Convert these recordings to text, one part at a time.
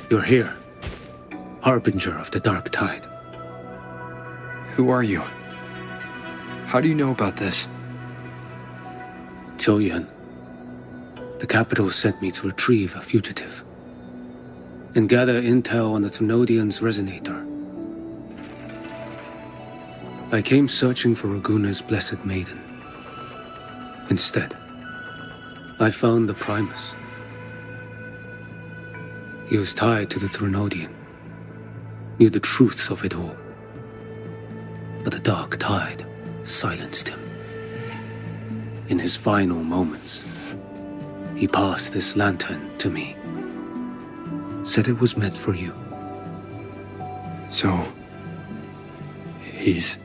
You're here, harbinger of the dark tide. Who are you? How do you know about this? Choyan. The capital sent me to retrieve a fugitive and gather intel on the Thrunodian's resonator. I came searching for Raguna's blessed maiden. Instead, I found the Primus. He was tied to the Thrunodian, knew the truths of it all. But the dark tide silenced him. In his final moments, he passed this lantern to me. Said it was meant for you. So... he's...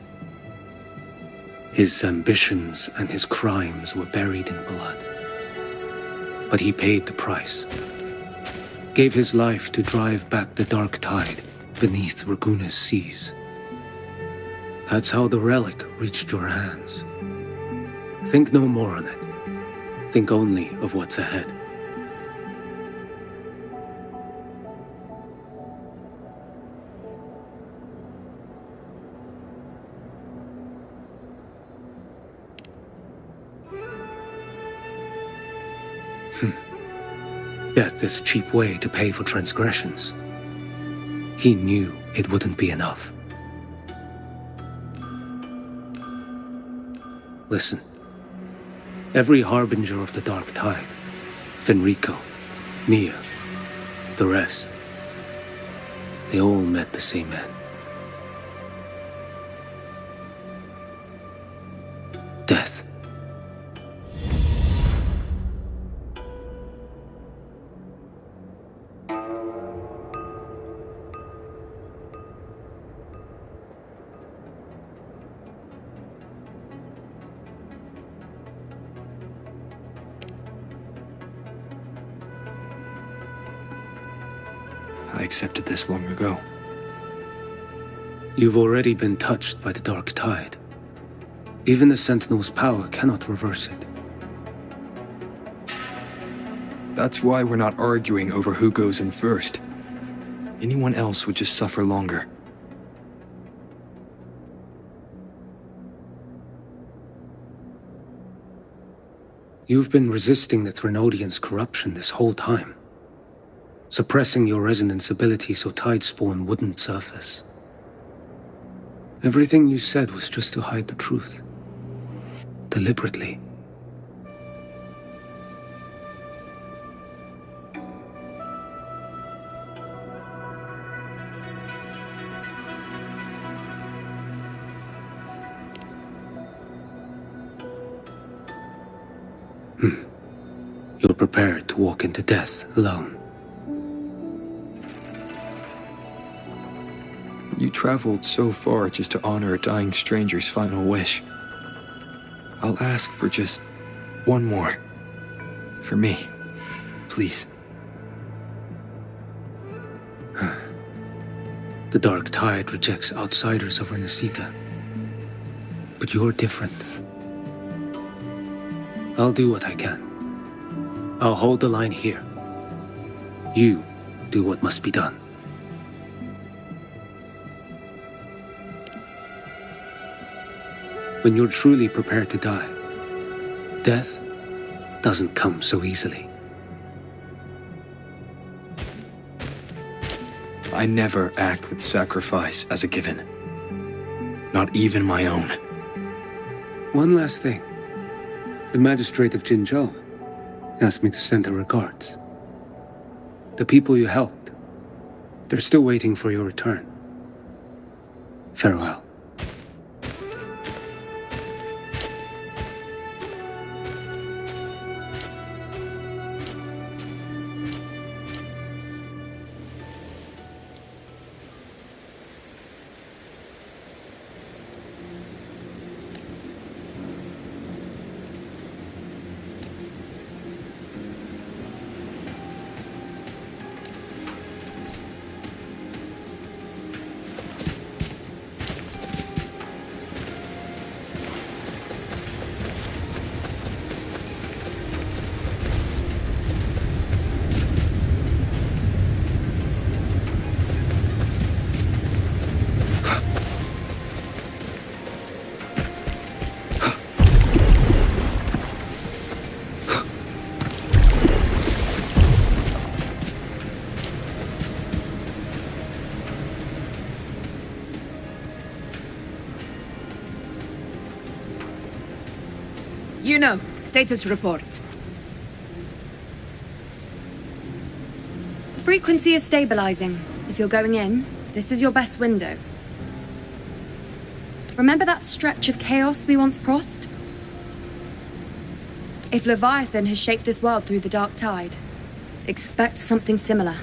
His ambitions and his crimes were buried in blood. But he paid the price. Gave his life to drive back the dark tide beneath Raguna's seas. That's how the relic reached your hands. Think no more on it. Think only of what's ahead. Death is a cheap way to pay for transgressions. He knew it wouldn't be enough. Listen. Every harbinger of the dark tide, Fenrico, Nia, the rest, they all met the same end. Death. I accepted this long ago. You've already been touched by the dark tide. Even the Sentinel's power cannot reverse it. That's why we're not arguing over who goes in first. Anyone else would just suffer longer. You've been resisting the Thrunodian's corruption this whole time. Suppressing your resonance ability so Tidespawn wouldn't surface. Everything you said was just to hide the truth. Deliberately. You're prepared to walk into death alone. You traveled so far just to honor a dying stranger's final wish. I'll ask for just one more. For me. Please. The dark tide rejects outsiders of Renacita. But you're different. I'll do what I can. I'll hold the line here. You do what must be done. When you're truly prepared to die, death doesn't come so easily. I never act with sacrifice as a given. Not even my own. One last thing. The magistrate of Jinzhou asked me to send her regards. The people you helped, they're still waiting for your return. Farewell. Status report. The frequency is stabilizing. If you're going in, this is your best window. Remember that stretch of chaos we once crossed? If Leviathan has shaped this world through the dark tide, expect something similar.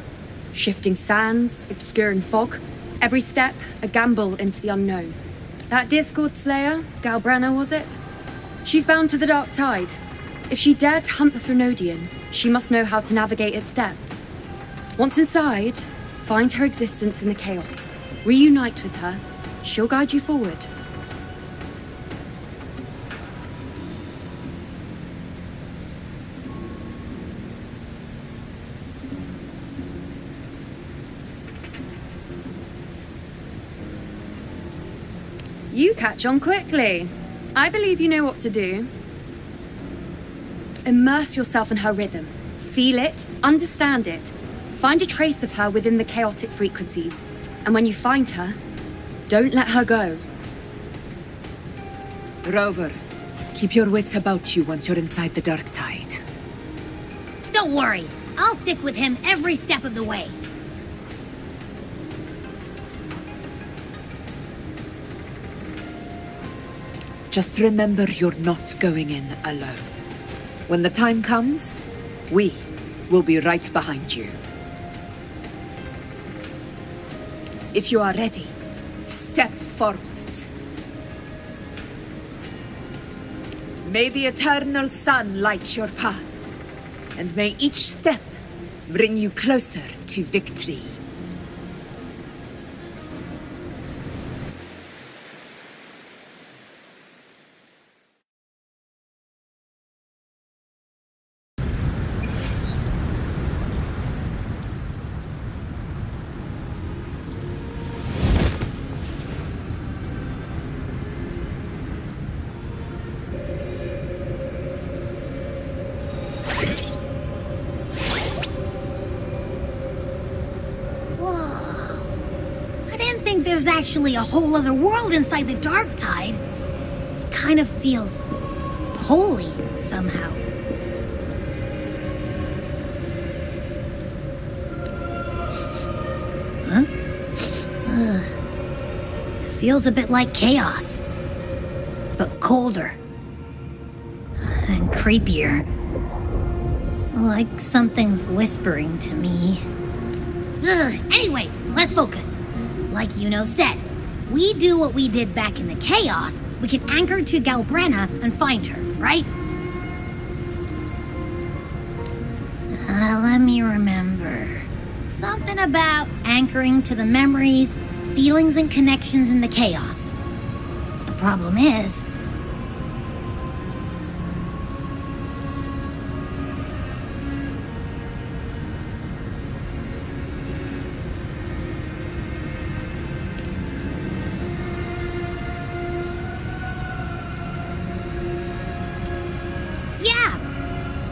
Shifting sands, obscuring fog, every step a gamble into the unknown. That Discord Slayer, Galbrenna was it? She's bound to the dark tide. If she dared to hunt the Threnodian, she must know how to navigate its depths. Once inside, find her existence in the chaos. Reunite with her. She'll guide you forward. You catch on quickly. I believe you know what to do. Immerse yourself in her rhythm. Feel it, understand it. Find a trace of her within the chaotic frequencies. And when you find her, don't let her go. Rover, keep your wits about you once you're inside the dark tide. Don't worry. I'll stick with him every step of the way. Just remember you're not going in alone. When the time comes, we will be right behind you. If you are ready, step forward. May the eternal sun light your path, and may each step bring you closer to victory. There's actually a whole other world inside the dark tide. It kind of feels holy somehow. Huh? Feels a bit like chaos, but colder and creepier. Like something's whispering to me. Anyway, let's focus. Like said, if we do what we did back in the chaos, we can anchor to Galbrenna and find her, right? Let me remember. Something about anchoring to the memories, feelings, and connections in the chaos. The problem is...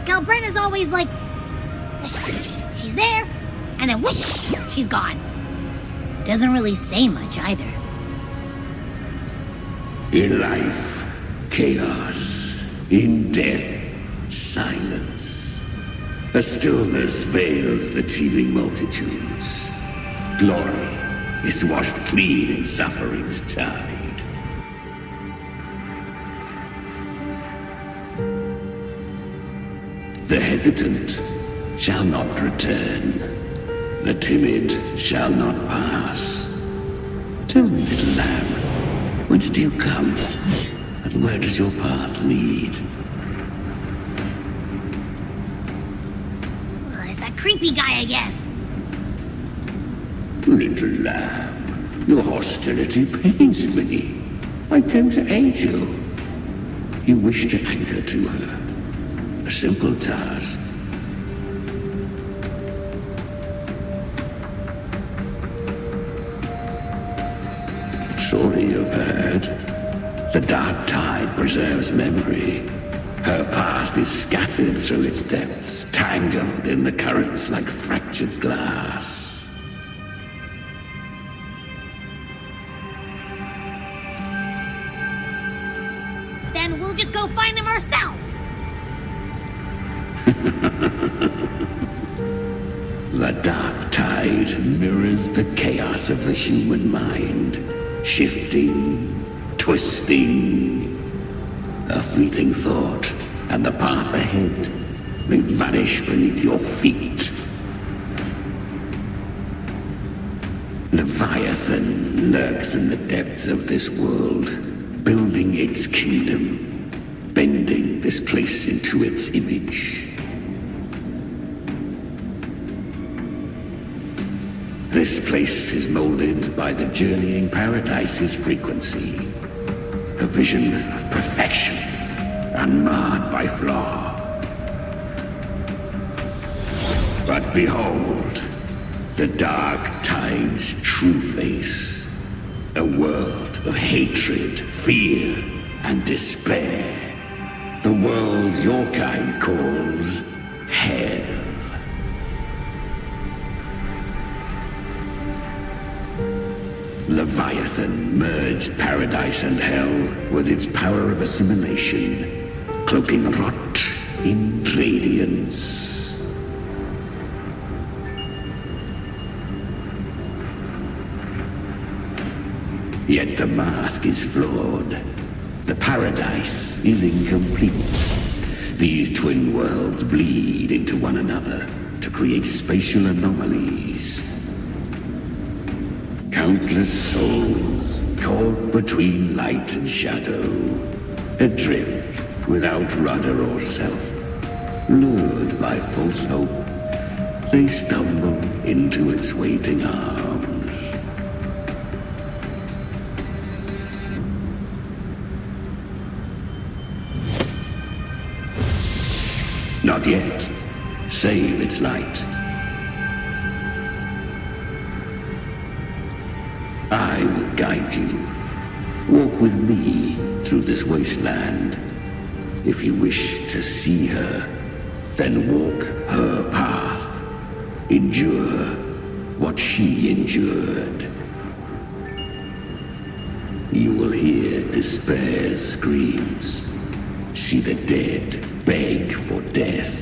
Galbrenna's always like, she's there, and then whoosh, she's gone. Doesn't really say much either. In life, chaos. In death, silence. A stillness veils the teeming multitudes. Glory is washed clean in suffering's tide. The hesitant shall not return. The timid shall not pass. Tell me, little lamb, whence do you come? And where does your path lead? It's that creepy guy again. Little lamb, your hostility pains me. I came to aid you. You wish to anchor to her. A simple task. Surely you've heard. The dark tide preserves memory. Her past is scattered through its depths, tangled in the currents like fractured glass. Then we'll just go find them ourselves. The dark tide mirrors the chaos of the human mind, shifting, twisting. A fleeting thought, and the path ahead may vanish beneath your feet. Leviathan lurks in the depths of this world, building its kingdom, bending this place into its image. This place is molded by the journeying paradise's frequency, a vision of perfection, unmarred by flaw. But behold, the dark tide's true face, a world of hatred, fear, and despair. The world your kind calls hell. Leviathan merged paradise and hell with its power of assimilation, cloaking rot in radiance. Yet the mask is flawed. The paradise is incomplete. These twin worlds bleed into one another to create spatial anomalies. Countless souls caught between light and shadow, adrift without rudder or self, lured by false hope, they stumble into its waiting arms. Not yet. Save its light. I will guide you. Walk with me through this wasteland. If you wish to see her, then walk her path. Endure what she endured. You will hear despair's screams. See the dead beg for death.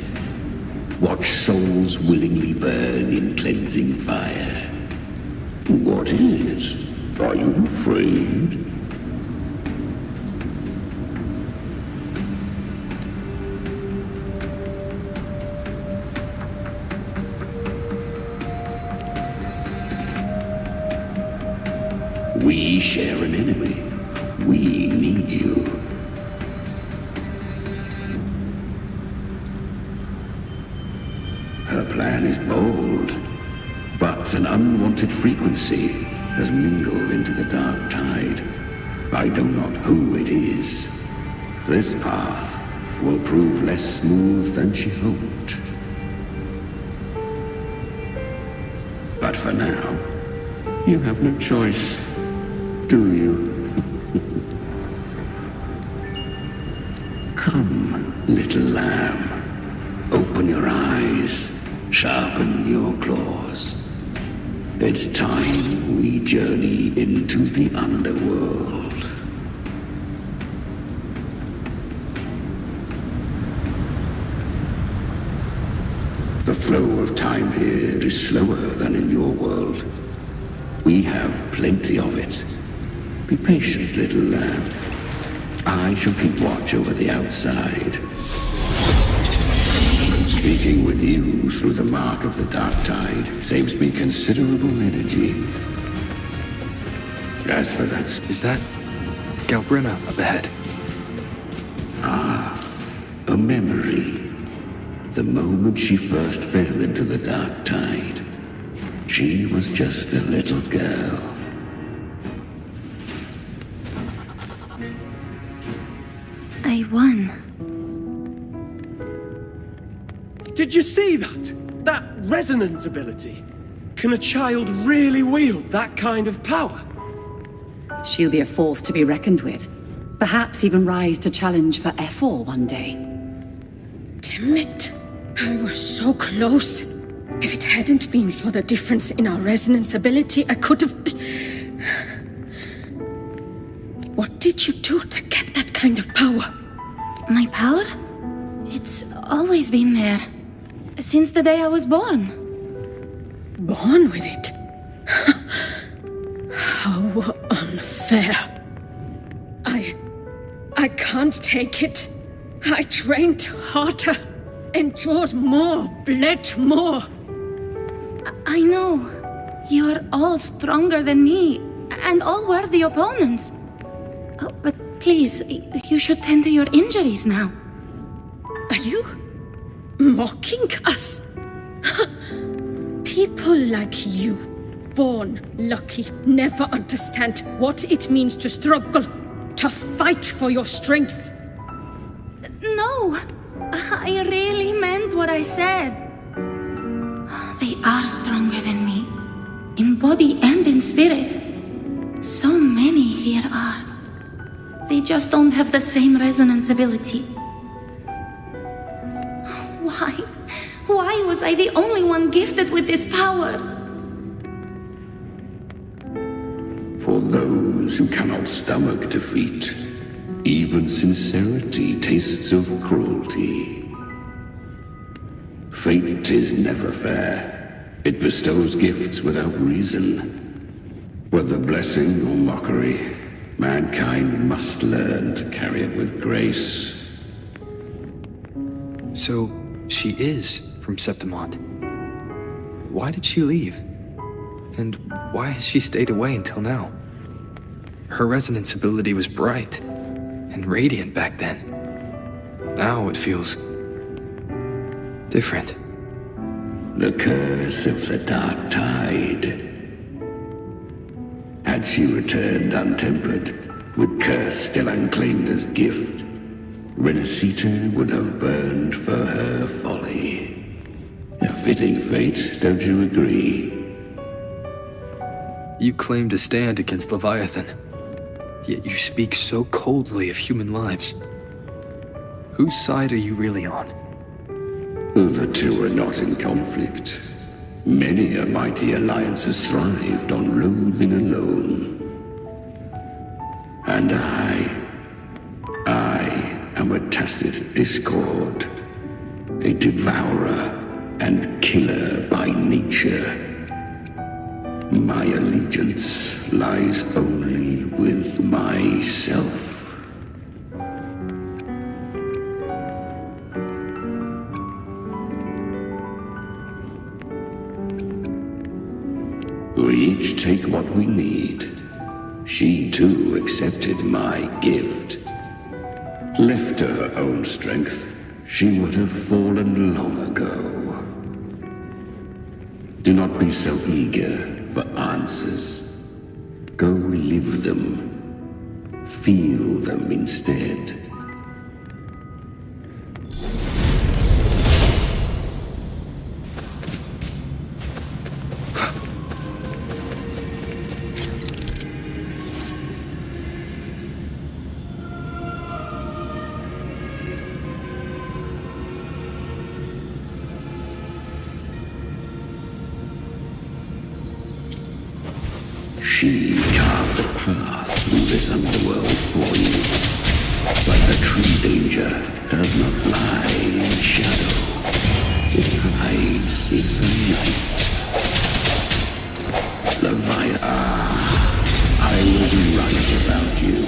Watch souls willingly burn in cleansing fire. What is it? Are you afraid? We share an enemy. We need you. Her plan is bold, but an unwanted frequency has mingled into the dark tide. I know not who it is. This path will prove less smooth than she hoped. But for now, you have no choice, do you? Come, little lamb. Open your eyes, sharpen your claws. It's time we journey into the underworld. The flow of time here is slower than in your world. We have plenty of it. Be patient, little lamb. I shall keep watch over the outside. Speaking with you through the mark of the dark tide saves me considerable energy. As for that... Is that Galbrina up ahead? A memory. The moment she first fell into the dark tide, she was just a little girl. I won. Did you see that? That resonance ability? Can a child really wield that kind of power? She'll be a force to be reckoned with. Perhaps even rise to challenge for F4 one day. Damn it. I was so close. If it hadn't been for the difference in our resonance ability, I could have... What did you do to get that kind of power? My power? It's always been there. Since the day I was born. born with it. How unfair. I can't take it. I trained harder, endured more, bled more. I know. You're all stronger than me, and all worthy opponents. Oh, but please, you should tend to your injuries now. Are you mocking us? People like you, born lucky, never understand what it means to struggle, to fight for your strength. No, I really meant what I said. They are stronger than me, in body and in spirit. So many here are. They just don't have the same resonance ability. Why was I the only one gifted with this power? For those who cannot stomach defeat, even sincerity tastes of cruelty. Fate is never fair. It bestows gifts without reason. Whether blessing or mockery, mankind must learn to carry it with grace. So, she is from Septimont. Why did she leave? And why has she stayed away until now? Her resonance ability was bright and radiant back then. Now it feels different. The curse of the Dark Tide. Had she returned untempered, with curse still unclaimed as gift, Renacita would have burned for her folly. A fitting fate, don't you agree? You claim to stand against Leviathan, yet you speak so coldly of human lives. Whose side are you really on? The two are not in conflict. Many a mighty alliance has thrived on loathing alone. And I am a tacit discord, a devourer and killer by nature. My allegiance lies only with myself. We each take what we need. She too accepted my gift. Left to her own strength, she would have fallen long ago. Do not be so eager for answers. Go live them. Feel them instead. She carved a path through this underworld for you. But the true danger does not lie in shadow. It hides in the night. Leviathan, I was right about you.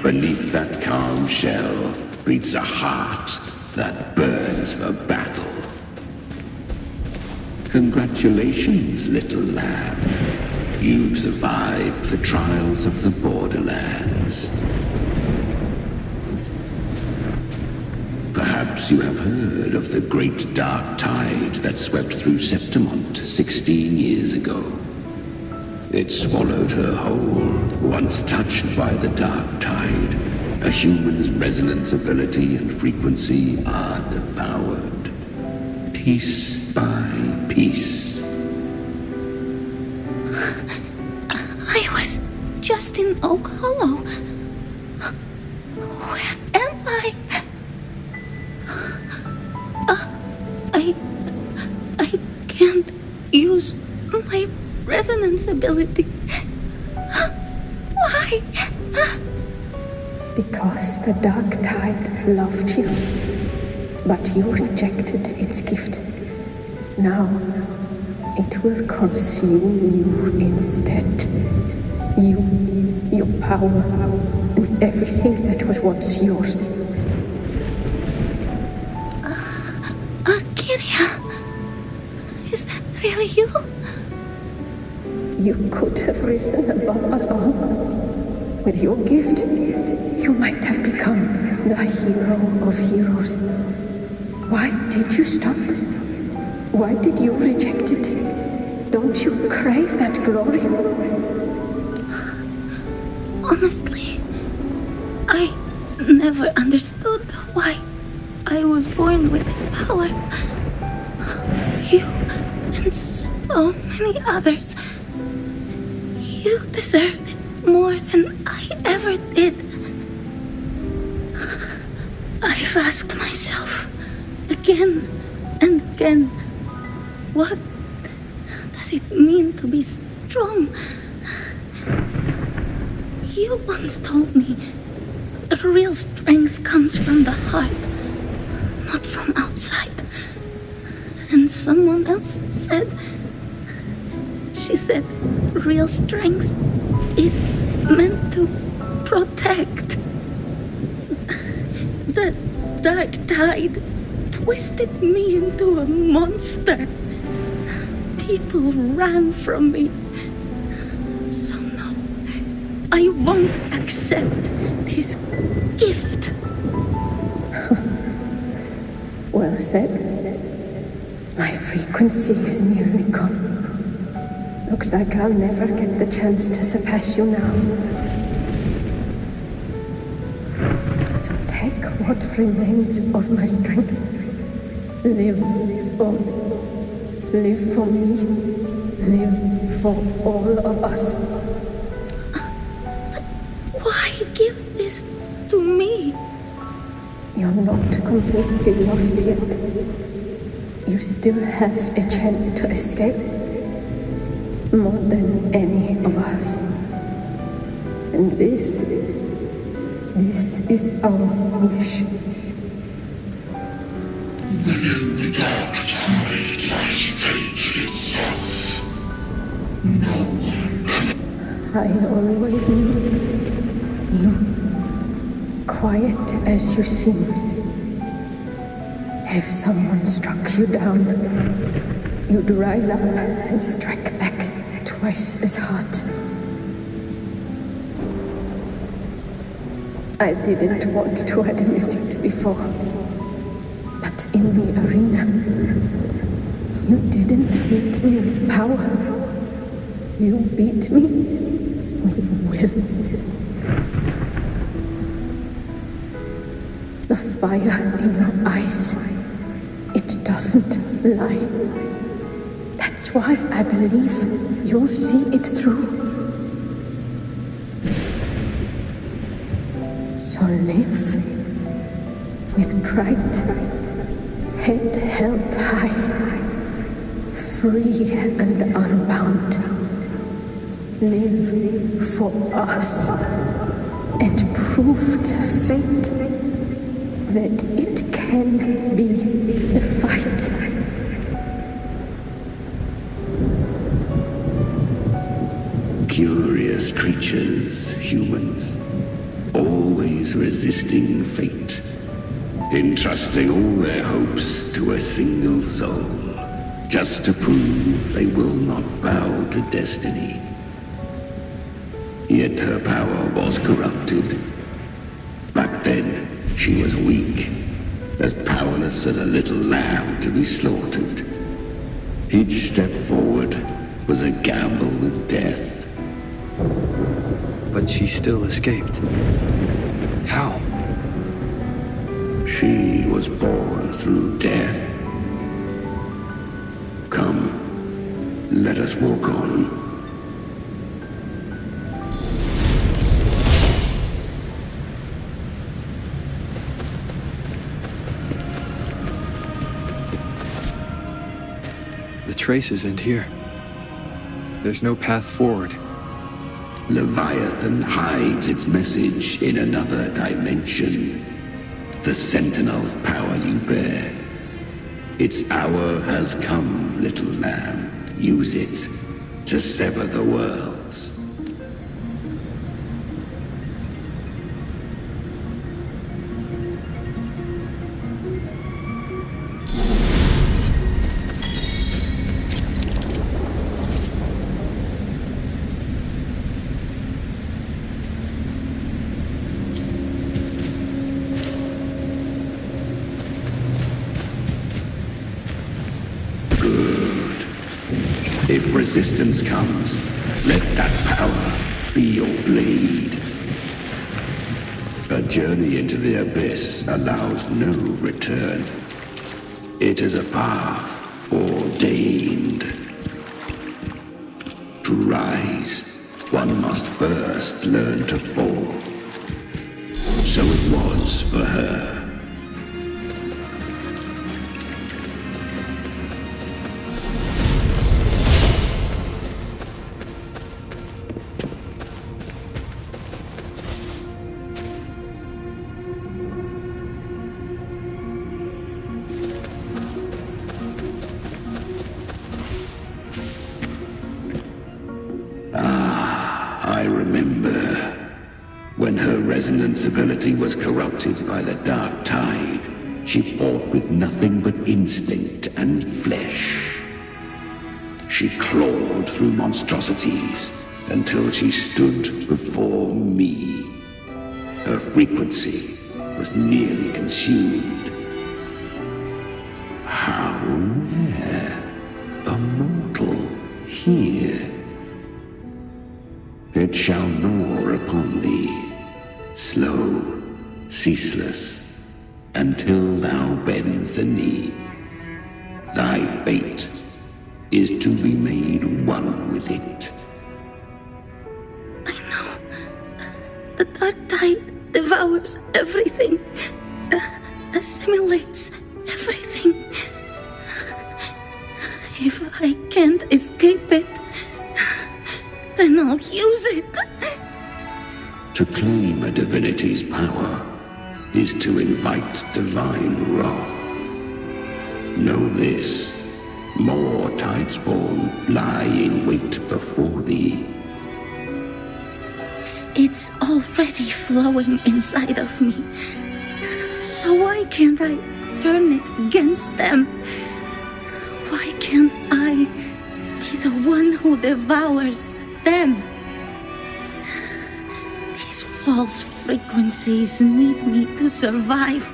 Beneath that calm shell beats a heart that burns for battle. Congratulations, little lamb. You've survived the trials of the Borderlands. Perhaps you have heard of the great dark tide that swept through Septimont 16 years ago. It swallowed her whole. Once touched by the dark tide, a human's resonance ability and frequency are devoured, piece by piece. I was just in Oak Hollow. Where am I? I can't use my resonance ability. Why? Because the Dark Tide loved you, but you rejected its gift. Now, it will consume you instead. You, your power, and everything that was once yours. Kyria, is that really you? You could have risen above us all. With your gift, you might have become the hero of heroes. Why did you stop? Why did you reject it? Don't you crave that glory? Honestly, I never understood why I was born with this power. You and so many others. You deserved it more than I ever did. I've asked myself again and again, what does it mean to be strong? You once told me that real strength comes from the heart, not from outside. And someone else said, she said, real strength is meant to protect. The dark tide twisted me into a monster. People ran from me. So no, I won't accept this gift. Well said. My frequency is nearly gone. Looks like I'll never get the chance to surpass you now. So take what remains of my strength. Live on. Live for me. Live for all of us. But why give this to me? You're not completely lost yet. You still have a chance to escape. More than any of us. And this is our wish. Within the dark tide lies fate itself. No one can... I always knew you. Quiet as you seem. If someone struck you down, you'd rise up and strike back twice as hard. I didn't want to admit it before, but in the arena, you didn't beat me with power. You beat me with will. The fire in your eyes, it doesn't lie. That's why I believe you'll see it through. So live with pride, head held high, free and unbound. Live for us and prove to fate that it can be defied. Curious creatures, humans, always resisting fate, entrusting all their hopes to a single soul, just to prove they will not bow to destiny. Yet her power was corrupted. Back then, she was weak, as powerless as a little lamb to be slaughtered. Each step forward was a gamble with death. But she still escaped. How? She was born through death. Come, let us walk on. The traces end here. There's no path forward. Leviathan hides its message in another dimension. The Sentinel's power you bear. Its hour has come, little lamb. use it to sever the worlds. If resistance comes, let that power be your blade. A journey into the abyss allows no return. It is a path ordained. To rise, one must first learn to fall. So it was for her. I remember when her resonance ability was corrupted by the dark tide. She fought with nothing but instinct and flesh. She clawed through monstrosities until she stood before me. Her frequency was nearly consumed. How rare a mortal here. It shall gnaw upon thee, slow, ceaseless, until thou bend the knee. Thy fate is to be made one with it. I know. The dark tide devours everything, assimilates everything. If I can't escape it, then I'll use it. To claim a divinity's power is to invite divine wrath. Know this, more tidespawn lie in wait before thee. It's already flowing inside of me. So why can't I turn it against them? Why can't I be the one who devours them? These false frequencies need me to survive.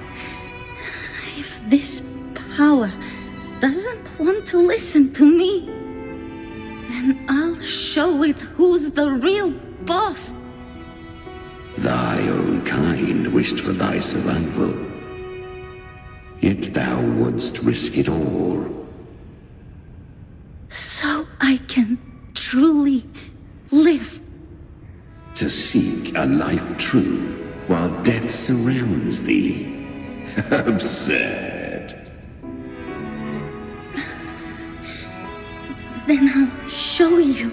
If this power doesn't want to listen to me, then I'll show it who's the real boss. Thy own kind wished for thy survival, yet thou wouldst risk it all. So I can truly live. To seek a life true while death surrounds thee. Absurd. Then I'll show you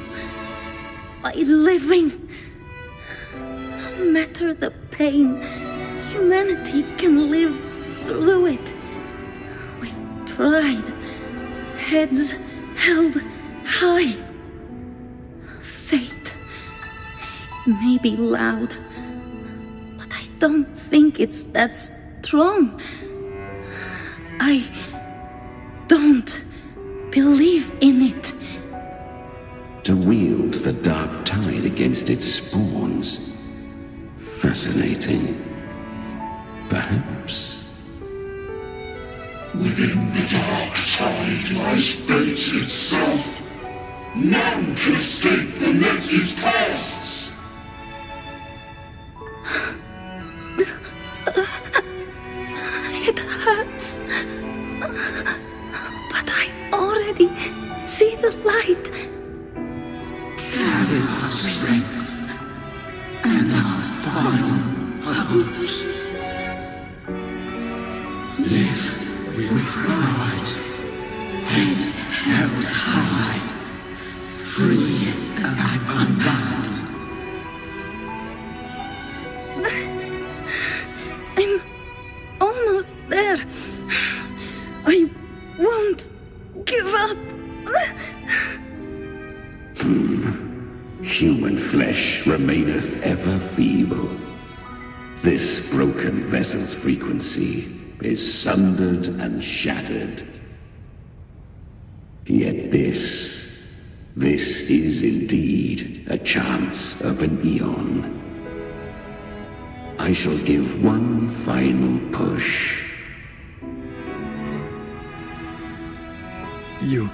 by living. No matter the pain, humanity can live through it with pride, heads held high. Fate may be loud, but I don't think it's that strong. I don't believe in it. To wield the dark tide against its spawns. Fascinating. Perhaps. Within the dark tide lies fate itself. None can escape the net it casts. It hurts. But I already see the light. Carry strength and our final hopes. Live with pride, head held high, free and unbound. I'm almost there. I won't give up. Human flesh remaineth ever feeble. This broken vessel's frequency is sundered and shattered. Yet this is indeed a chance of an eon. I shall give one final push. You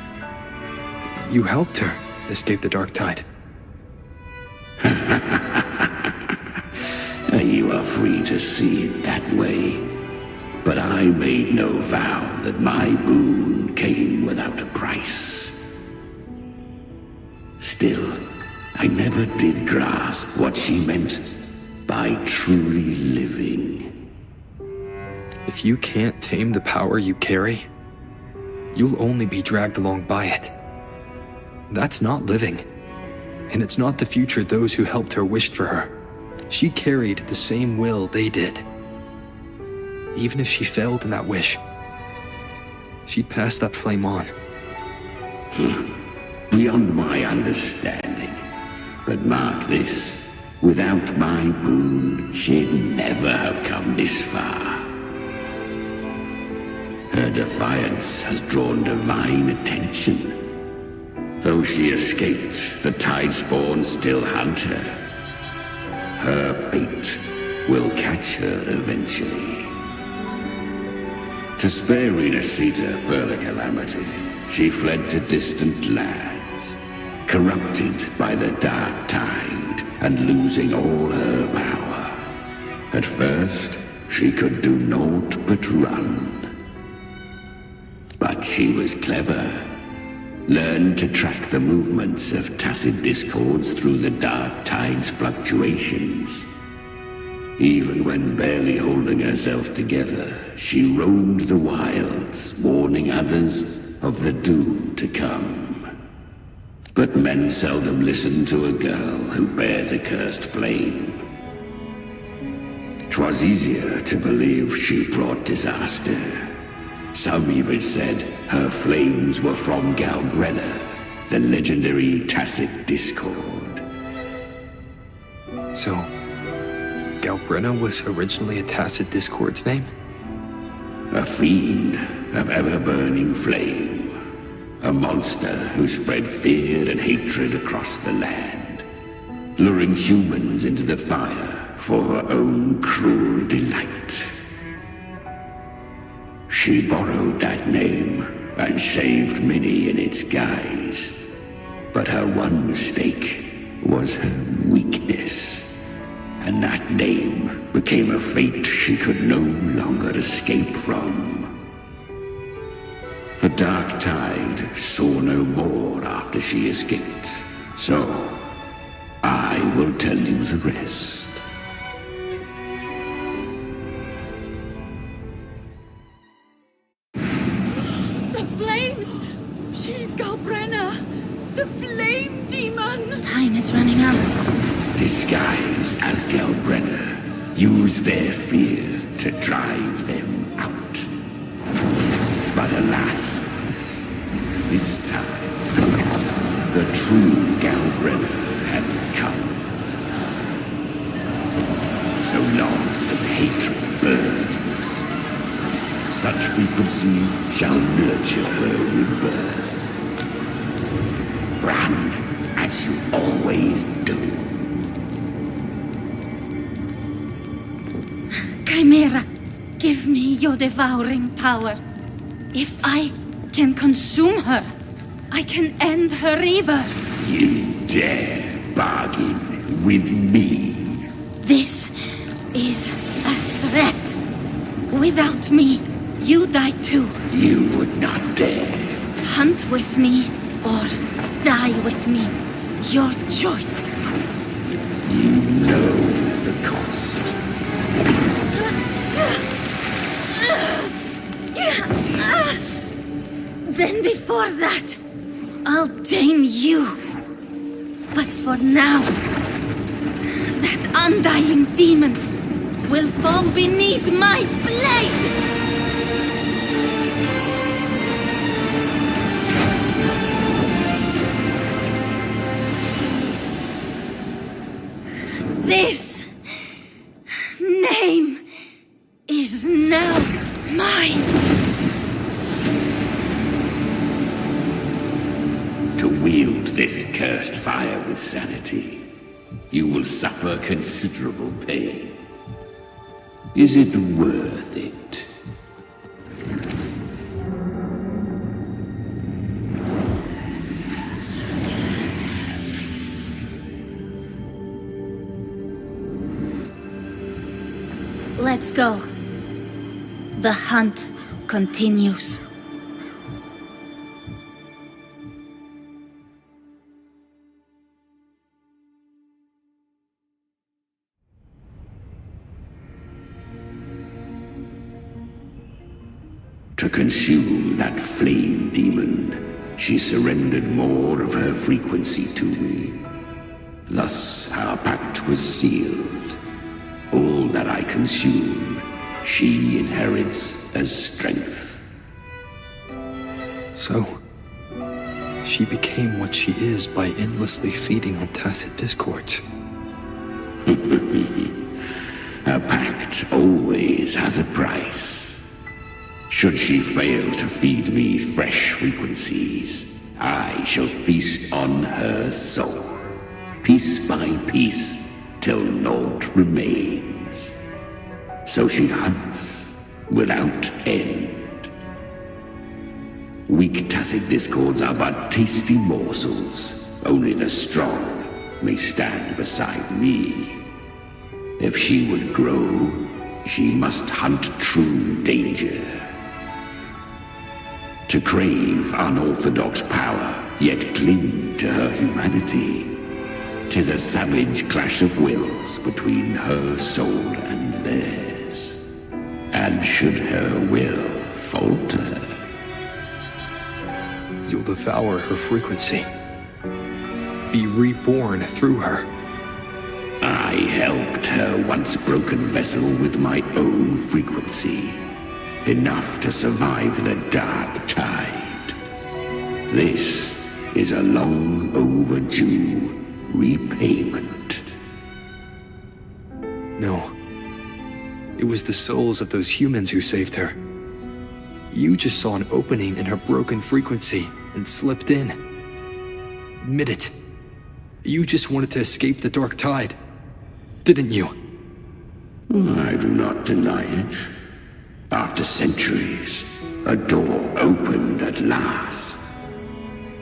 helped her escape the dark tide. You are free to see it that way. But I made no vow that my boon came without a price. Still, I never did grasp what she meant by truly living. If you can't tame the power you carry, you'll only be dragged along by it. That's not living. And it's not the future those who helped her wished for her. She carried the same will they did. Even if she failed in that wish, she'd pass that flame on. Beyond my understanding. But mark this, without my boon, she'd never have come this far. Her defiance has drawn divine attention. Though she escaped, the Tidespawn still hunt her. Her fate will catch her eventually. To spare Renacita further calamity, she fled to distant lands, corrupted by the dark tide and losing all her power. At first, she could do naught but run. But she was clever. Learned to track the movements of tacit discords through the dark tide's fluctuations. Even when barely holding herself together, she roamed the wilds, warning others of the doom to come. But men seldom listen to a girl who bears a cursed flame. 'Twas easier to believe she brought disaster. Some even said her flames were from Galbrenna, the legendary tacit discord. So, Galbrenna was originally a tacit discord's name? A fiend of ever-burning flame. A monster who spread fear and hatred across the land, luring humans into the fire for her own cruel delight. She borrowed that name and saved many in its guise. But her one mistake was her weakness. And that name became a fate she could no longer escape from. The dark tide saw no more after she escaped. So, I will tell you the rest. She's Galbrenna, the flame demon! Time is running out. Disguise as Galbrenna, use their fear to drive them out. But alas, this time, the true Galbrenna had come. So long as hatred burns, such frequencies shall nurture her rebirth. Run, as you always do. Chimera, give me your devouring power. If I can consume her, I can end her rebirth. You dare bargain with me? This is a threat. Without me, you die too. You would not dare. Hunt with me or die with me. Your choice. You know the cost. Then before that, I'll tame you. But for now, that undying demon will fall beneath my blade! to wield this cursed fire with sanity, you will suffer considerable pain. Is it worth it? Let's go. The hunt continues. To consume that flame demon, she surrendered more of her frequency to me. Thus our pact was sealed. All that I consume, she inherits as strength. So, she became what she is by endlessly feeding on tacit discords. A pact always has a price. Should she fail to feed me fresh frequencies, I shall feast on her soul, piece by piece, till naught remains. So she hunts without end. Weak tacit discords are but tasty morsels. Only the strong may stand beside me. If she would grow, she must hunt true danger. To crave unorthodox power, yet cling to her humanity, 'tis a savage clash of wills between her soul and theirs. And should her will falter, you'll devour her frequency. Be reborn through her. I helped her once broken vessel with my own frequency, enough to survive the dark tide. This is a long overdue repayment. No. It was the souls of those humans who saved her. You just saw an opening in her broken frequency and slipped in. Admit it. You just wanted to escape the dark tide, didn't you? I do not deny it. After centuries, a door opened at last.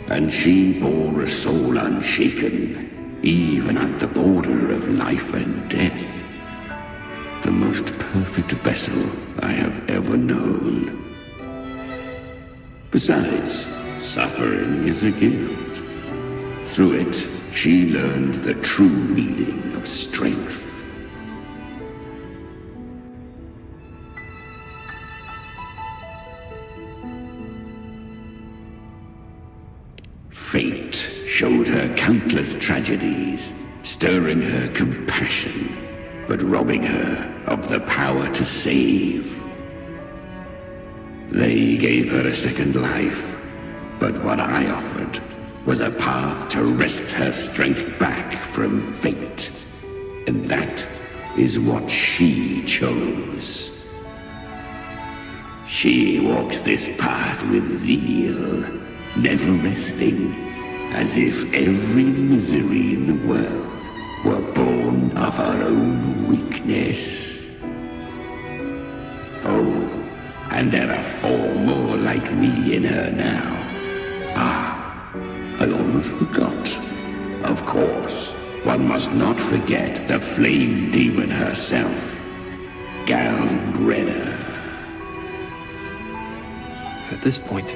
And she bore a soul unshaken, even at the border of life and death. The most perfect vessel I have ever known. Besides, suffering is a gift. Through it, she learned the true meaning of strength. Fate showed her countless tragedies, stirring her compassion, but robbing her of the power to save. They gave her a second life, but what I offered was a path to wrest her strength back from fate. And that is what she chose. She walks this path with zeal, never resting, as if every misery in the world were born of her own weakness. Oh, and there are 4 more like me in her now. I almost forgot. Of course, one must not forget the flame demon herself, Galbrenna. At this point,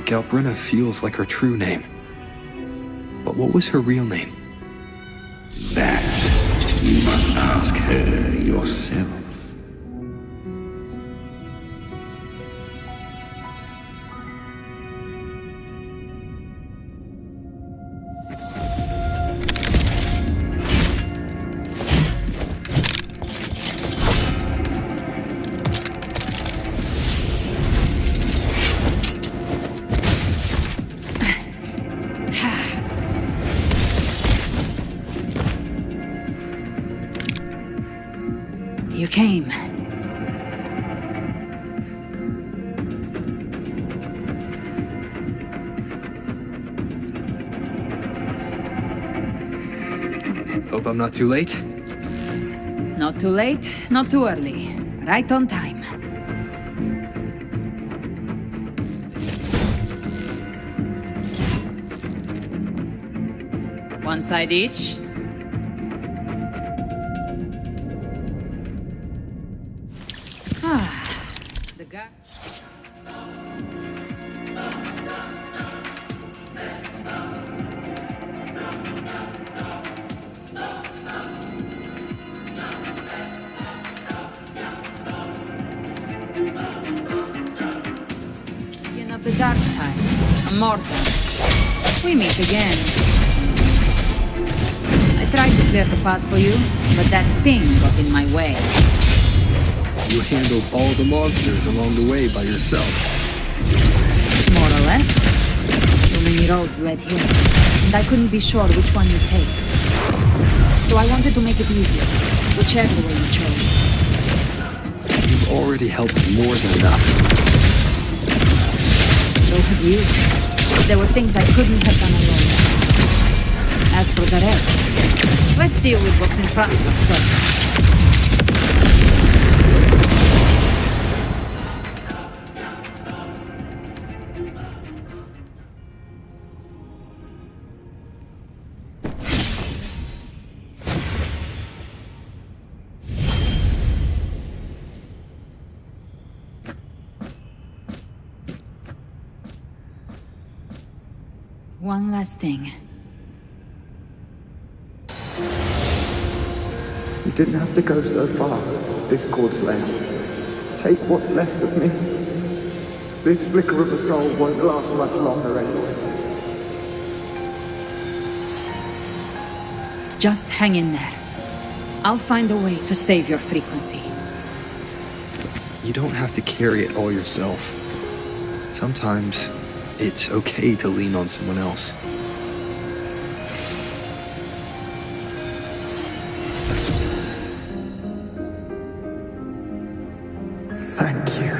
Galbrenna feels like her true name. But what was her real name? That you must ask her yourself. You came. Hope I'm not too late. Not too late, not too early. Right on time. One side each. The guy. Skin of the dark tide, a mortal. We meet again. I tried to clear the path for you, but that thing got in my way. You handled all the monsters along the way by yourself. More or less. So many roads led here, and I couldn't be sure which one you take. So I wanted to make it easier, whichever way you chose. You've already helped more than enough. So have you. There were things I couldn't have done alone. As for the rest, let's deal with what's in front of us first. One last thing. You didn't have to go so far, Discord Slayer. Take what's left of me. This flicker of a soul won't last much longer anyway. Just hang in there. I'll find a way to save your frequency. You don't have to carry it all yourself. Sometimes it's okay to lean on someone else. Thank you.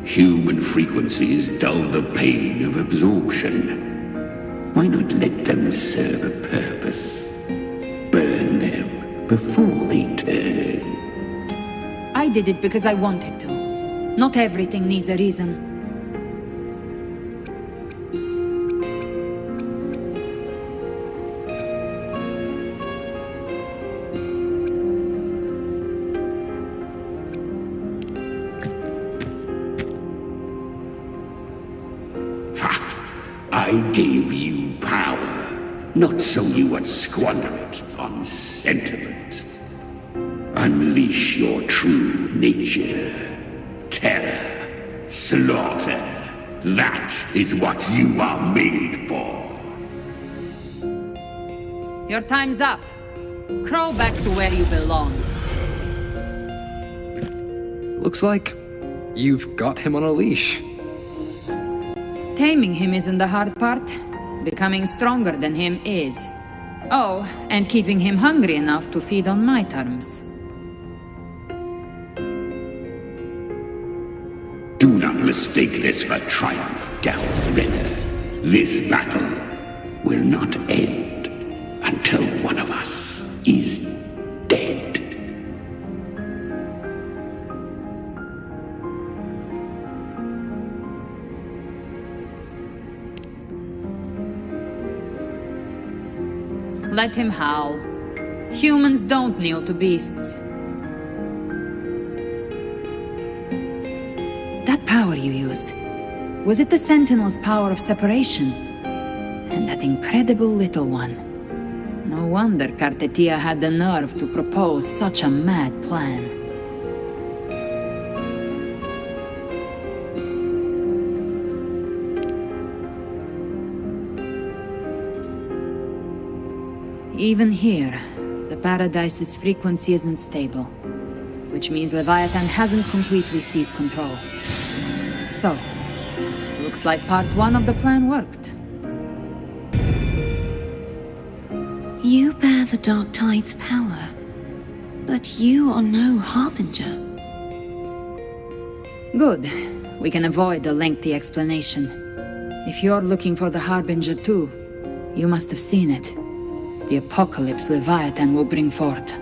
Human frequencies dull the pain of absorption. Why not let them serve a purpose? Burn them before they turn. I did it because I wanted to. Not everything needs a reason. I gave you power, not so you would squander it on sentiment. Unleash your true nature. Terror, slaughter. That is what you are made for. Your time's up. Crawl back to where you belong. Looks like you've got him on a leash. Taming him isn't the hard part. Becoming stronger than him is. Oh, and keeping him hungry enough to feed on my terms. Do not mistake this for triumph, gallant Renner. This battle will not end until one of us is dead. Let him howl. Humans don't kneel to beasts. That power you used, was it the Sentinel's power of separation? And that incredible little one. No wonder Cartetia had the nerve to propose such a mad plan. Even here, the Paradise's frequency isn't stable, which means Leviathan hasn't completely seized control. So, looks like part 1 of the plan worked. You bear the Dark Tide's power, but you are no Harbinger. Good. we can avoid a lengthy explanation. If you're looking for the Harbinger too, you must have seen it. The apocalypse Leviathan will bring forth.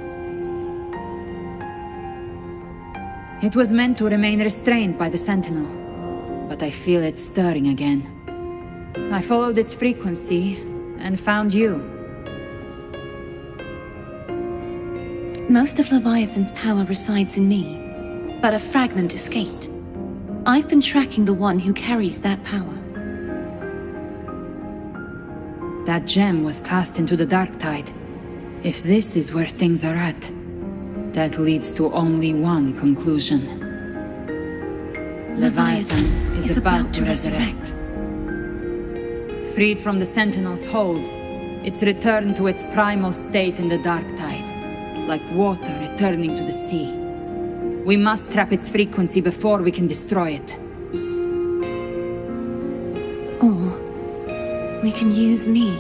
It was meant to remain restrained by the Sentinel, but I feel it stirring again. I followed its frequency and found you. Most of Leviathan's power resides in me, but a fragment escaped. I've been tracking the one who carries that power. That gem was cast into the Dark Tide. If this is where things are at, that leads to only one conclusion. Leviathan is about to resurrect. Freed from the Sentinel's hold, it's returned to its primal state in the Dark Tide, like water returning to the sea. We must trap its frequency before we can destroy it. Or we can use me.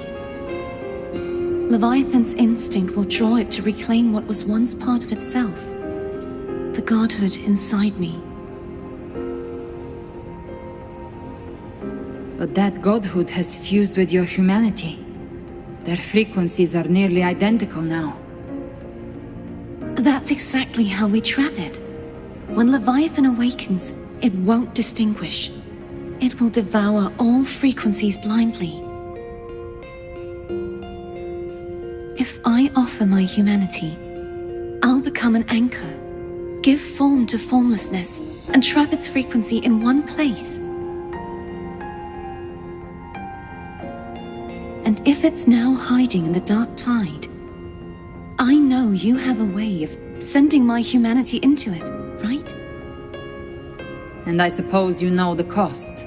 Leviathan's instinct will draw it to reclaim what was once part of itself. The godhood inside me. But that godhood has fused with your humanity. Their frequencies are nearly identical now. That's exactly how we trap it. When Leviathan awakens, it won't distinguish. It will devour all frequencies blindly. If I offer my humanity, I'll become an anchor, give form to formlessness, and trap its frequency in one place. And if it's now hiding in the Dark Tide, I know you have a way of sending my humanity into it, right? And I suppose you know the cost.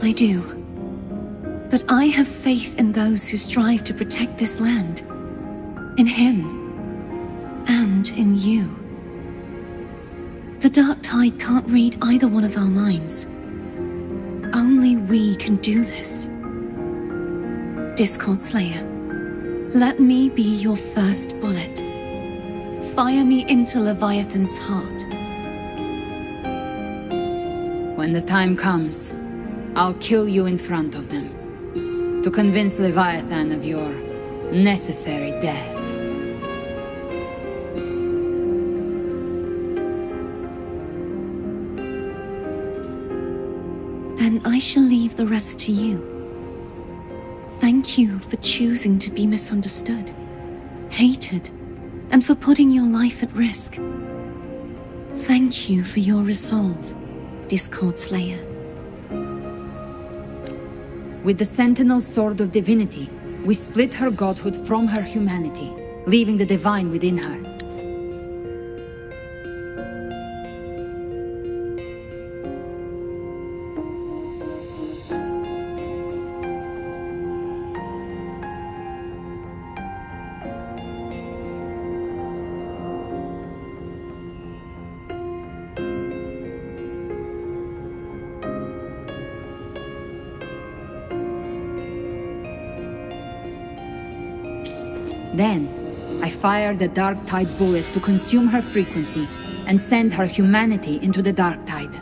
I do. But I have faith in those who strive to protect this land. In him. And in you. The Dark Tide can't read either one of our minds. Only we can do this. Discord Slayer, let me be your first bullet. Fire me into Leviathan's heart. When the time comes, I'll kill you in front of them. To convince Leviathan of your necessary death. Then I shall leave the rest to you. Thank you for choosing to be misunderstood, hated, and for putting your life at risk. Thank you for your resolve, Discord Slayer. With the Sentinel's Sword of Divinity, we split her godhood from her humanity, leaving the divine within her. Then, I fired the Dark Tide bullet to consume her frequency and send her humanity into the Dark Tide.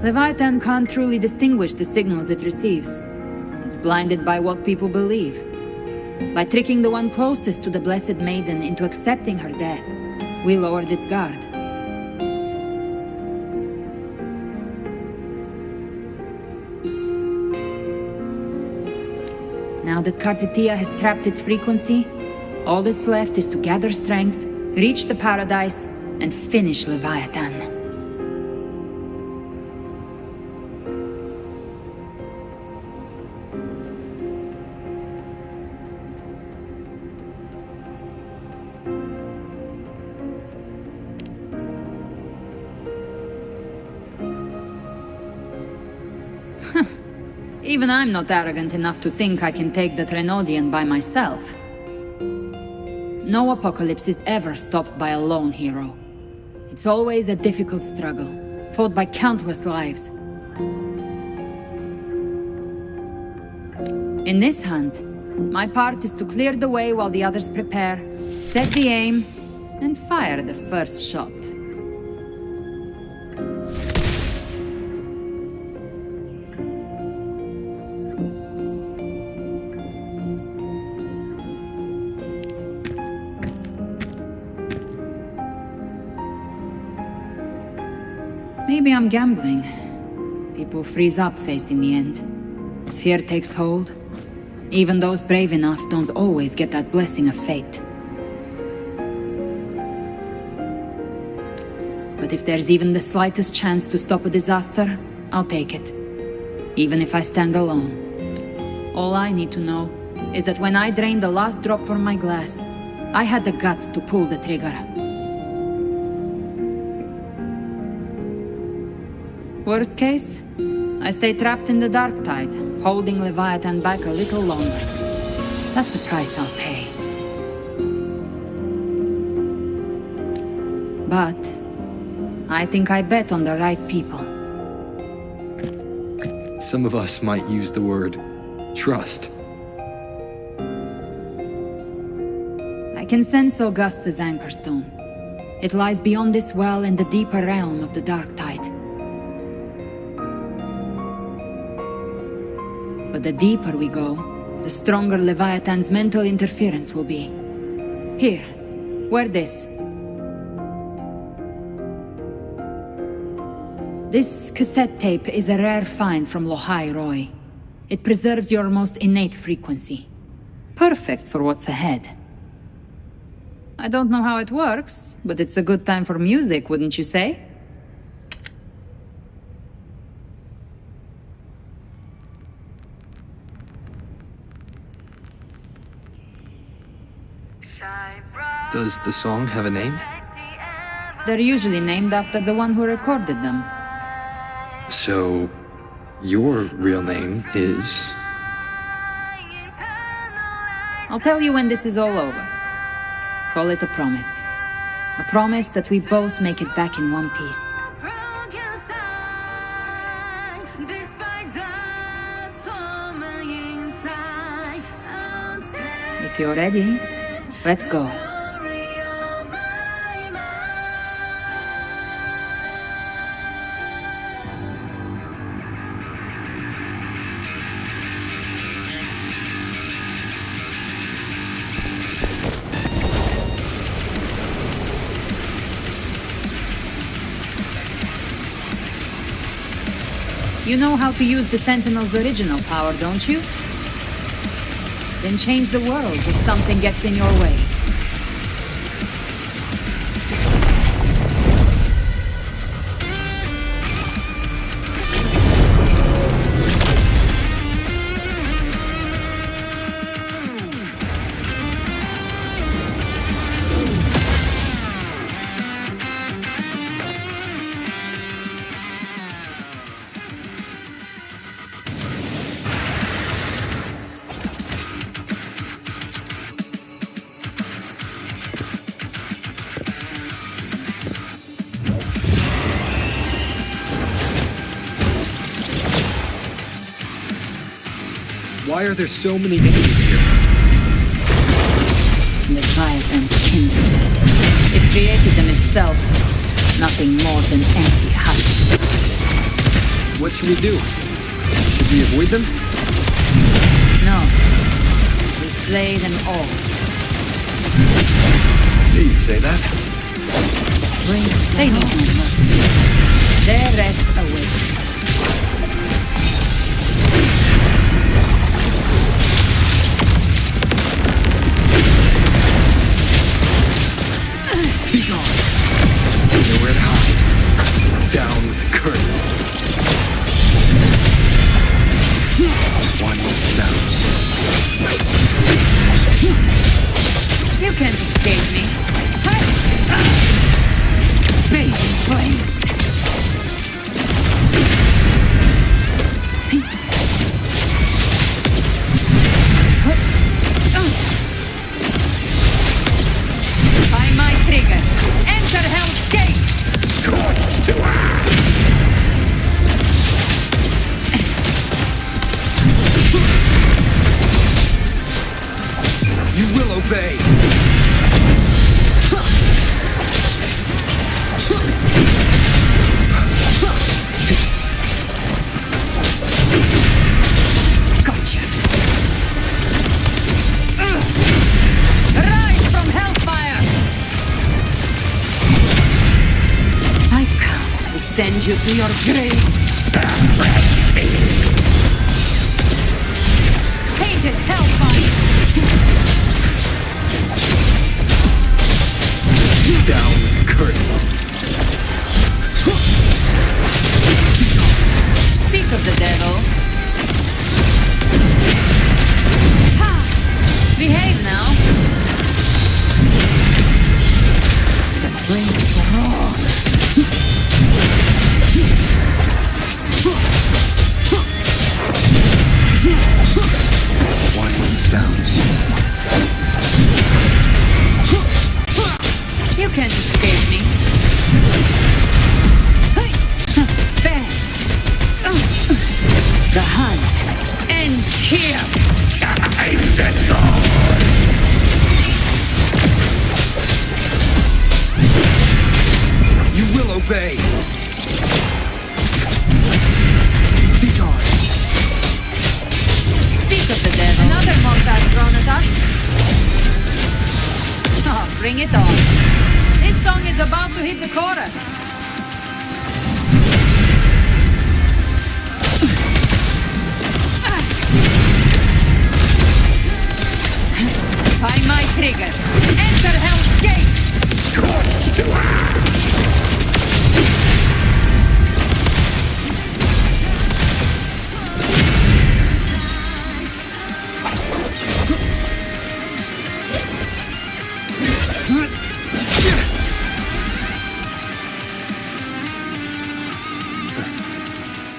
Leviathan can't truly distinguish the signals it receives. It's blinded by what people believe. By tricking the one closest to the Blessed Maiden into accepting her death, we lowered its guard. Now that Kartitia has trapped its frequency, all that's left is to gather strength, reach the paradise, and finish Leviathan. Even I'm not arrogant enough to think I can take the Trenodian by myself. No apocalypse is ever stopped by a lone hero. It's always a difficult struggle, fought by countless lives. In this hunt, my part is to clear the way while the others prepare, set the aim, and fire the first shot. Maybe I'm gambling. People freeze up facing the end. Fear takes hold. Even those brave enough don't always get that blessing of fate. But if there's even the slightest chance to stop a disaster, I'll take it. Even if I stand alone. All I need to know is that when I drained the last drop from my glass, I had the guts to pull the trigger. Worst case, I stay trapped in the dark tide, holding Leviathan back a little longer. That's the price I'll pay. But I think I bet on the right people. Some of us might use the word trust. I can sense Augusta's anchorstone. It lies beyond this well in the deeper realm of the dark tide. But the deeper we go, the stronger Leviathan's mental interference will be. Here, wear this. This cassette tape is a rare find from Lohai Roy. It preserves your most innate frequency. Perfect for what's ahead. I don't know how it works, but it's a good time for music, wouldn't you say? Does the song have a name? They're usually named after the one who recorded them. So, your real name is... I'll tell you when this is all over. Call it a promise. A promise that we both make it back in one piece. If you're ready, let's go. You know how to use the Sentinel's original power, don't you? Then change the world if something gets in your way. Why are there so many enemies here? Leviathan's kindred. It created them itself. Nothing more than empty husks. What should we do? Should we avoid them? No. We slay them all. You'd say that. They need no mercy. Their rest awaits. Be gone. Nowhere to hide. Down with the curtain. One with sounds. You can't escape me. Fading flames. By my trigger, enter Hell's Gate! Scorched to ash! obey! Gotcha! Rise from hellfire! I've come to send you to your grave. Hated hellfire! Down with curtain. Speak of the devil. Ha! Behave now. The flames roar. One with sounds. You can't escape me. Bang! The hunt ends here. Time to go. You will obey! Be gone! Speak of the devil. Another monk has thrown at us. Oh, bring it on. This song is about to hit the chorus. By my trigger, enter Hell's Gate! Scorched to ash.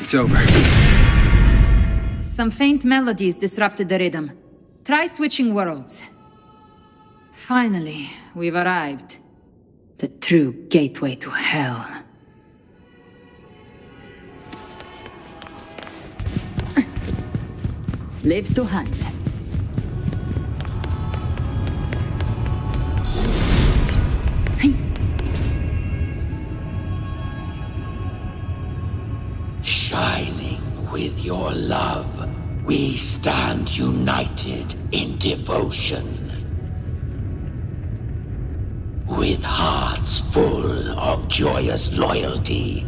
It's over. Some faint melodies disrupted the rhythm. Try switching worlds. Finally, we've arrived. The true gateway to hell. Live to hunt. Shining with your love, we stand united in devotion. With hearts full of joyous loyalty,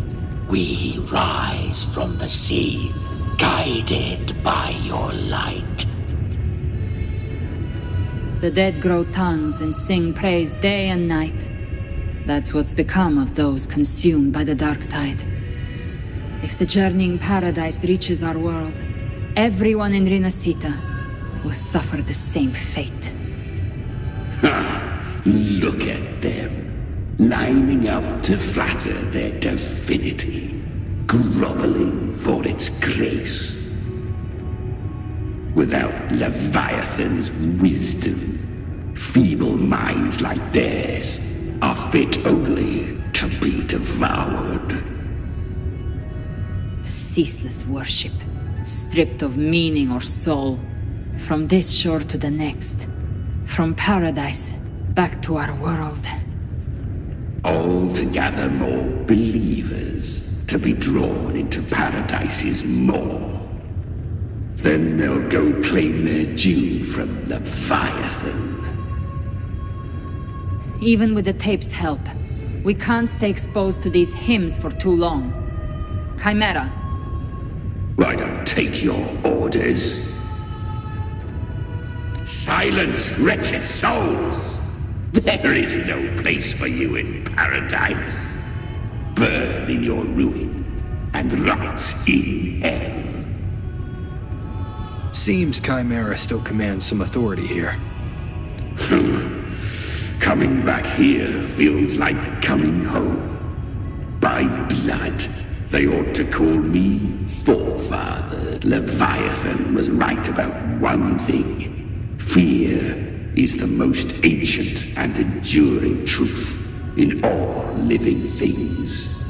we rise from the sea, guided by your light. The dead grow tongues and sing praise day and night. That's what's become of those consumed by the dark tide. If the journeying paradise reaches our world, everyone in Rinasita will suffer the same fate. Look at them, lining up to flatter their divinity, groveling for its grace. Without Leviathan's wisdom, feeble minds like theirs are fit only to be devoured. Ceaseless worship, stripped of meaning or soul, from this shore to the next, from paradise back to our world. All to gather more believers to be drawn into Paradise's maw. Then they'll go claim their due from Leviathan. Even with the tape's help, we can't stay exposed to these hymns for too long. Chimera. I don't take your orders. Silence, wretched souls! There is no place for you in paradise. Burn in your ruin and rot in hell. Seems Chimera still commands some authority here. Coming back here feels like coming home. By blood, they ought to call me forefather. Leviathan was right about one thing. Fear is the most ancient and enduring truth in all living things.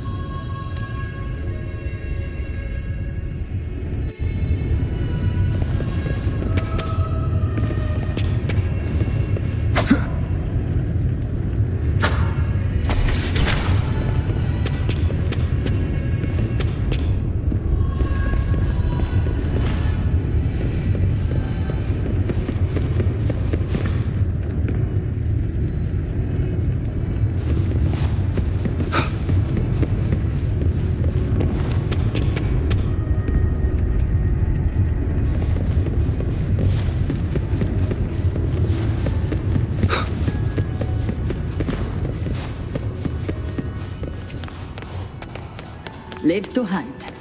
live to hunt.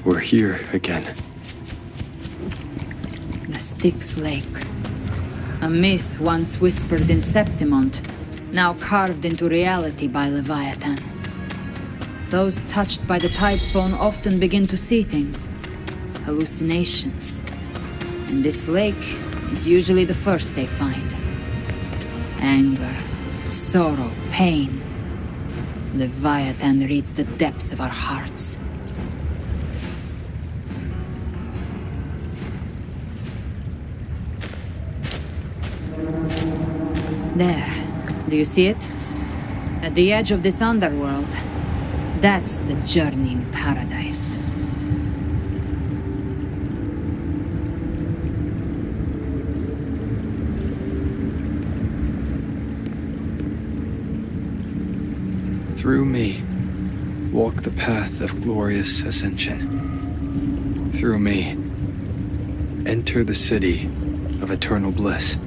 We're here again. The Styx Lake. A myth once whispered in Septimont, now carved into reality by Leviathan. Those touched by the Tidespawn often begin to see things. Hallucinations. And this lake is usually the first they find. Anger, sorrow, pain. Leviathan reads the depths of our hearts. There. Do you see it? At the edge of this underworld. That's the journeying paradise. Through me, walk the path of glorious ascension. Through me, enter the city of eternal bliss.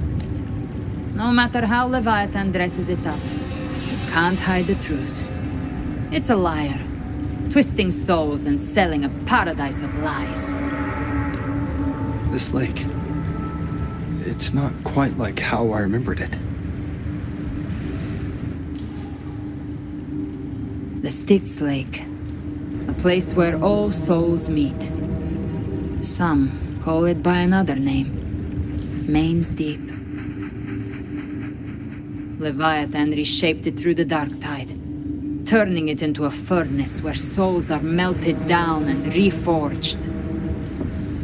No matter how Leviathan dresses it up, it can't hide the truth. It's a liar, twisting souls and selling a paradise of lies. This lake, it's not quite like how I remembered it. The Styx Lake, a place where all souls meet. Some call it by another name, Main's Deep. Leviathan reshaped it through the dark tide, turning it into a furnace where souls are melted down and reforged.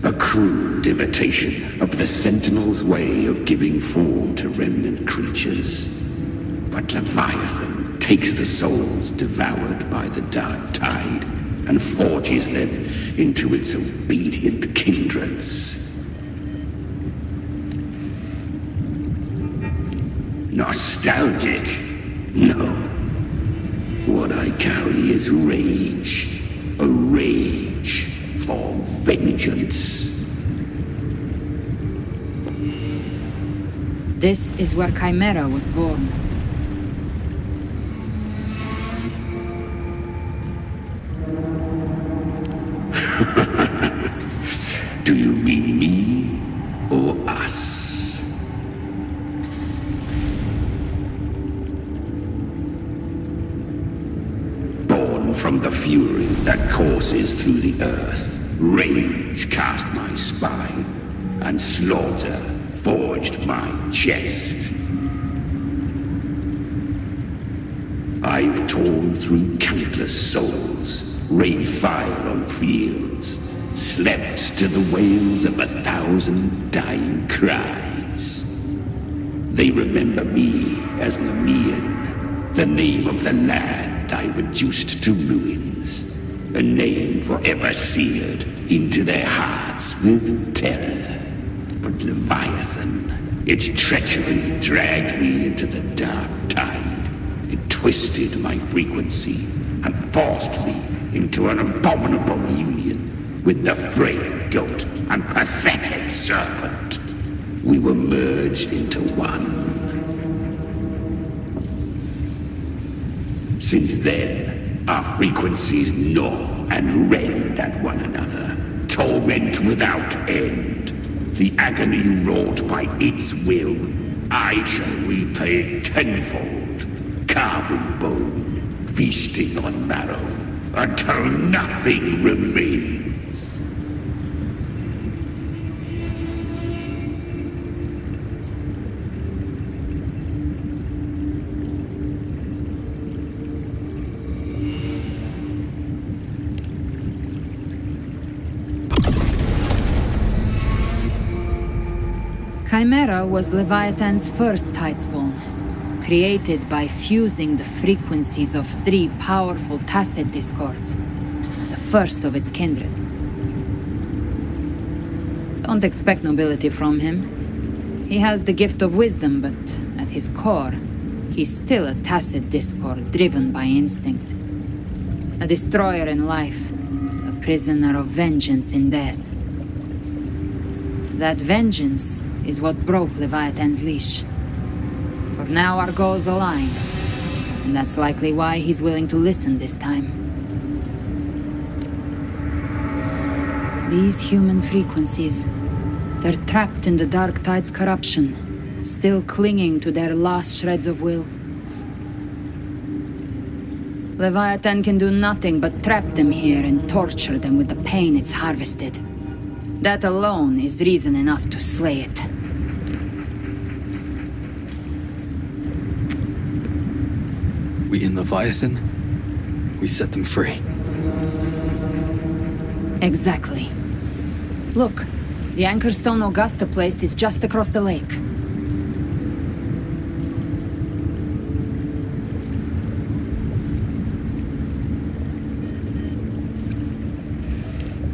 A crude imitation of the Sentinel's way of giving form to remnant creatures. But Leviathan takes the souls devoured by the dark tide and forges them into its obedient kindreds. Nostalgic? No. What I carry is rage. A rage for vengeance. This is where Chimera was born. Do you mean me or us? From the fury that courses through the earth, rage cast my spine, and slaughter forged my chest. I've torn through countless souls, rained fire on fields, slept to the wails of 1,000 dying cries. They remember me as Nemean, the name of the land I reduced to ruins, a name forever seared into their hearts with terror. But Leviathan, its treachery dragged me into the dark tide. It twisted my frequency and forced me into an abominable union with the frail goat and pathetic serpent. We were merged into one. Since then, our frequencies gnaw and rend at one another, torment without end. The agony wrought by its will, I shall repay tenfold, carving bone, feasting on marrow, until nothing remains. Chimera was Leviathan's first Tidespawn, created by fusing the frequencies of 3 powerful tacit discords, the first of its kindred. Don't expect nobility from him. He has the gift of wisdom, but at his core, he's still a tacit discord driven by instinct. A destroyer in life, a prisoner of vengeance in death. That vengeance is what broke Leviathan's leash. For now our goals align, and that's likely why he's willing to listen this time. These human frequencies, they're trapped in the Dark Tide's corruption, still clinging to their last shreds of will. Leviathan can do nothing but trap them here and torture them with the pain it's harvested. That alone is reason enough to slay it. We in Leviathan? We set them free. Exactly. Look, the anchor stone Augusta placed is just across the lake.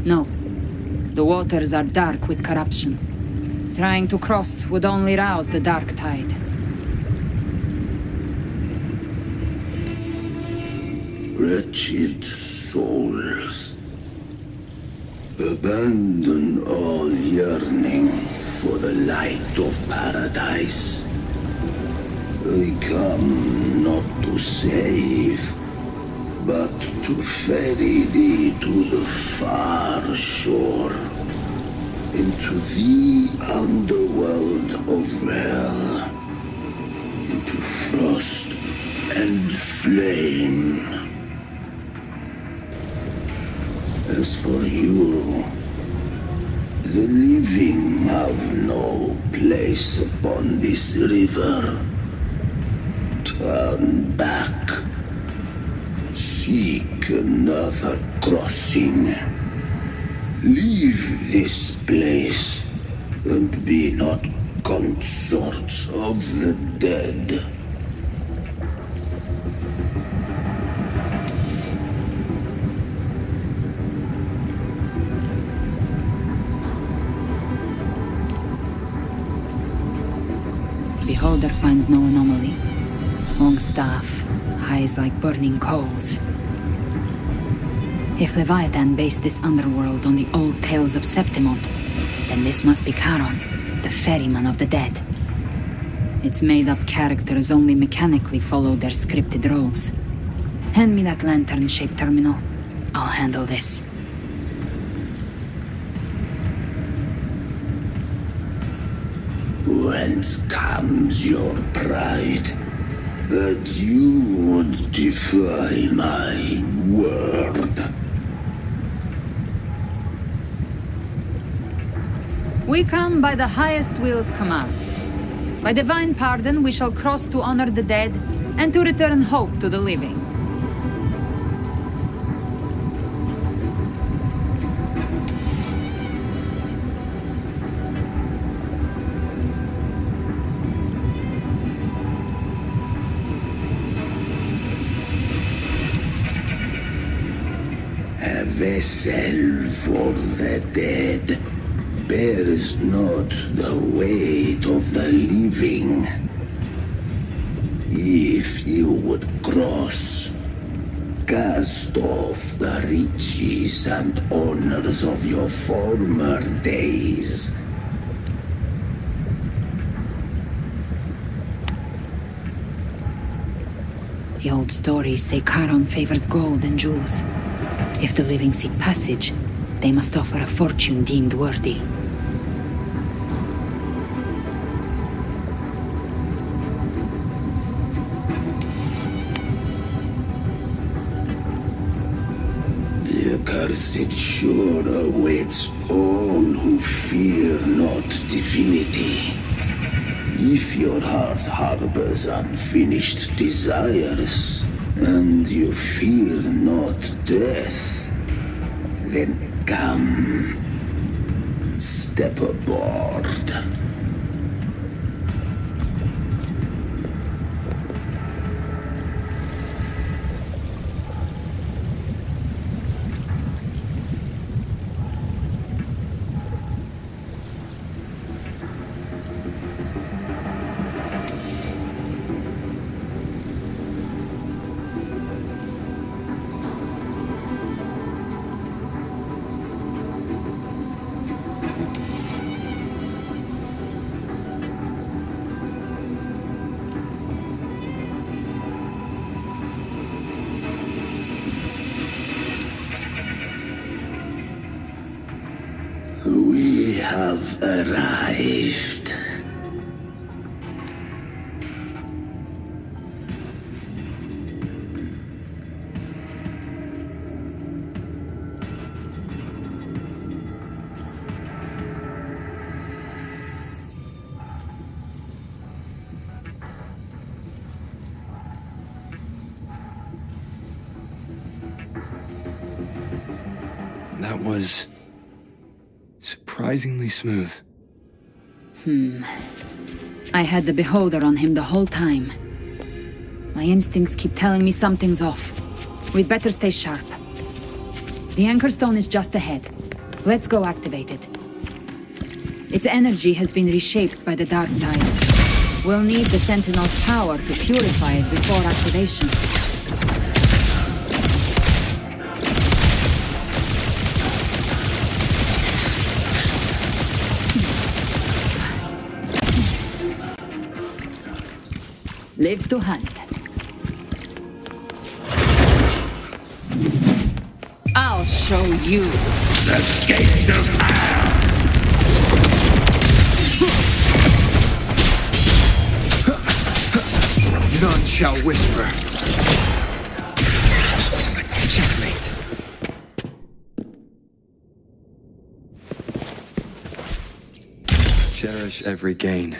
No. The waters are dark with corruption. Trying to cross would only rouse the Dark Tide. Wretched souls, abandon all yearning for the light of paradise. I come not to save, but to ferry thee to the far shore, into the underworld of hell, into frost and flame. As for you, the living have no place upon this river. Turn back. Seek another crossing. Leave this place, and be not consorts of the dead. Beholder finds no anomaly. Long staff, eyes like burning coals. If Leviathan based this underworld on the old tales of Septimont, then this must be Charon, the ferryman of the dead. Its made-up characters only mechanically follow their scripted roles. Hand me that lantern-shaped terminal. I'll handle this. Whence comes your pride? That you would defy my word? We come by the highest will's command. By divine pardon, we shall cross to honor the dead and to return hope to the living. A vessel for the dead bears not the weight of the living. If you would cross, cast off the riches and honors of your former days. The old stories say Charon favors gold and jewels. If the living seek passage, they must offer a fortune deemed worthy. The accursed shore awaits all who fear not divinity. If your heart harbors unfinished desires, and you fear not death, then come, step aboard. have arrived. That was surprisingly smooth. I had the beholder on him the whole time. My instincts keep telling me something's off. We'd better stay sharp. The anchor stone is just ahead. Let's go activate it. Its energy has been reshaped by the dark tide. We'll need the Sentinel's power to purify it before activation. Live to hunt. I'll show you. The gates of hell! None shall whisper. Checkmate. Cherish every gain.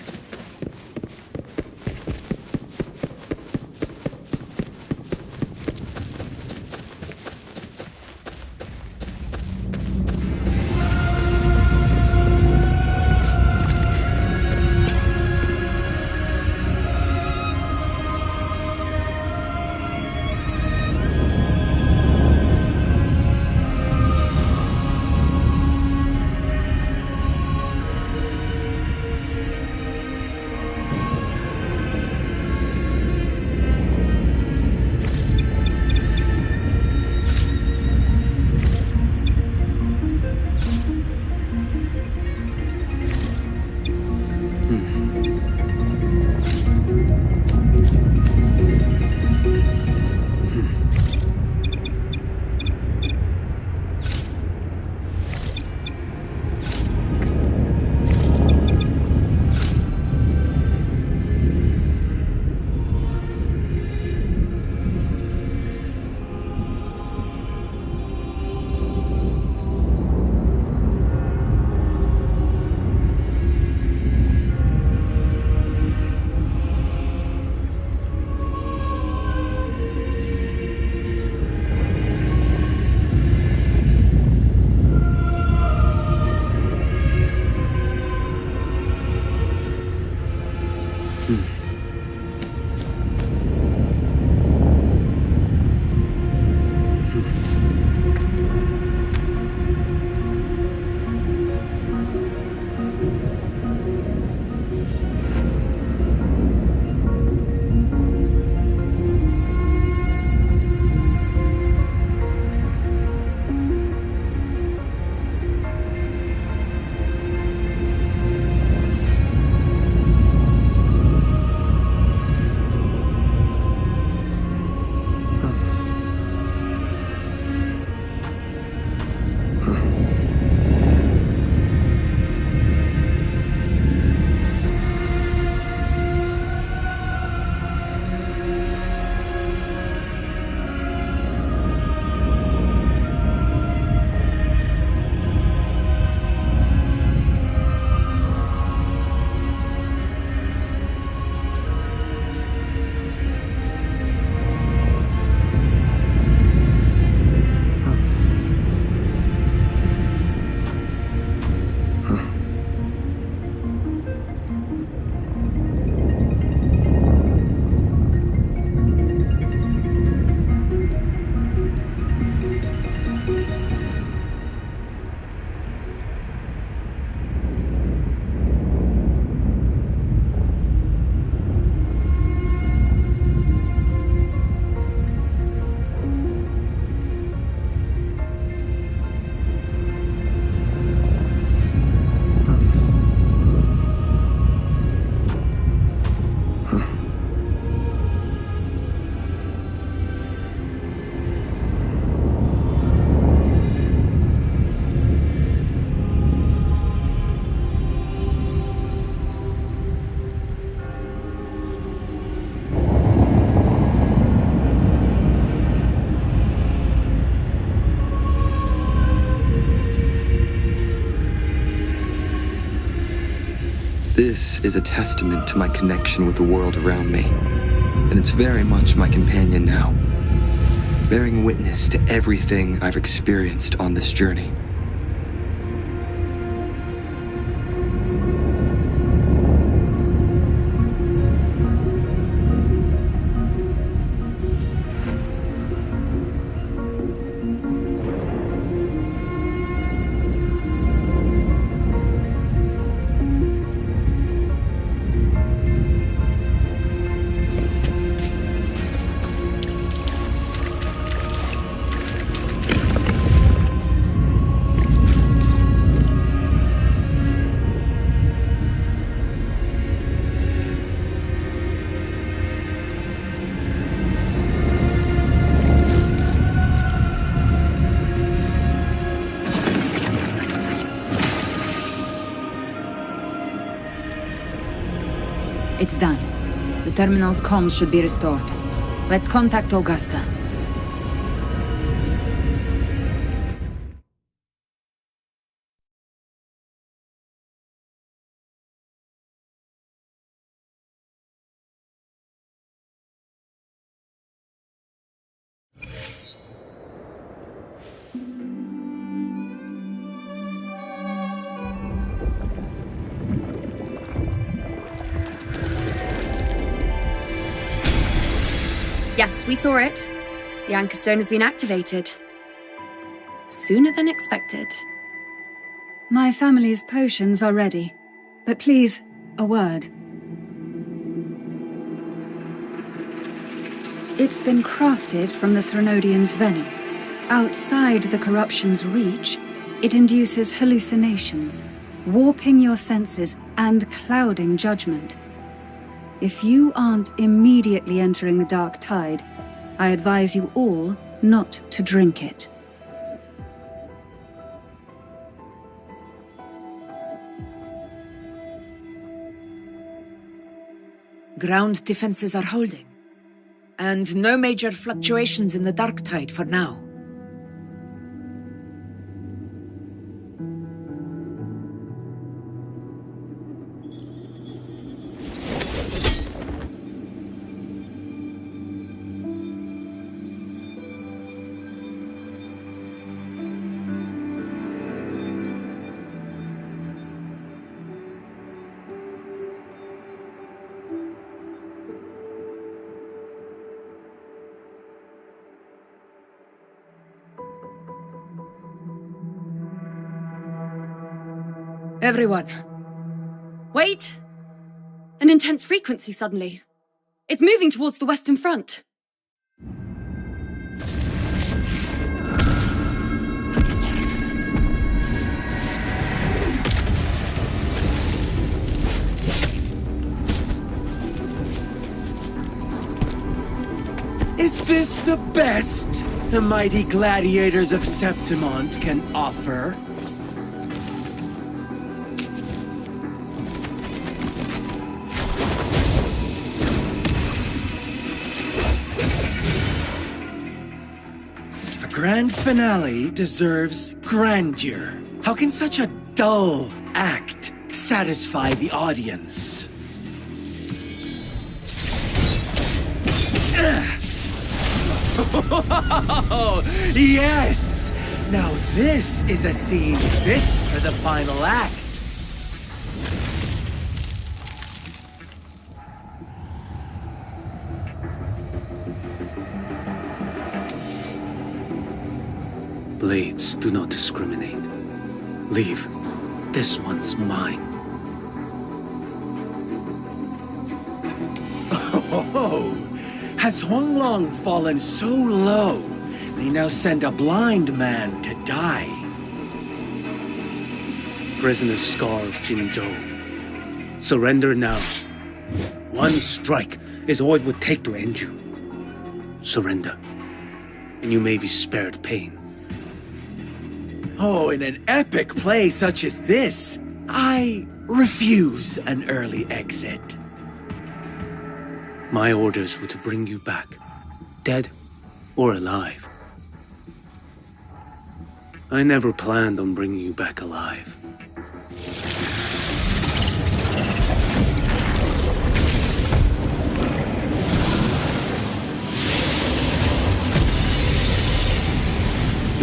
This is a testament to my connection with the world around me, and it's very much my companion now, bearing witness to everything I've experienced on this journey. It's done. The terminal's comms should be restored. Let's contact Augusta. Yes, we saw it. The anchor stone has been activated. Sooner than expected. My family's potions are ready. But please, a word. It's been crafted from the Threnodian's venom. Outside the corruption's reach, it induces hallucinations, warping your senses and clouding judgment. If you aren't immediately entering the dark tide, I advise you all not to drink it. Ground defenses are holding, and no major fluctuations in the dark tide for now. Everyone. Wait! An intense frequency suddenly. It's moving towards the Western Front. Is this the best the mighty gladiators of Septimont can offer? Grand finale deserves grandeur. How can such a dull act satisfy the audience? Yes! Now this is a scene fit for the final act. Blades do not discriminate. Leave. This one's mine. Oh, has Huanglong fallen so low, they now send a blind man to die? Prisoner Scar of Jinzhou. Surrender now. One strike is all it would take to end you. Surrender, and you may be spared pain. Oh, in an epic play such as this, I refuse an early exit. My orders were to bring you back, dead or alive. I never planned on bringing you back alive.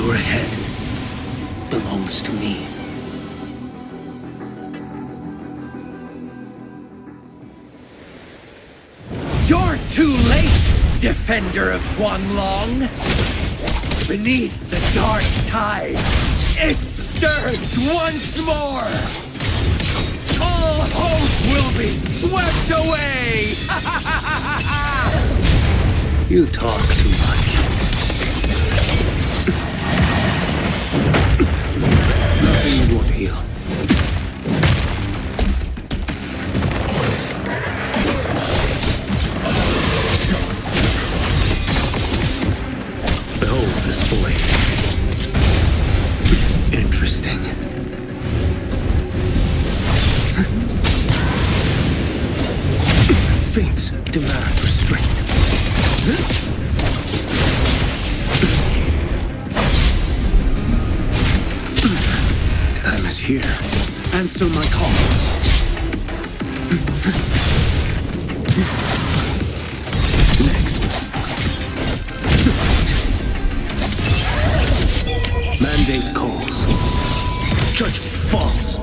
Your head belongs to me. You're too late, defender of Guanlong! Beneath the dark tide, it stirs once more! All hope will be swept away! You talk too much. Nothing won't heal. Behold this blade. Interesting. Fates demand restraint. Time is here. Answer my call. Next. Mandate calls. Judgment falls.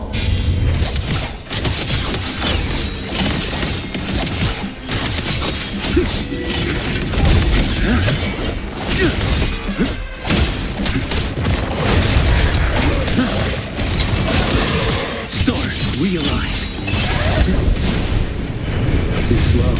Stars realign. Too slow.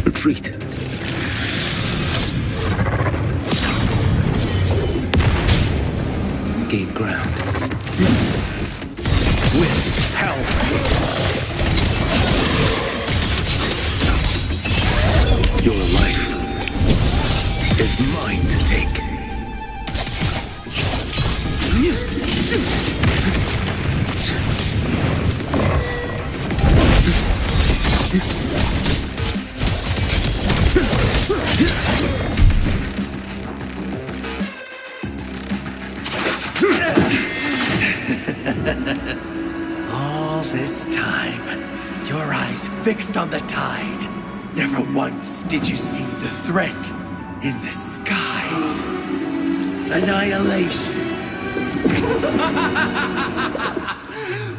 Retreat. Gain ground. Winds, hell. Your life is mine to take. All this time, your eyes fixed on the tide. Never once did you see the threat in the sky. Annihilation.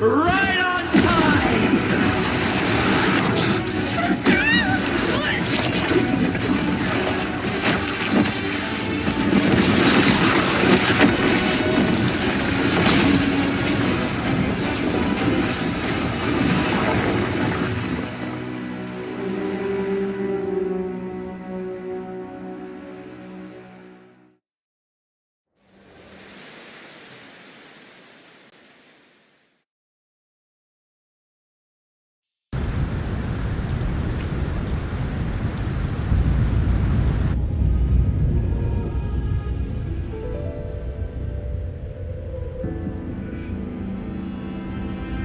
Right on time!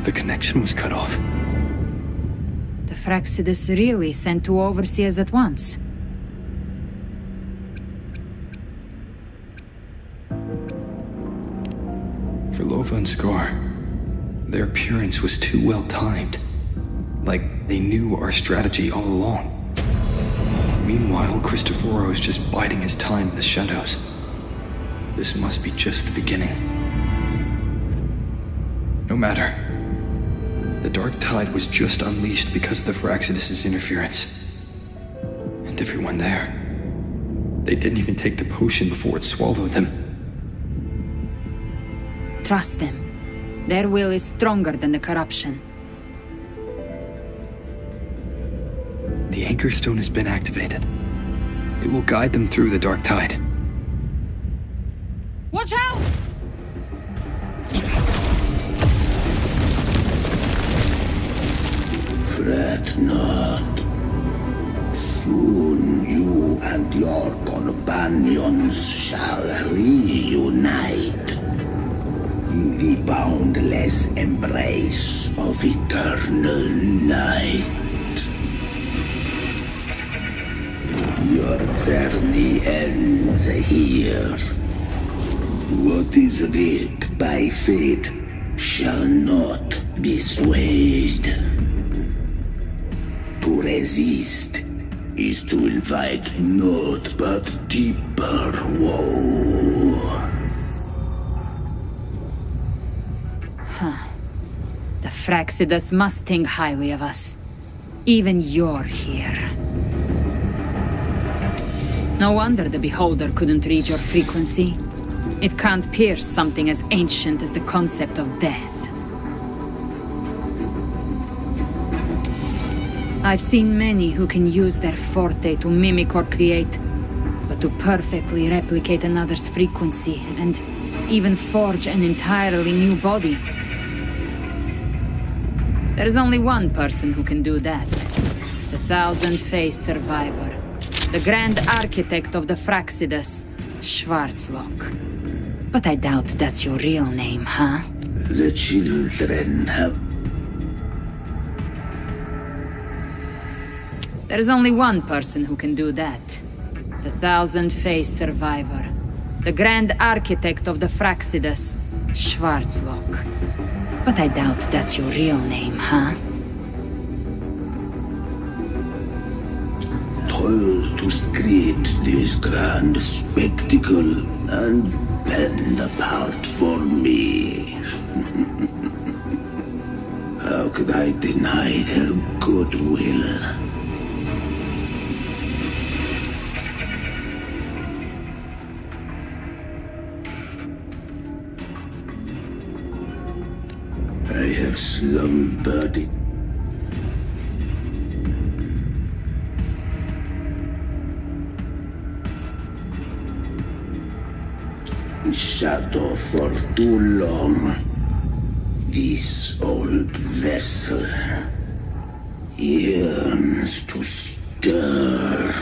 The connection was cut off. The Fraxidus really sent two overseers at once. For Lova and Scar, their appearance was too well timed. Like they knew our strategy all along. Meanwhile, Cristoforo's just biding his time in the shadows. This must be just the beginning. No matter. The dark tide was just unleashed because of the Fraxidus' interference. And everyone there, they didn't even take the potion before it swallowed them. Trust them. Their will is stronger than the corruption. The Anchor Stone has been activated. It will guide them through the dark tide. Watch out! Fret not. Soon you and your companions shall reunite in the boundless embrace of eternal night. Your journey ends here. What is writ by fate shall not be swayed. To resist is to invite naught but deeper woe. Huh. The Fraxidus must think highly of us. Even you're here. No wonder the Beholder couldn't read your frequency. It can't pierce something as ancient as the concept of death. I've seen many who can use their forte to mimic or create, but to perfectly replicate another's frequency and even forge an entirely new body. There's only one person who can do that. The Thousand-Faced Survivor. The Grand Architect of the Fraxidus, Schwarzlock. But I doubt that's your real name, huh? The children have... There's only one person who can do that. The Thousand-Faced Survivor. The Grand Architect of the Fraxidus, Schwarzlock. But I doubt that's your real name, huh? Toil to script this grand spectacle and bend apart for me. How could I deny their goodwill? I have slumbered it. Shadow for too long. This old vessel yearns to stir.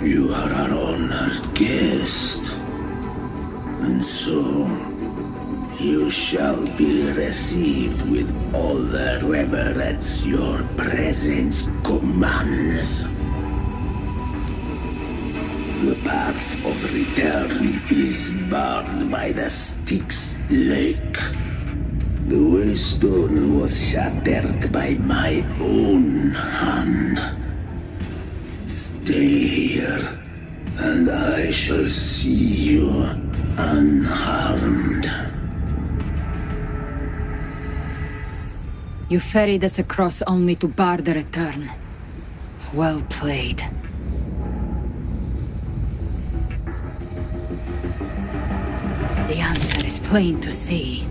You are our honored guest, and so you shall be received with all the reverence your presence commands. The path of return is barred by the Styx Lake. The waystone was shattered by my own hand. Stay here, and I shall see you unharmed. You ferried us across only to bar the return. Well played. The answer is plain to see.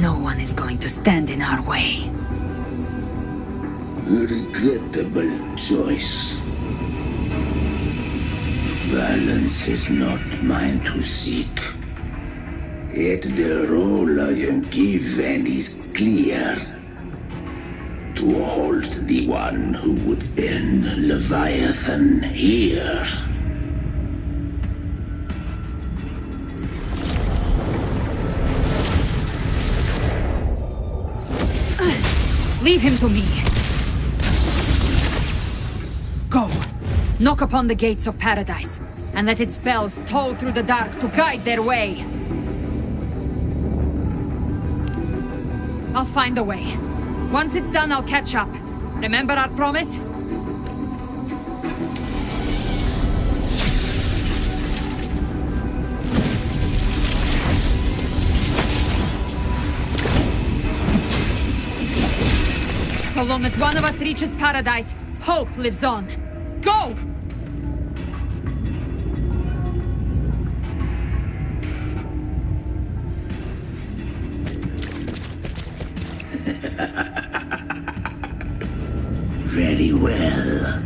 No one is going to stand in our way. Regrettable choice. Violence is not mine to seek. Yet the role I am given is clear. To hold the one who would end Leviathan here. Leave him to me. Go. Knock upon the gates of paradise, and let its bells toll through the dark to guide their way. I'll find a way. Once it's done, I'll catch up. Remember our promise? So long as one of us reaches paradise, hope lives on. Go! Very well.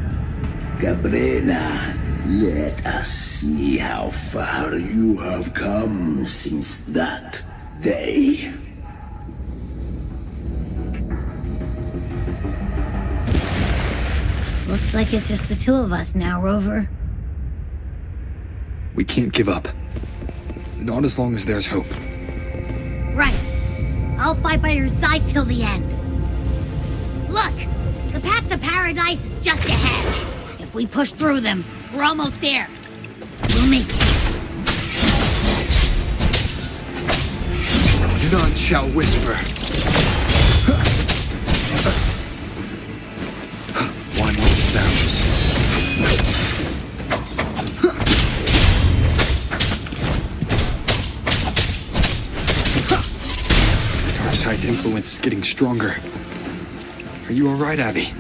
Cabrera, let us see how far you have come since that day. Looks like it's just the two of us now, Rover. We can't give up. Not as long as there's hope. Right. I'll fight by your side till the end. Look! The path to paradise is just ahead. If we push through them, we're almost there. We'll make it. None shall whisper. One with sounds. Dark Tide's influence is getting stronger. Are you alright, Abby?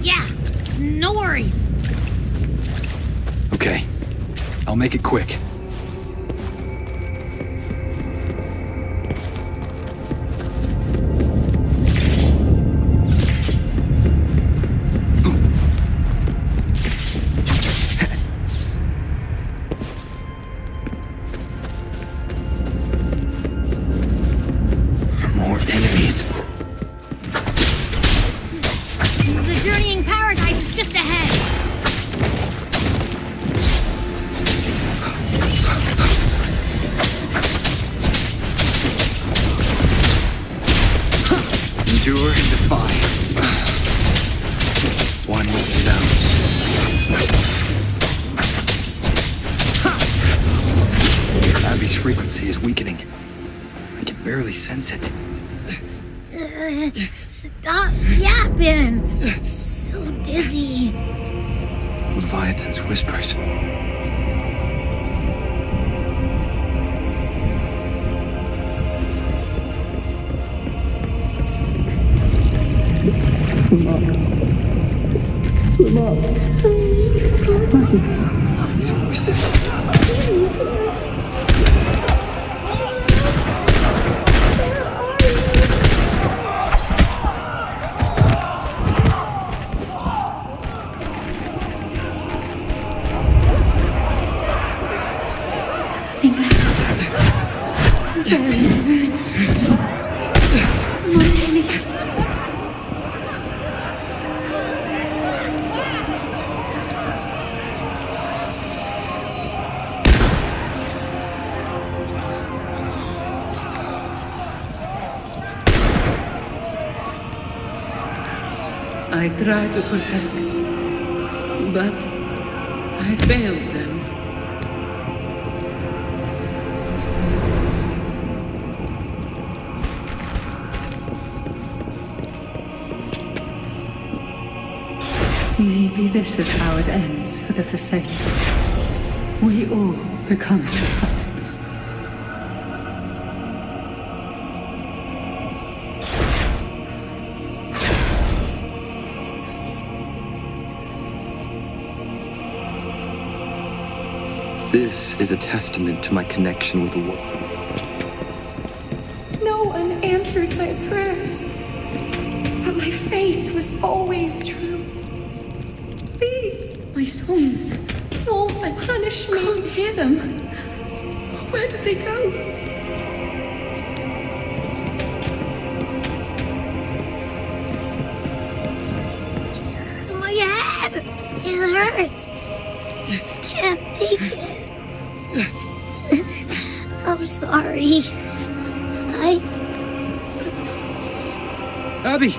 Yeah, no worries. Okay. I'll make it quick. More enemies. The journeying paradise is just ahead. Endure and defy. One with sounds. Abby's frequency is weakening. I can barely sense it. Stop yapping. It's so dizzy. Leviathan's whispers. These voices. Buried in ruins. Montaigne. I tried to protect, but I failed them. Maybe this is how it ends for the Forsaken. We all become its puppets. This is a testament to my connection with the world. No one answered my prayers, but my faith was always true. Please, my songs, don't punish me. I can't hear them. Where did they go? My head! It hurts. Can't take it. I'm sorry. Abby!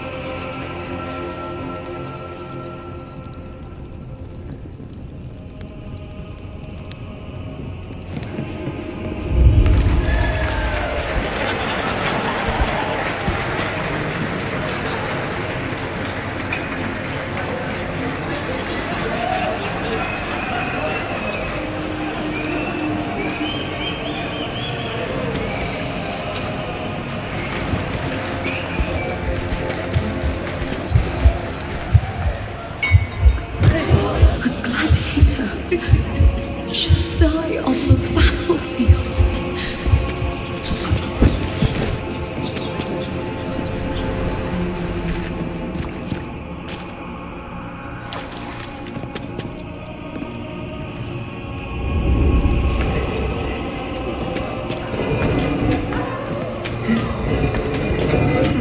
Should die on the battlefield.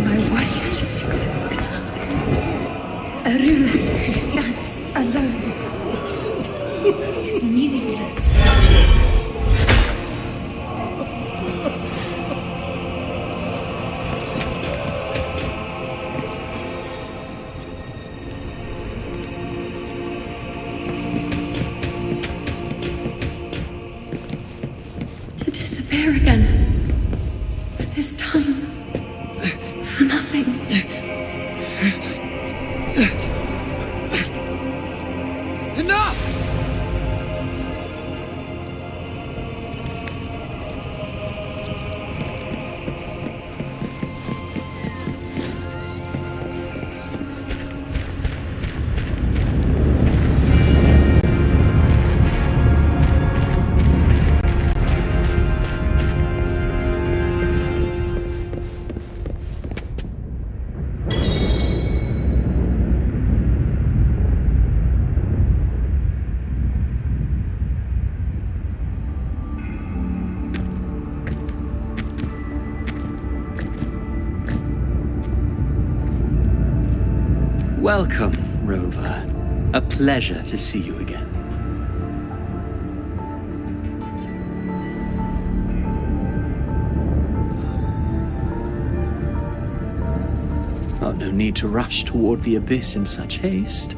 My warriors. A ruler who stands alone is meaningless. there again. This time, for nothing. Enough! Welcome, Rover. A pleasure to see you again. Oh, no need to rush toward the abyss in such haste.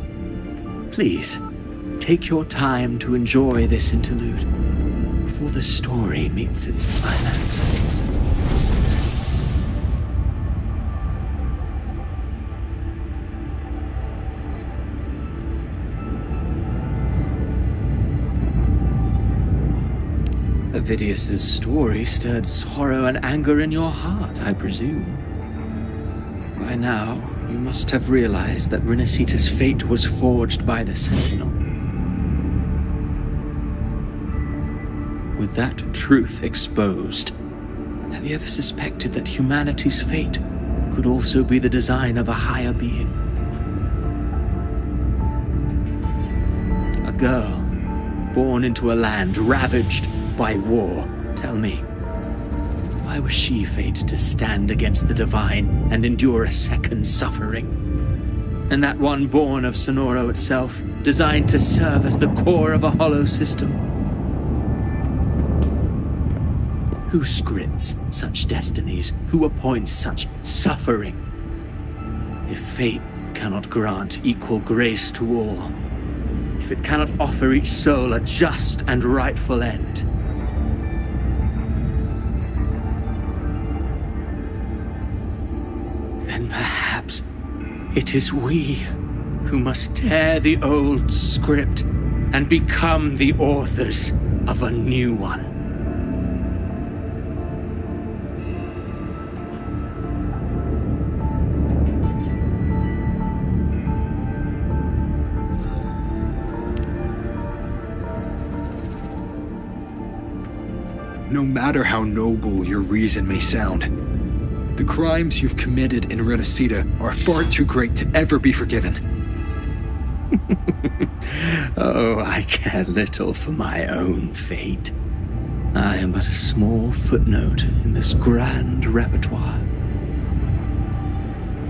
Please, take your time to enjoy this interlude before the story meets its climax. Avidius's story stirred sorrow and anger in your heart, I presume. By now, you must have realized that Renacita's fate was forged by the Sentinel. With that truth exposed, have you ever suspected that humanity's fate could also be the design of a higher being? A girl, born into a land ravaged by war. Tell me, why was she fated to stand against the divine and endure a second suffering? And that one born of Sonoro itself, designed to serve as the core of a hollow system? Who scripts such destinies? Who appoints such suffering? If fate cannot grant equal grace to all, if it cannot offer each soul a just and rightful end, then perhaps it is we who must tear the old script and become the authors of a new one. No matter how noble your reason may sound, the crimes you've committed in Renacita are far too great to ever be forgiven. Oh, I care little for my own fate. I am but a small footnote in this grand repertoire.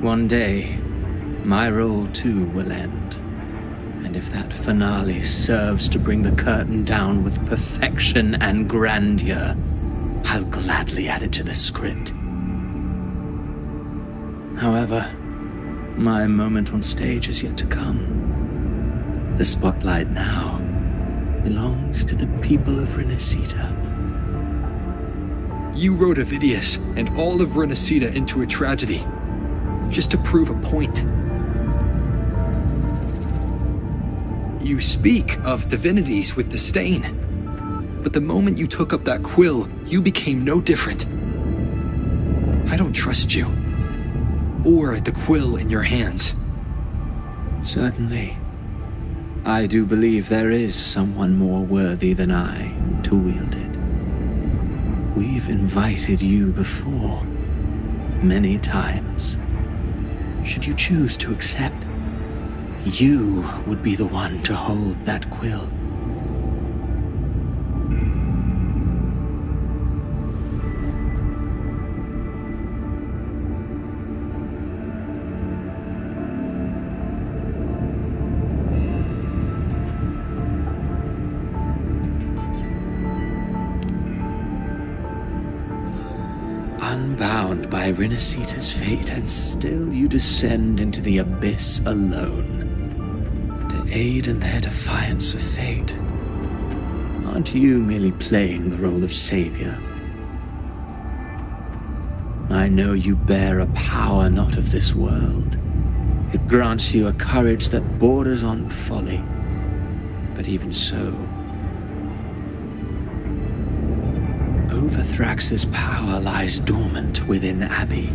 One day, my role too will end. And if that finale serves to bring the curtain down with perfection and grandeur, I'll gladly add it to the script. However, my moment on stage is yet to come. The spotlight now belongs to the people of Renacita. You wrote Avidius and all of Renacita into a tragedy, just to prove a point. You speak of divinities with disdain, but the moment you took up that quill, you became no different. I don't trust you, or the quill in your hands. Certainly. I do believe there is someone more worthy than I to wield it. We've invited you before, many times. Should you choose to accept, you would be the one to hold that quill. Unbound by Renacita's fate, and still you descend into the abyss alone, to aid in their defiance of fate. Aren't you merely playing the role of savior, I know you bear a power not of this world. It grants you a courage that borders on folly. But even so, Overthrax's power lies dormant within Abby.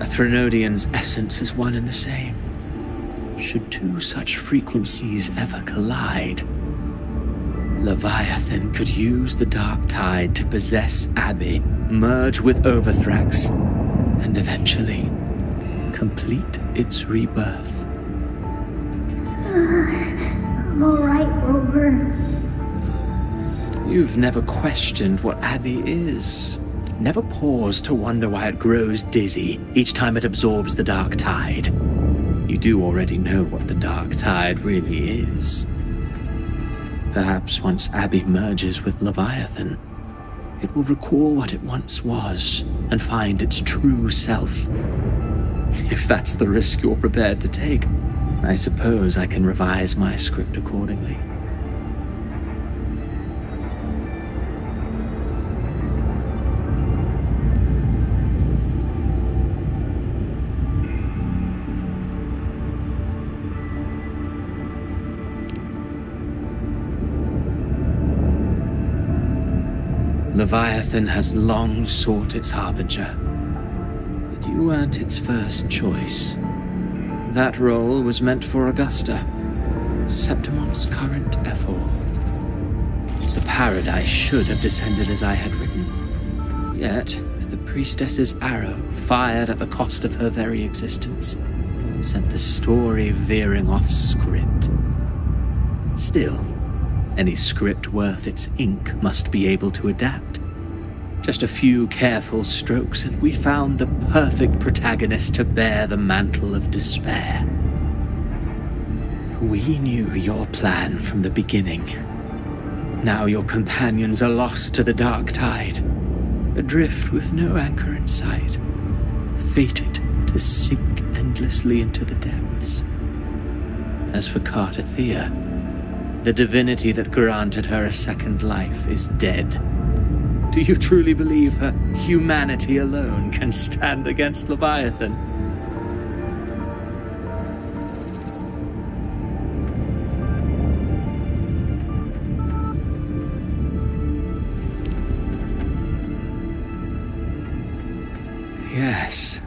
A Threnodian's essence is one and the same. Should two such frequencies ever collide, Leviathan could use the dark tide to possess Abby, merge with Overthrax, and eventually complete its rebirth. I'm alright, Rover. You've never questioned what Abby is. Never paused to wonder why it grows dizzy each time it absorbs the dark tide. You do already know what the dark tide really is. Perhaps once Abby merges with Leviathan, it will recall what it once was and find its true self. If that's the risk you're prepared to take, I suppose I can revise my script accordingly. Leviathan has long sought its harbinger, but you weren't its first choice. That role was meant for Augusta, Septimon's current Ephor. The paradise should have descended as I had written. Yet, the priestess's arrow, fired at the cost of her very existence, sent the story veering off script. Still, any script worth its ink must be able to adapt. Just a few careful strokes and we found the perfect protagonist to bear the mantle of despair. We knew your plan from the beginning. Now your companions are lost to the dark tide, adrift with no anchor in sight, fated to sink endlessly into the depths. As for Cartathea, the divinity that granted her a second life is dead. Do you truly believe her humanity alone can stand against Leviathan? Yes,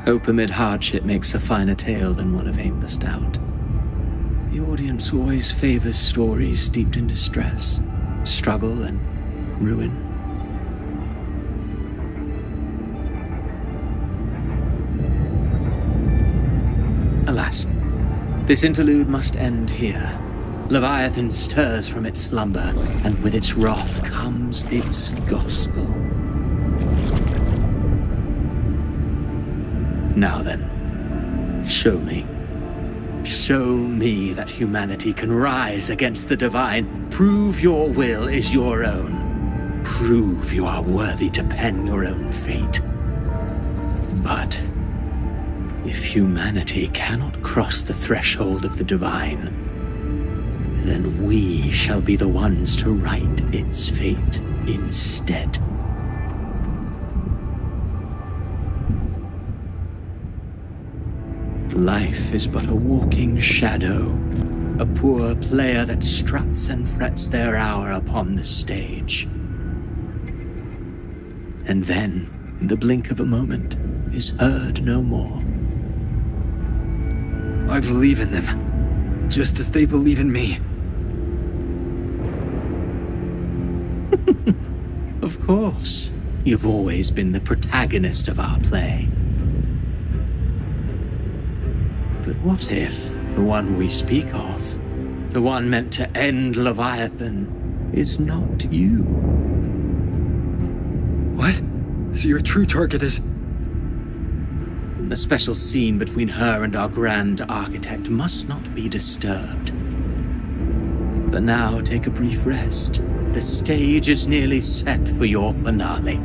hope amid hardship makes a finer tale than one of aimless doubt. The audience always favors stories steeped in distress, struggle, and ruin. Alas, this interlude must end here. Leviathan stirs from its slumber, and with its wrath comes its gospel. Now then, show me. Show me that humanity can rise against the divine. Prove your will is your own. Prove you are worthy to pen your own fate. But if humanity cannot cross the threshold of the divine, then we shall be the ones to write its fate instead. Life is but a walking shadow, a poor player that struts and frets their hour upon the stage. And then, in the blink of a moment, is heard no more. I believe in them, just as they believe in me. Of course, you've always been the protagonist of our play. But what if the one we speak of, the one meant to end Leviathan, is not you? What? So your true target is... The special scene between her and our grand architect must not be disturbed. But now take a brief rest. The stage is nearly set for your finale.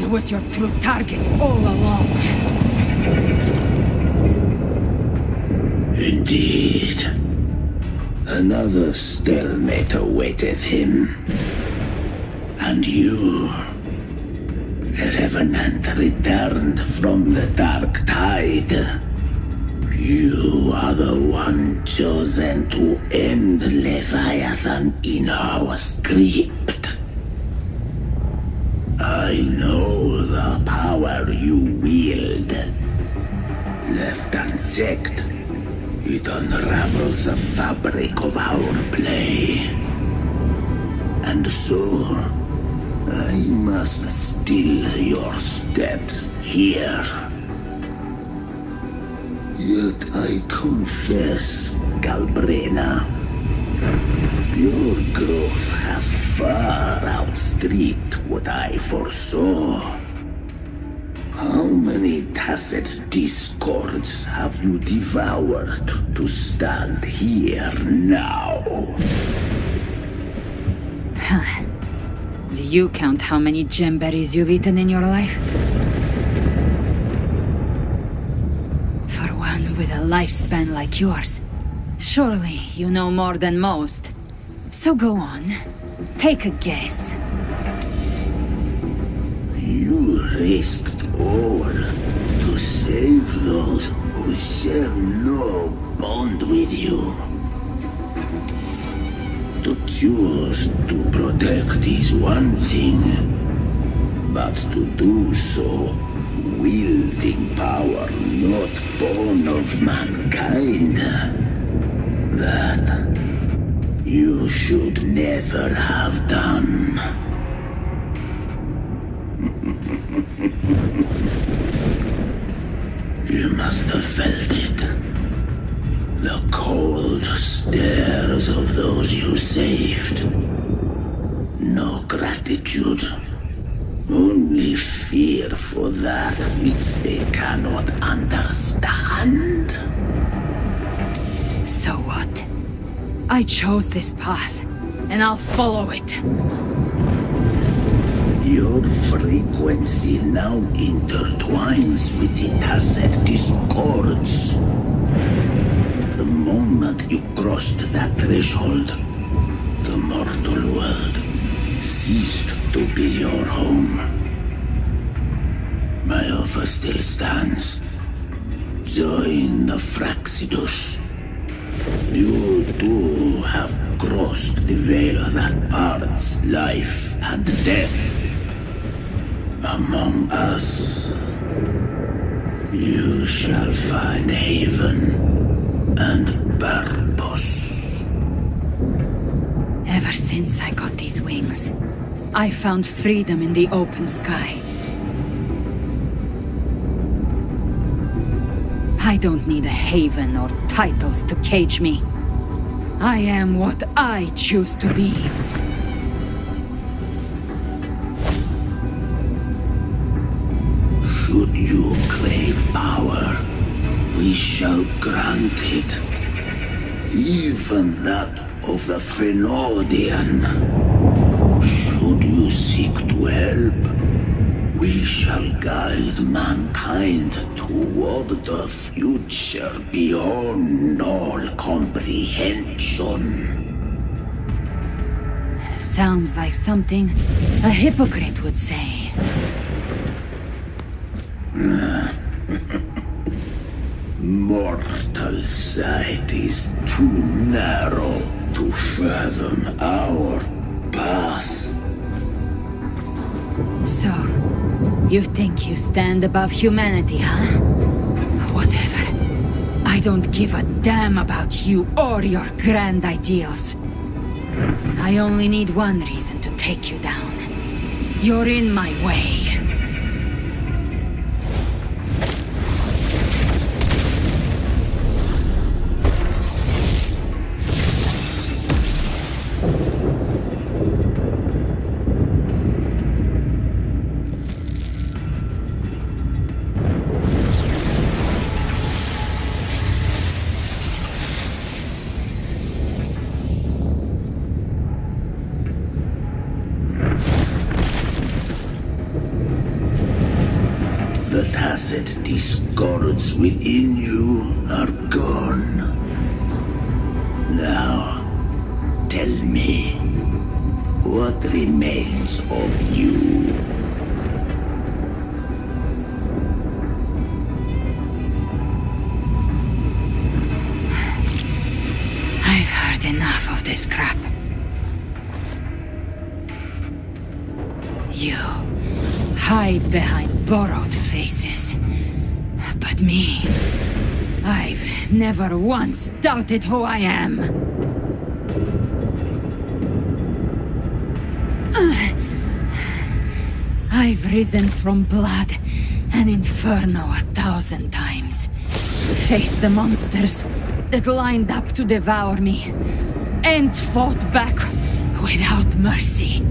was your true target all along. Indeed. Another stalemate awaited him. And you, the Revenant, returned from the Dark Tide. You are the one chosen to end Leviathan in our script. I know the power you wield. Left unchecked, it unravels the fabric of our play. And so, I must still your steps here. Yet I confess, Galbrena, your growth hath far outstripped what I foresaw. How many tacit discords have you devoured to stand here now? Do you count how many gemberries you've eaten in your life? For one with a lifespan like yours, surely you know more than most. So go on, take a guess. You risked all to save those who share no bond with you. To choose to protect is one thing, but to do so wielding power not born of mankind, that you should never have done. You must have felt it. The cold stares of those you saved. No gratitude. Only fear for that which they cannot understand. So what? I chose this path, and I'll follow it. Your frequency now intertwines with the tacit discords. The moment you crossed that threshold, the mortal world ceased to be your home. My offer still stands. Join the Fraxidus. You too have crossed the veil that parts life and death. Among us, you shall find haven and purpose. Ever since I got these wings, I found freedom in the open sky. I don't need a haven or titles to cage me. I am what I choose to be. Should you crave power, we shall grant it. Even that of the Frenodian. Should you seek to help, we shall guide mankind toward the future beyond all comprehension. Sounds like something a hypocrite would say. Mortal sight is too narrow to fathom our path. So, you think you stand above humanity, huh? Whatever. I don't give a damn about you or your grand ideals. I only need one reason to take you down. You're in my way. discords within you are gone. Now, tell me, what remains of you? I've heard enough of this crap. You hide behind borrowed faces. But me, I've never once doubted who I am. I've risen from blood and inferno 1,000 times. Faced the monsters that lined up to devour me, and fought back without mercy.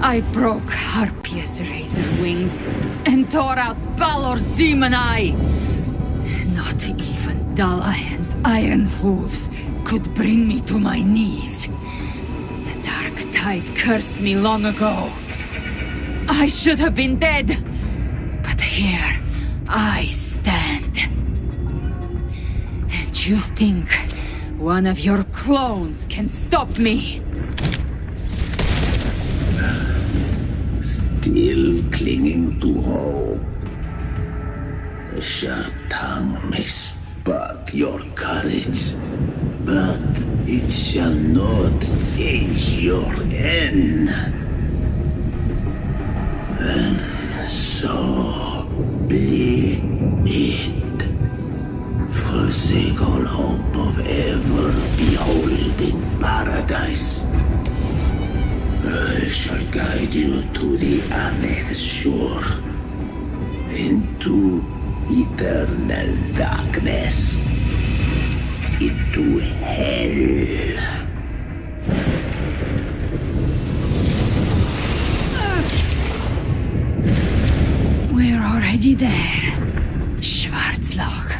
I broke Harpia's razor wings and tore out Balor's demon eye. Not even Dalahan's iron hooves could bring me to my knees. The dark tide cursed me long ago. I should have been dead, but here I stand. And you think one of your clones can stop me? Still clinging to hope. A sharp tongue may spark your courage, but it shall not change your end. And so be it. Forsake all hope of ever beholding paradise. I shall guide you to the Amet's shore, into eternal darkness, into hell. We're already there, Schwarzloch.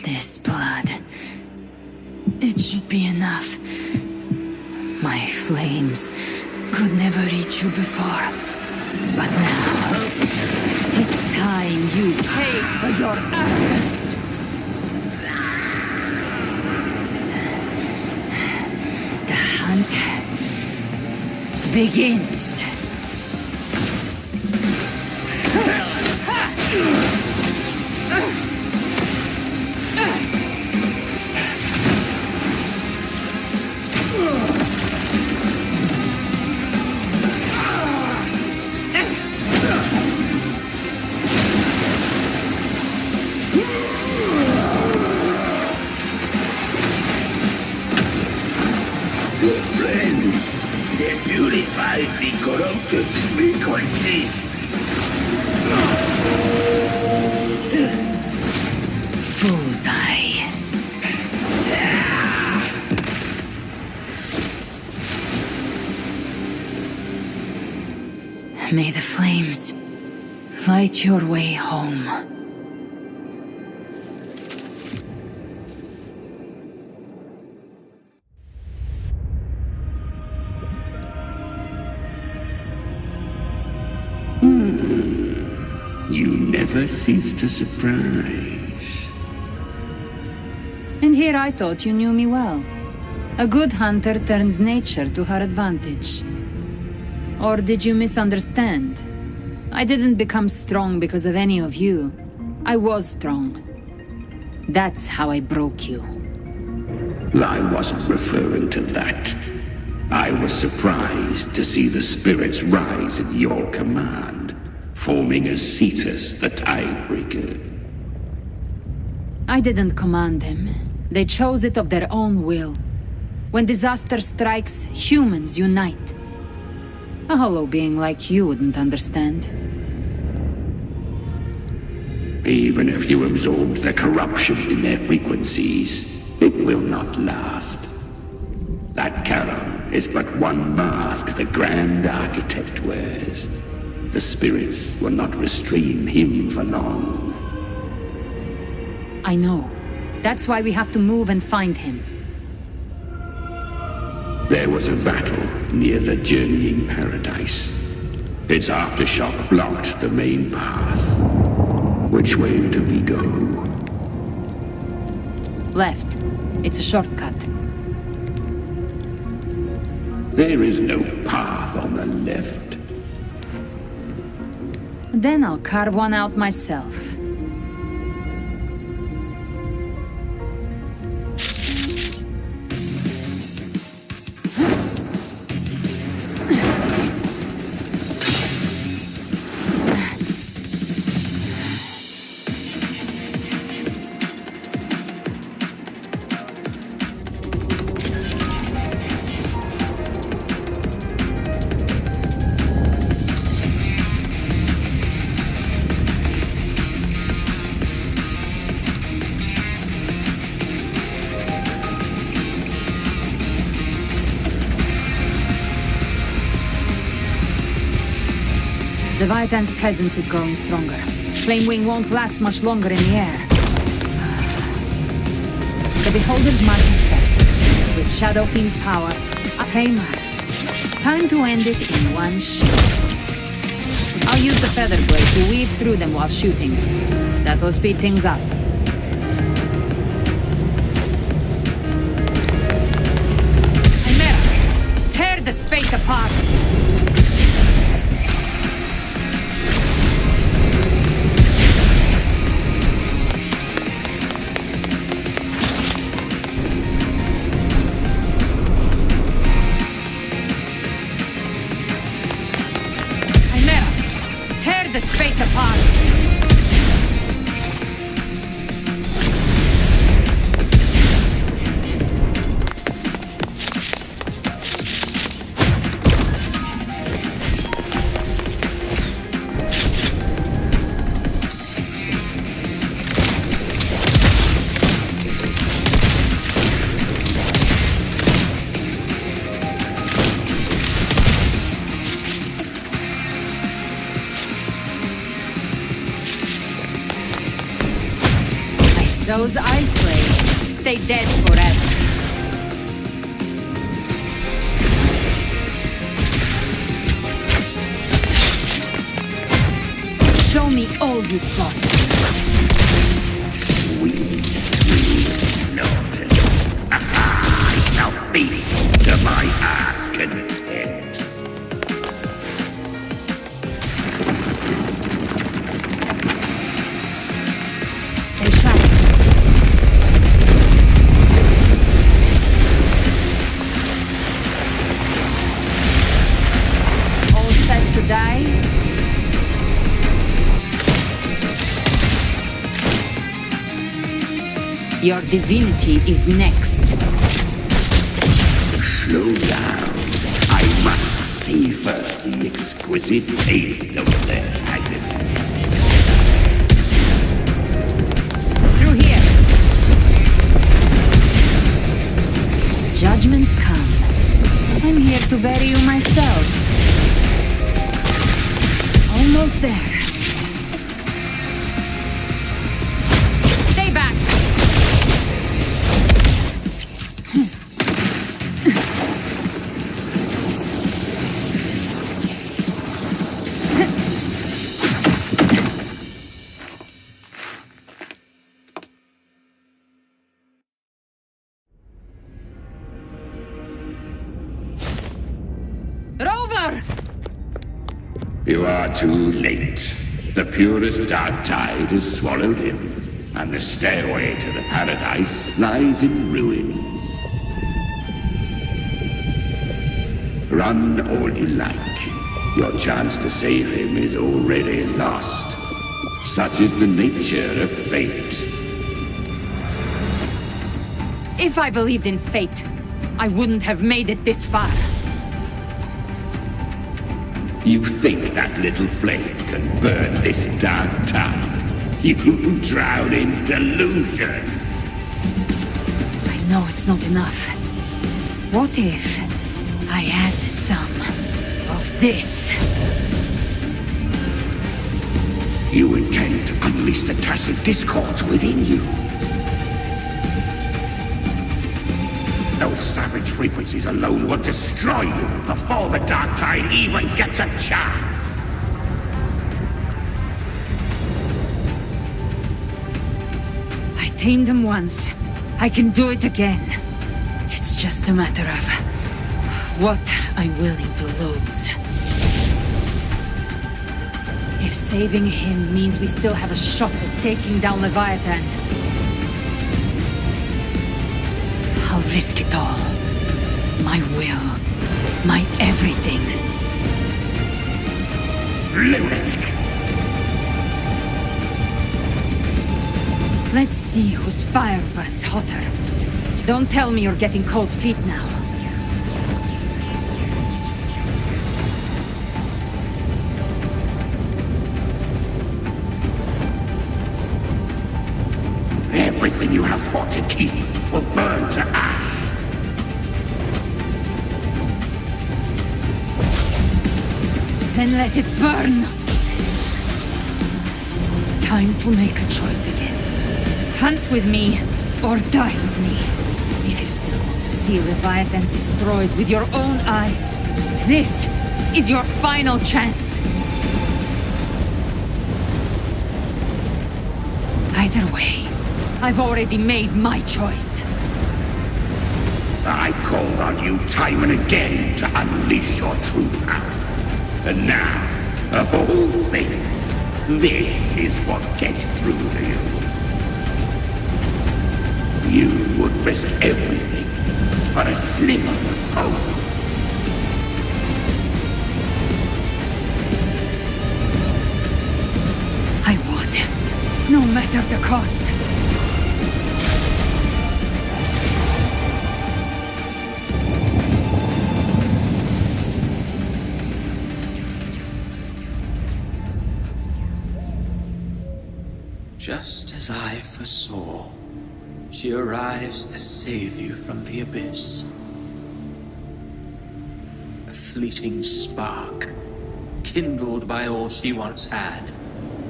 This blood, it should be enough. My flames could never reach you before, but now it's time you pay for your arrogance. The hunt begins. Purify the corrupted frequencies. Bullseye. May the flames light your way home. You never cease to surprise. And here I thought you knew me well. A good hunter turns nature to her advantage. Or did you misunderstand? I didn't become strong because of any of you. I was strong. That's how I broke you. I wasn't referring to that. I was surprised to see the spirits rise at your command, forming as Cetus the Tidebreaker. I didn't command them. They chose it of their own will. When disaster strikes, humans unite. A hollow being like you wouldn't understand. Even if you absorb the corruption in their frequencies, it will not last. That Charon is but one mask the Grand Architect wears. The spirits will not restrain him for long. I know. That's why we have to move and find him. There was a battle near the Journeying Paradise. Its aftershock blocked the main path. Which way do we go? Left. It's a shortcut. There is no path on the left. Then I'll carve one out myself. Leviathan's presence is growing stronger. Flamewing won't last much longer in the air. The Beholder's mark is set. With Shadow Fiend's power, a prey marked. Time to end it in one shot. I'll use the feather blade to weave through them while shooting. That'll speed things up. Chimera, tear the space apart! The space apart. Those ice slaves stay dead forever. Show me all you've got. Sweet, sweet snot. I shall feast to my heart's content. Stay sharp. To die? Your divinity is next. Slow down. I must savor the exquisite taste of their agony. Through here. Judgments come. I'm here to bury you myself. Almost there. Stay back! Rover! You are too late. The purest dark tide has swallowed him, and the stairway to the paradise lies in ruins. Run all you like. Your chance to save him is already lost. Such is the nature of fate. If I believed in fate, I wouldn't have made it this far. You think that little flame can burn this dark tide? You drown in delusion! I know it's not enough. What if I add some of this? You intend to unleash the tacit discords within you. Those savage frequencies alone will destroy you before the Dark Tide even gets a chance. I tamed them once. I can do it again. It's just a matter of what I'm willing to lose. If saving him means we still have a shot at taking down Leviathan, I'll risk it all. My will. My everything. Lunatic! Let's see whose fire burns hotter. Don't tell me you're getting cold feet now. Everything you have fought to keep will burn to ash. Then let it burn! Time to make a choice again. Hunt with me, or die with me. If you still want to see Leviathan destroyed with your own eyes, this is your final chance. Either way, I've already made my choice. I called on you time and again to unleash your true power. And now, of all things, this is what gets through to you. You would risk everything for a sliver of hope. I would, no matter the cost. Just as I foresaw, she arrives to save you from the abyss. A fleeting spark, kindled by all she once had,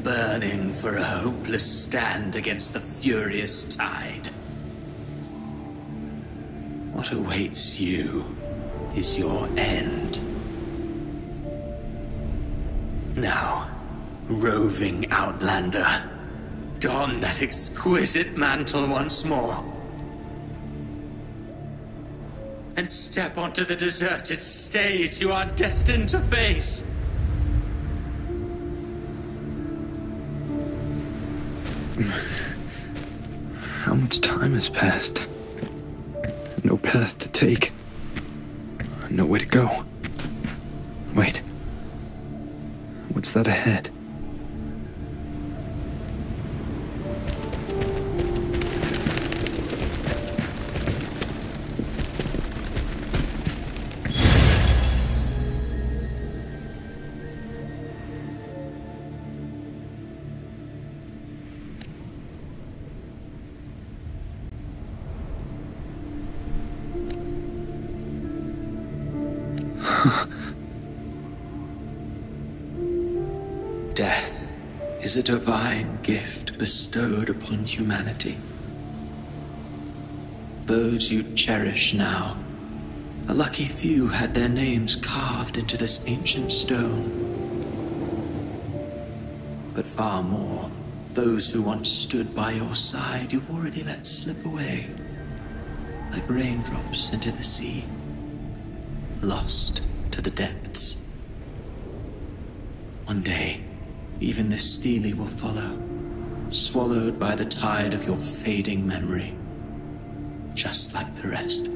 burning for a hopeless stand against the furious tide. What awaits you is your end. Now, roving outlander, don that exquisite mantle once more. And step onto the deserted stage you are destined to face. How much time has passed? No path to take. Nowhere to go. Wait. What's that ahead? Death is a divine gift bestowed upon humanity. Those you cherish now, a lucky few had their names carved into this ancient stone. But far more, those who once stood by your side you've already let slip away, like raindrops into the sea, lost to the depths. One day, even this stele will follow, swallowed by the tide of your fading memory, just like the rest.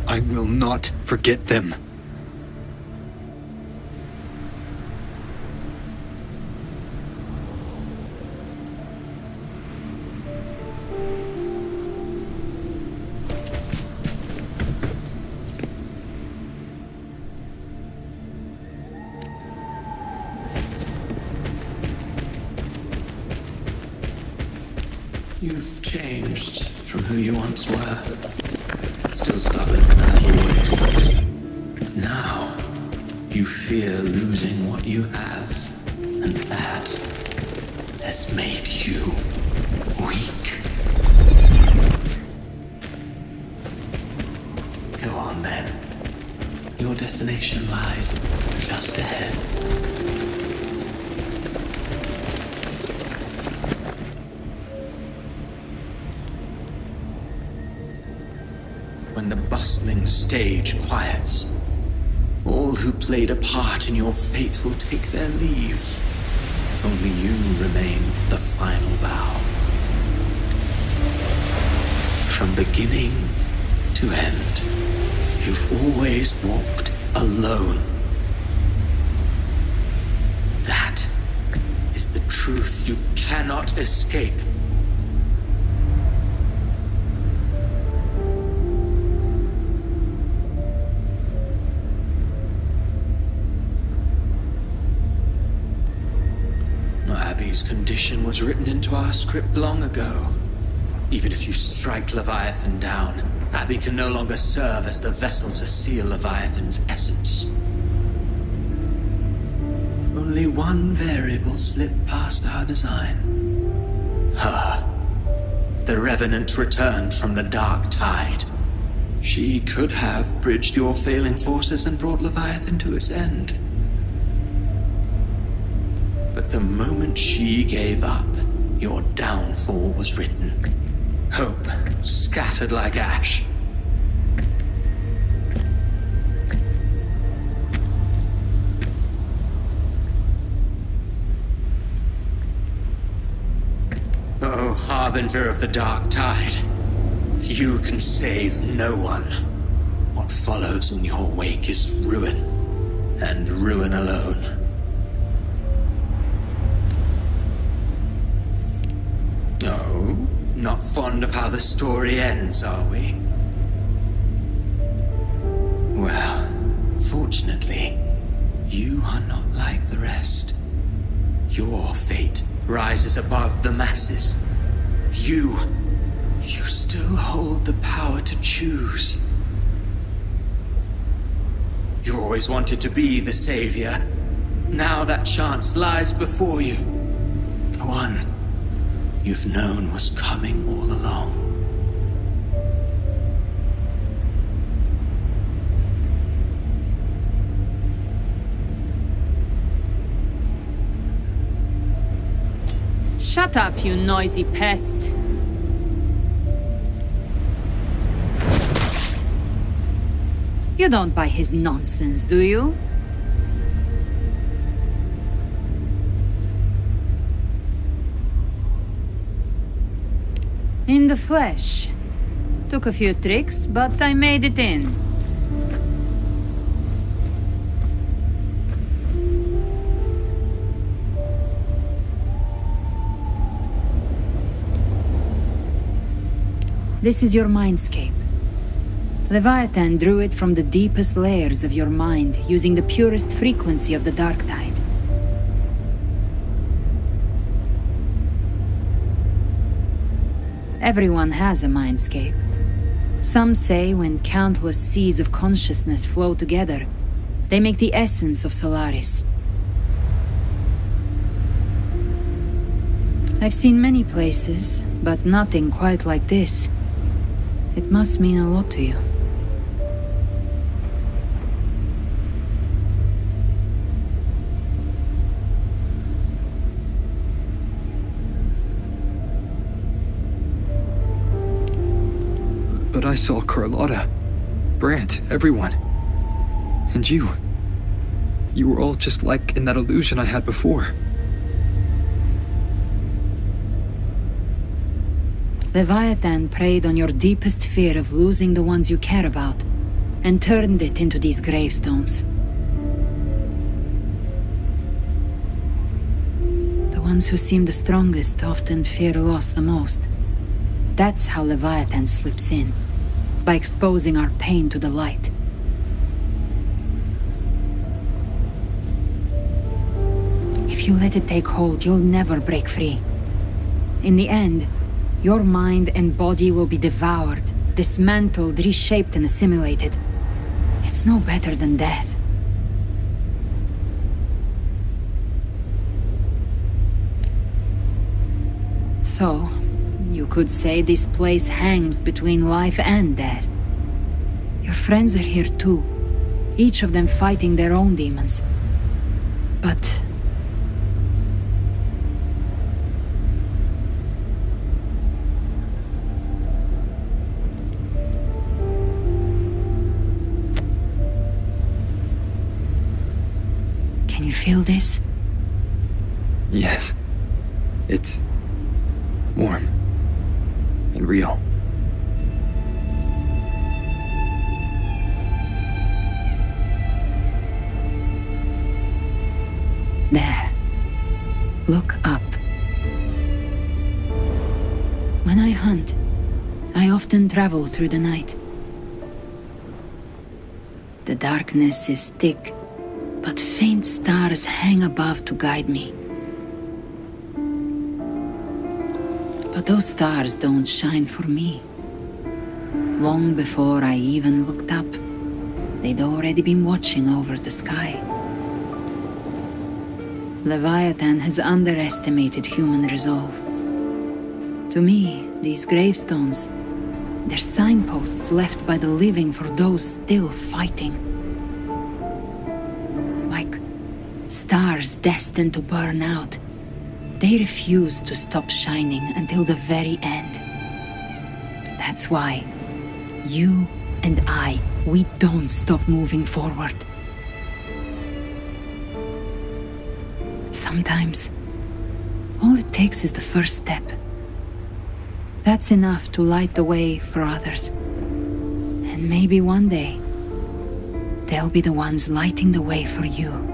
I will not forget them. You've changed from who you once were. Still stubborn, as always. But now, you fear losing what you have, and that has made you weak. Go on then. Your destination lies just ahead. When the bustling stage quiets, all who played a part in your fate will take their leave. Only you remain for the final bow. From beginning to end, you've always walked alone. That is the truth you cannot escape. Abby's condition was written into our script long ago. Even if you strike Leviathan down, Abby can no longer serve as the vessel to seal Leviathan's essence. Only one variable slipped past our design. Her. The Revenant returned from the Dark Tide. She could have bridged your failing forces and brought Leviathan to its end. But the moment she gave up, your downfall was written. Hope scattered like ash. Oh, harbinger of the Dark Tide, you can save no one. What follows in your wake is ruin, and ruin alone. No, not fond of how the story ends, are we? Well, fortunately, you are not like the rest. Your fate rises above the masses. You still hold the power to choose. You always wanted to be the savior. Now that chance lies before you. The one you've known was coming all along. Shut up, you noisy pest. You don't buy his nonsense, do you? In the flesh. Took a few tricks, but I made it in. This is your mindscape. Leviathan drew it from the deepest layers of your mind, using the purest frequency of the Dark Tide. Everyone has a mindscape. Some say when countless seas of consciousness flow together, they make the essence of Solaris. I've seen many places, but nothing quite like this. It must mean a lot to you. But I saw Carlotta, Brant, everyone. And you. You were all just like in that illusion I had before. Leviathan preyed on your deepest fear of losing the ones you care about, and turned it into these gravestones. The ones who seem the strongest often fear loss the most. That's how Leviathan slips in, by exposing our pain to the light. If you let it take hold, you'll never break free. In the end, your mind and body will be devoured, dismantled, reshaped, and assimilated. It's no better than death. So, you could say this place hangs between life and death. Your friends are here too, each of them fighting their own demons. But... Can you feel this? Yes. It's warm and real. There. Look up. When I hunt, I often travel through the night. The darkness is thick, but faint stars hang above to guide me. But those stars don't shine for me. Long before I even looked up, they'd already been watching over the sky. Leviathan has underestimated human resolve. To me, these gravestones, they're signposts left by the living for those still fighting. Like stars destined to burn out, they refuse to stop shining until the very end. That's why you and we don't stop moving forward. Sometimes, all it takes is the first step. That's enough to light the way for others. And maybe one day, they'll be the ones lighting the way for you.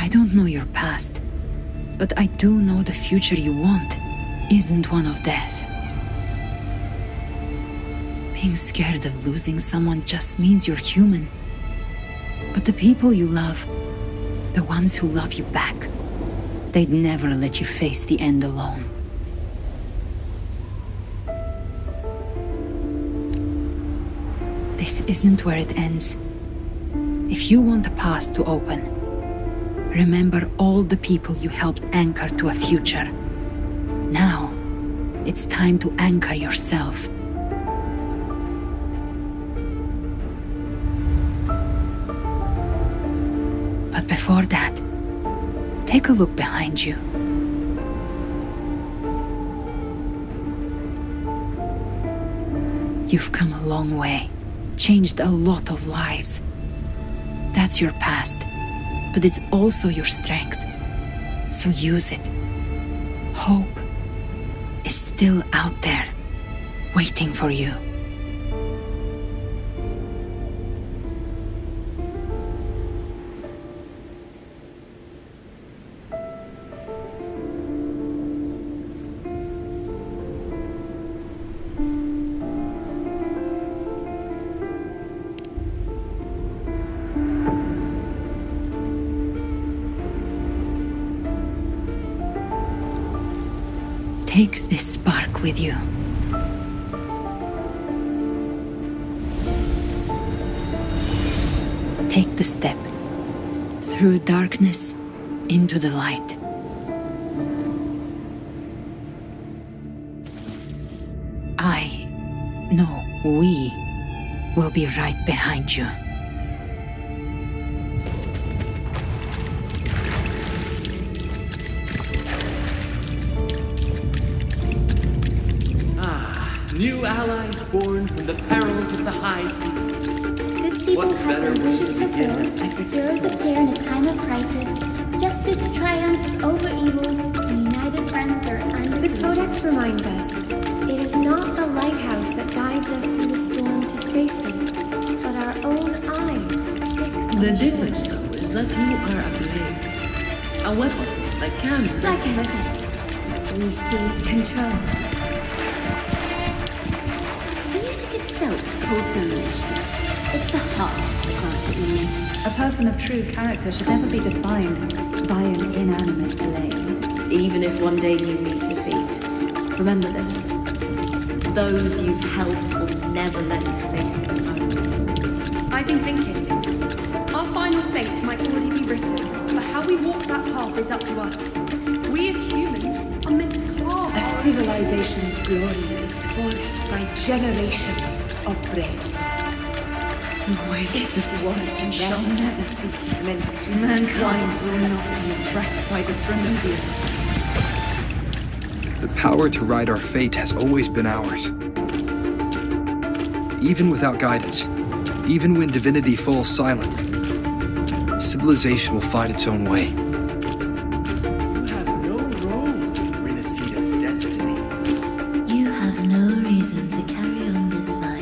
I don't know your past, but I do know the future you want isn't one of death. Being scared of losing someone just means you're human. But the people you love, the ones who love you back, they'd never let you face the end alone. This isn't where it ends. If you want the path to open, remember all the people you helped anchor to a future. Now, it's time to anchor yourself. But before that, take a look behind you. You've come a long way, changed a lot of lives. That's your past. But it's also your strength. So use it. Hope is still out there, waiting for you. Take this spark with you. Take the step through darkness into the light. We will be right behind you. New allies born from the perils of the high seas. Good people have their wishes fulfilled. Heroes appear in a time of crisis. Justice triumphs over evil. And united friends are undefeated. The Codex reminds us, it is not the lighthouse that guides us through the storm to safety, but our own eyes. The difference, though, is that you are a blade. A weapon that can... Like I said, we seize control. Music itself holds no emotion. It's the heart that grants it meaning. A person of true character should never be defined by an inanimate blade. Even if one day you meet defeat, remember this. Those you've helped will never let you face it alone. I've been thinking. Our final fate might already be written, but how we walk that path is up to us. We as humans are meant to carve. A civilization's glory is forged by generations of brave souls. The waves of resistance shall never cease. Mankind will not be oppressed by the Thromodian. The power to write our fate has always been ours. Even without guidance, even when divinity falls silent, civilization will find its own way. You have no role in Renacita's destiny. You have no reason to carry on this fight.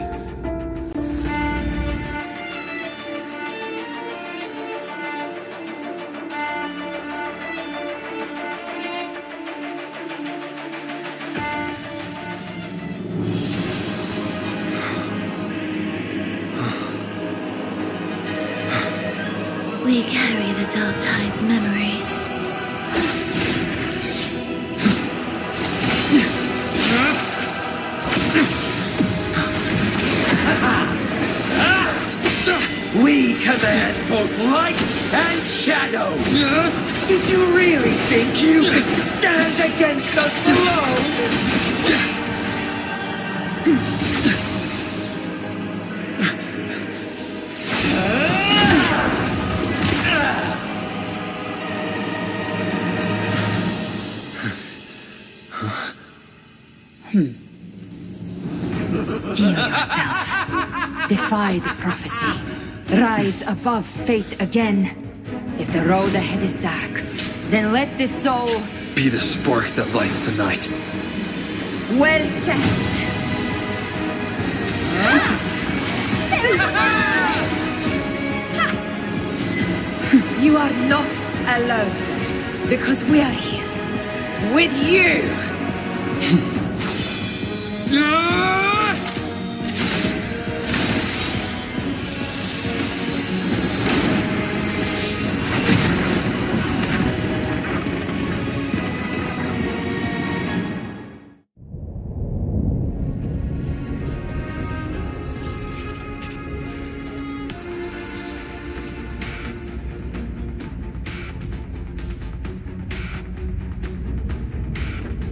We carry the Dark Tide's memories. We command both light and shadow! Did you really think you could stand against us alone? Steel yourself. Defy the prophecy. Rise above fate again. If the road ahead is dark, then let this soul Be the spark that lights the night. Well said. You are not alone, because we are here with you.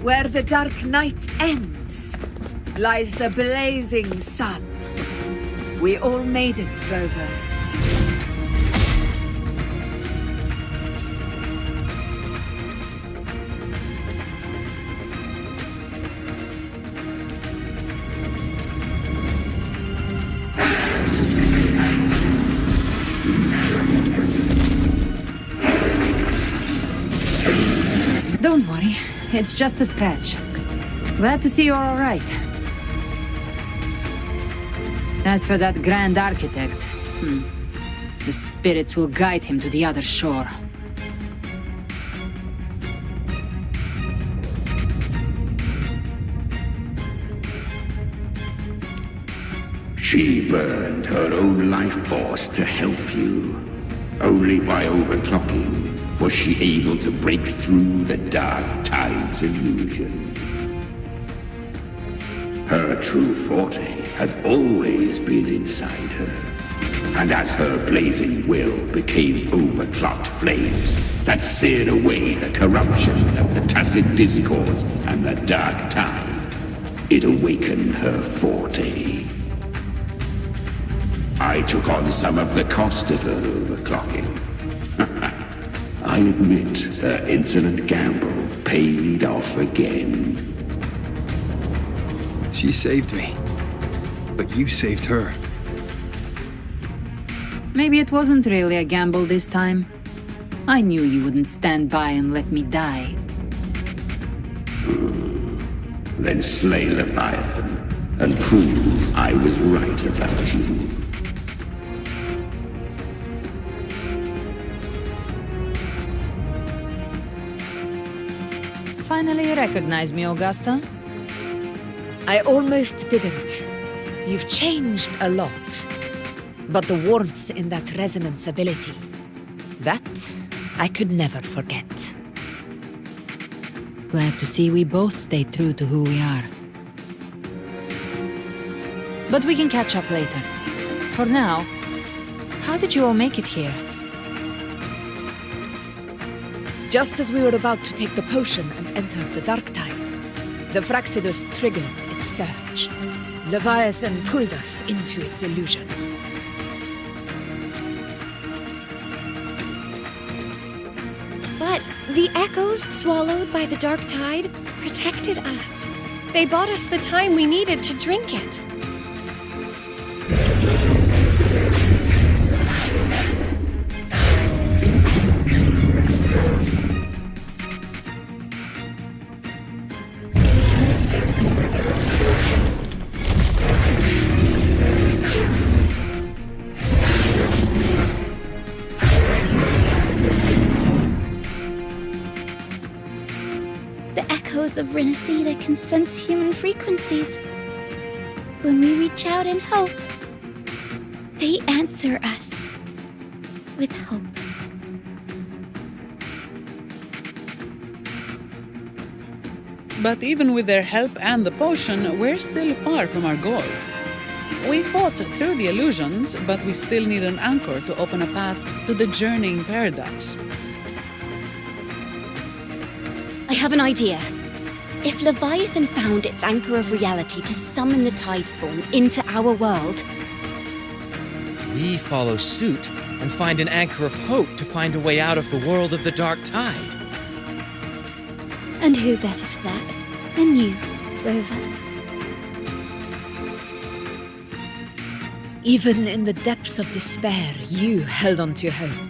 Where the dark night ends, lies the blazing sun. We all made it, Rover. Don't worry, it's just a scratch. Glad to see you're all right. As for that Grand Architect, the spirits will guide him to the other shore. She burned her own life force to help you. Only by overclocking was she able to break through the Dark Tide's illusion. Her true forte has always been inside her. And as her blazing will became overclocked flames that seared away the corruption of the tacit discords and the Dark Tide, it awakened her forte. I took on some of the cost of her overclocking. I admit her insolent gamble paid off again. She saved me, but you saved her. Maybe it wasn't really a gamble this time. I knew you wouldn't stand by and let me die. Then slay Leviathan and prove I was right about you. Finally recognize me, Augusta? I almost didn't. You've changed a lot. But the warmth in that resonance ability, that I could never forget. Glad to see we both stayed true to who we are. But we can catch up later. For now, how did you all make it here? Just as we were about to take the potion and enter the dark tide, the Fraxidus triggered its surge. Leviathan pulled us into its illusion. But the echoes swallowed by the dark tide protected us. They bought us the time we needed to drink it. Of Renacida can sense human frequencies. When we reach out in hope, they answer us with hope. But even with their help and the potion, we're still far from our goal. We fought through the illusions, but we still need an anchor to open a path to the journeying paradise. I have an idea. If Leviathan found its anchor of reality to summon the Tidespawn into our world, we follow suit and find an anchor of hope to find a way out of the world of the dark tide. And who better for that than you, Rover? Even in the depths of despair, you held on to hope.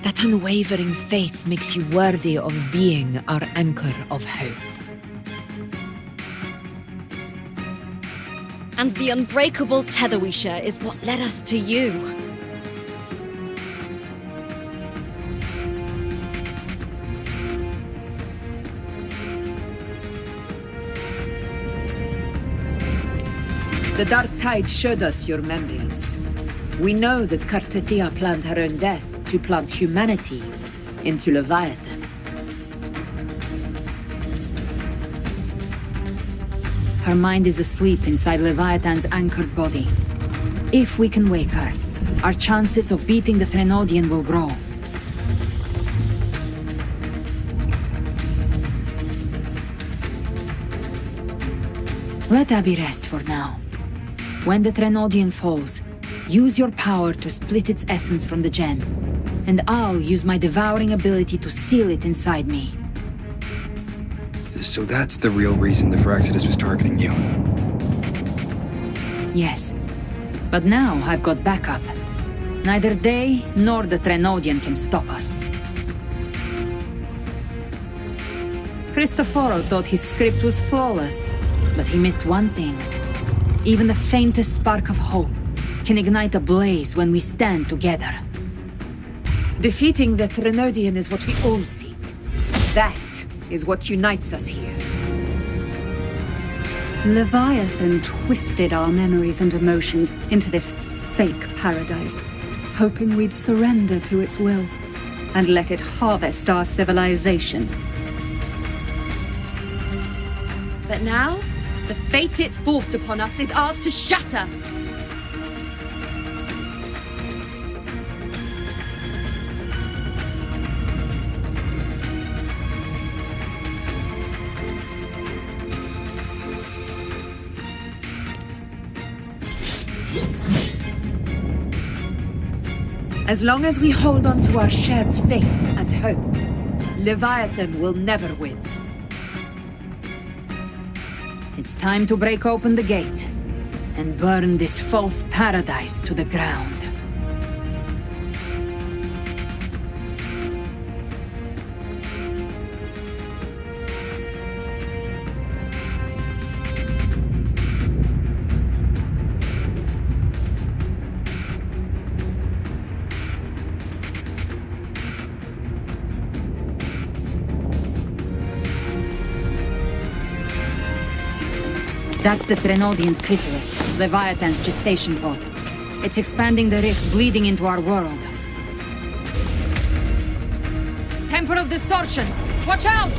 That unwavering faith makes you worthy of being our anchor of hope. and the unbreakable tether we share is what led us to you. The dark tide showed us your memories. We know that Kartathea planned her own death to plant humanity into Leviathan. Her mind is asleep inside Leviathan's anchored body. If we can wake her, our chances of beating the Threnodian will grow. Let Abby rest for now. When the Threnodian falls, use your power to split its essence from the gem, and I'll use my devouring ability to seal it inside me. So that's the real reason the Fraxidus was targeting you. Yes. But now I've got backup. Neither they nor the Threnodian can stop us. Cristoforo thought his script was flawless, but he missed one thing. Even the faintest spark of hope can ignite a blaze when we stand together. Defeating the Threnodian is what we all seek. That is what unites us here. Leviathan twisted our memories and emotions into this fake paradise, hoping we'd surrender to its will and let it harvest our civilization. But now, the fate it's forced upon us is ours to shatter. As long as we hold on to our shared faith and hope, Leviathan will never win. It's time to break open the gate and burn this false paradise to the ground. That's the Threnodian's chrysalis, Leviathan's gestation pod. It's expanding the rift, bleeding into our world. Temporal distortions! Watch out!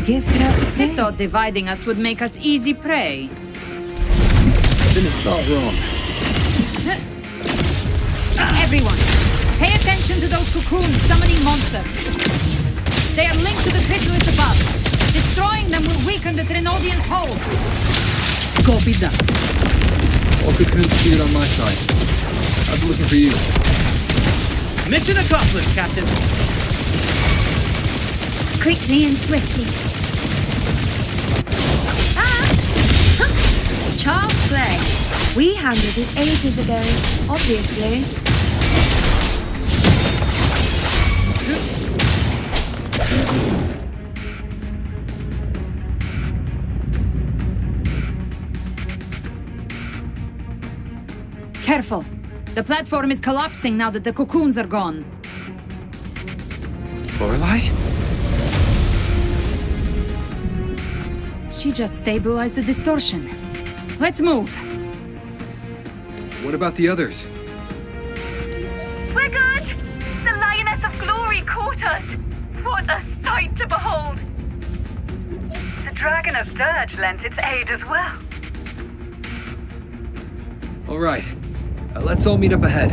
Gift wrap. I thought dividing us would make us easy prey. Didn't thought wrong. Everyone, pay attention to those cocoons summoning monsters. They are linked to the chrysalis above. Destroying them will weaken the Trinodian's hold. Copy that. All cocoons appeared on my side. How's it looking for you? Mission accomplished, Captain. Quickly and swiftly. Child's play. We handled it ages ago, obviously. Careful. The platform is collapsing now that the cocoons are gone. Lorelei? She just stabilized the distortion. Let's move. What about the others? We're good! The Lioness of Glory caught us! What a sight to behold! The Dragon of Dirge lent its aid as well. All right. Let's all meet up ahead.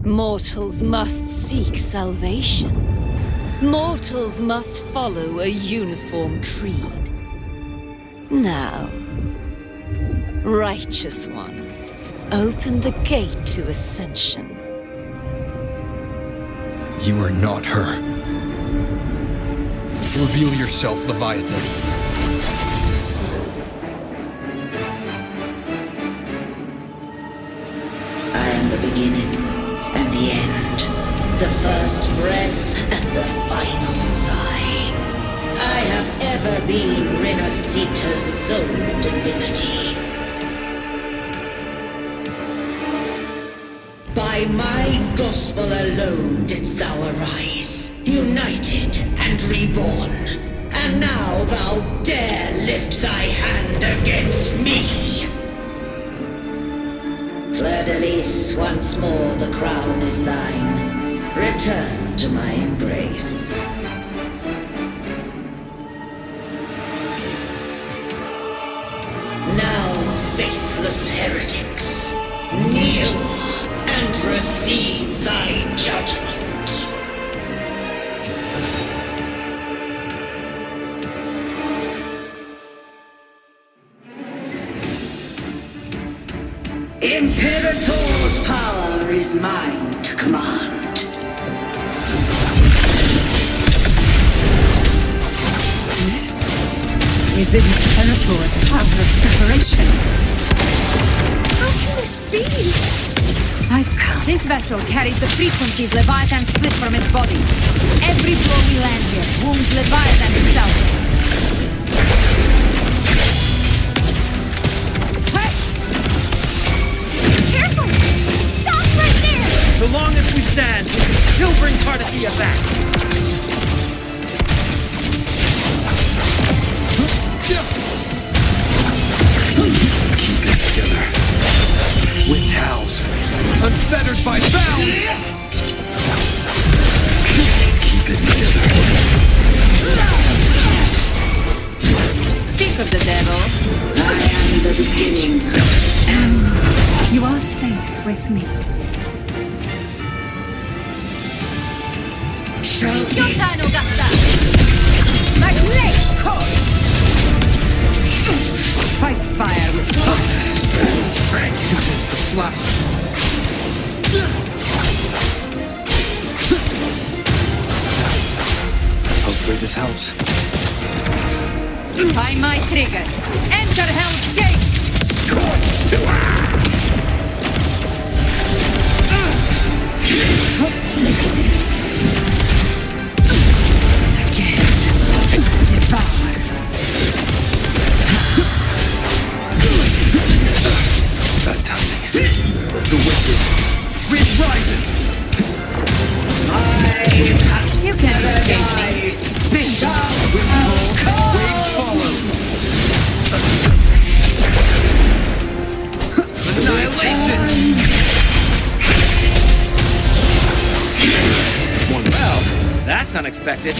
Mortals must seek salvation. Mortals must follow a uniform creed. Now, Righteous One, open the gate to ascension. You are not her. Reveal yourself, Leviathan. I am the beginning and the end, the first breath and the final sigh. I have ever been Renacita's sole divinity. By my gospel alone didst thou arise, united and reborn. And now thou dare lift thy hand against me. Fleur-de-Lis, once more the crown is thine. Return to my embrace. Now, faithless heretics, kneel and receive thy judgment. Imperator's power is mine to command. This is Imperator's power of separation. How can this be? I've come. This vessel carries the frequencies Leviathan split from its body. Every blow we land here wounds Leviathan itself. So long as we stand, we can still bring Cardathia back. Keep it together. Wind howls, unfettered by bounds! Keep it together. Speak of the devil. I am the beginning. You are safe with me. Your turn, Augusta! My blade calls! Fight fire with fire! Strength against the slash. Hopefully this helps. By my trigger, enter Hell's Gate! Scorched to ash! Again, devour. Bad timing. The wicked. Wind rises! You can't escape me. Spin. Waves follow. Annihilation! Well, that's unexpected.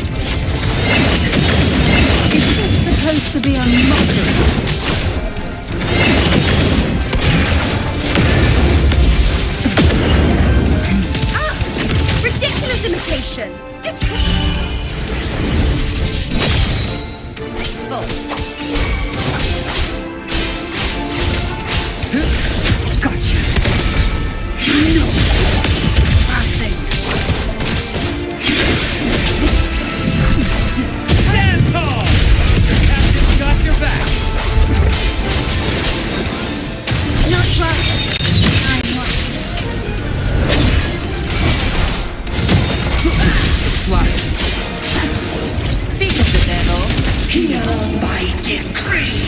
Is this supposed to be a mockery? Ridiculous imitation! Graceful! Gotcha! No! Passing! Stand tall! Your captain's got your back! Not well. I'm watching. Slash. Speak of the devil. Hear my decree!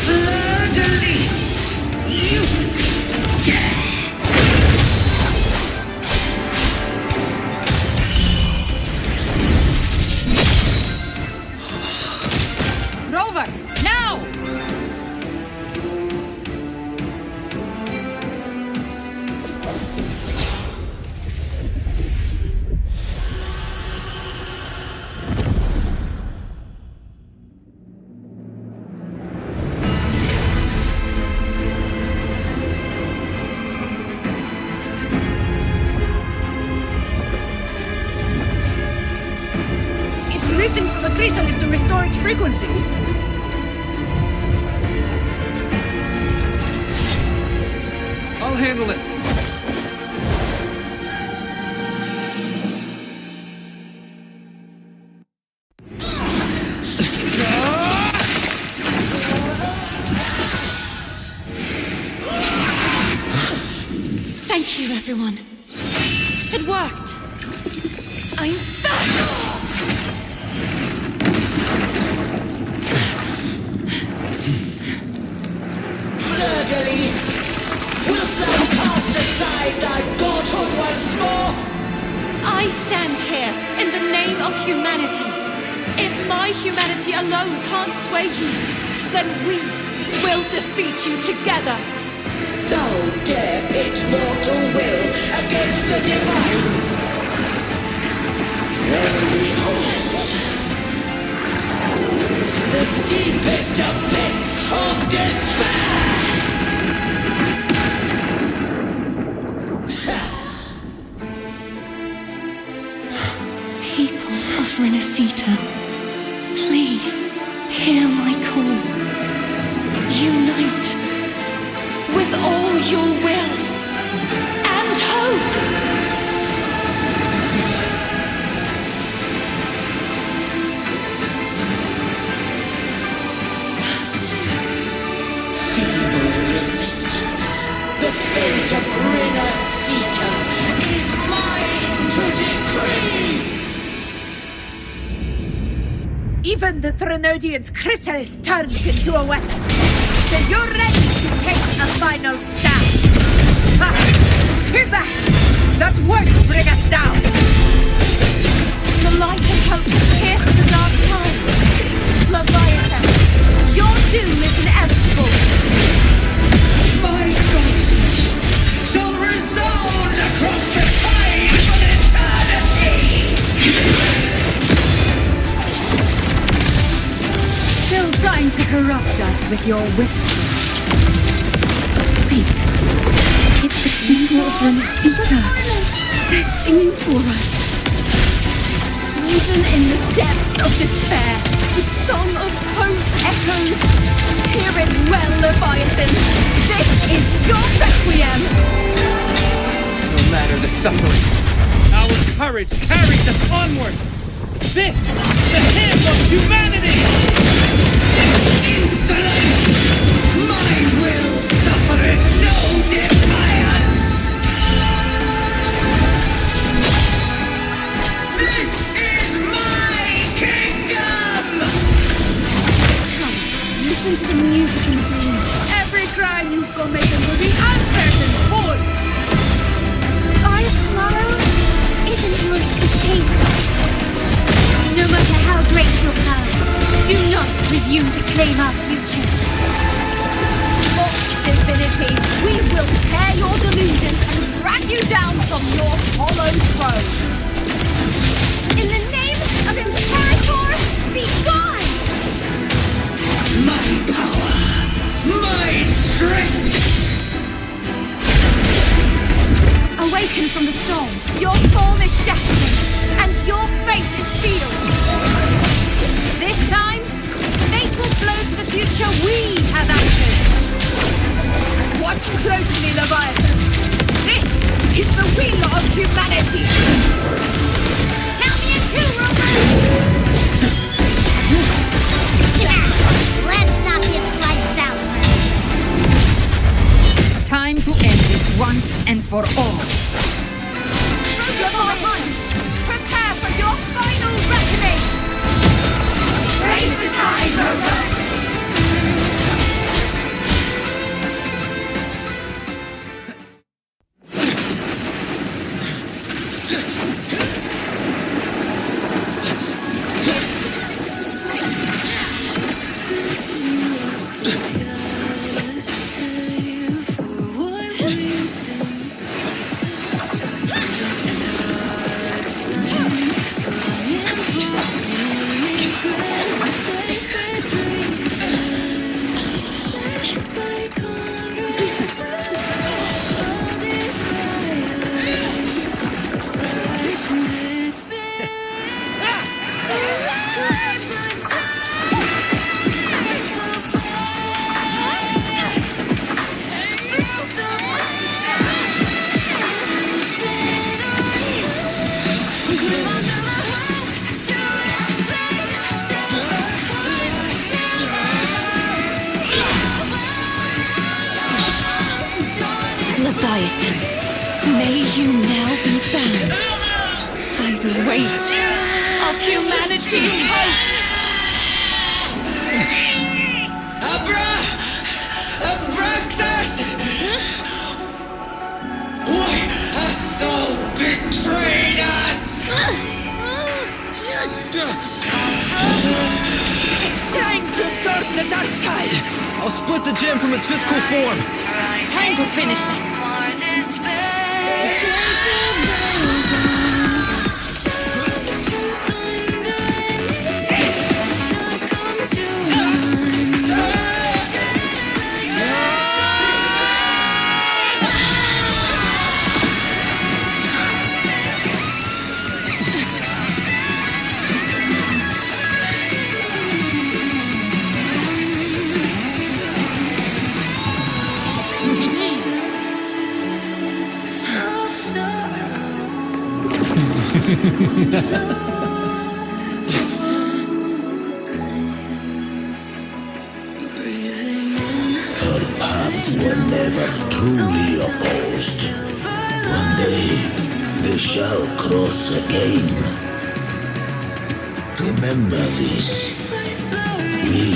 Fleur-de-lis, youth, death! Rover, now! It's written for the chrysalis to restore its frequencies. I'll handle it. Thank you, everyone. It worked. I'm back! Fleur-de-lis, wilt thou cast aside thy godhood once more? I stand here in the name of humanity. If my humanity alone can't sway you, then we will defeat you together. Thou dare pit mortal will against the divine. Then behold, the deepest abyss of despair. People of Renacita, please hear my call. Unite with all your will and hope. Feeble resistance, the fate of Renacita is mine to decree. Even the Trinodian's chrysalis turned it into a weapon. So you're ready to take a final stand. Ha! Too bad! That won't bring us down! The light of hope has pierced the dark times. Leviathan your whisper. Wait. It's the people of Renesita. They're singing for us. Even in the depths of despair, the song of hope echoes. Hear it well, Leviathan. This is your requiem. No matter the suffering, our courage carries us onward. This, the hymn of humanity! Insolence! My will suffereth no defiance! This is my kingdom! Come, listen to the music in the dream. Every crime you've committed will be answered in full! Our tomorrow isn't yours to shape. No matter how great your power, do not presume to claim our future. For divinity, we will tear your delusions and drag you down from your hollow throne. In the name of Imperator, be gone! My power! My strength! Awaken from the storm. Your form is shattering, and your fate is sealed. This time, fate will flow to the future we have anchored. Watch closely, Leviathan. This is the wheel of humanity. Count me in two, Roman! Let's knock his lights out. Time to end this once and for all. Leviathan, prepare for your final reckoning. Raise the tide, Roman! Leviathan, may you now be bound by the weight of humanity's hopes. Abraxas! Why hast thou betrayed us? It's time to absorb the dark tide. I'll split the gem from its physical form. Time to finish this. Her paths were never truly opposed. One day, they shall cross again. Remember this. We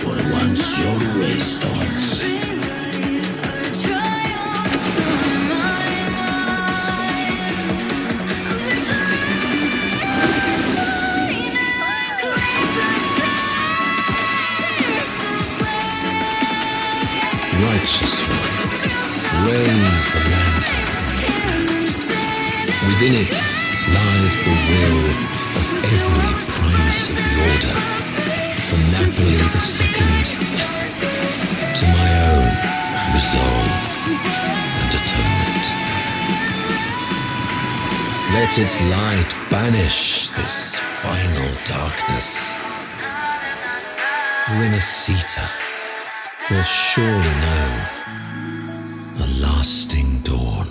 were once your waystons. Righteous one, raise the lantern. Within it lies the will of every primus of the Order, from Napoli II resolve and atonement. Let its light banish this final darkness. Renacita will surely know a lasting dawn.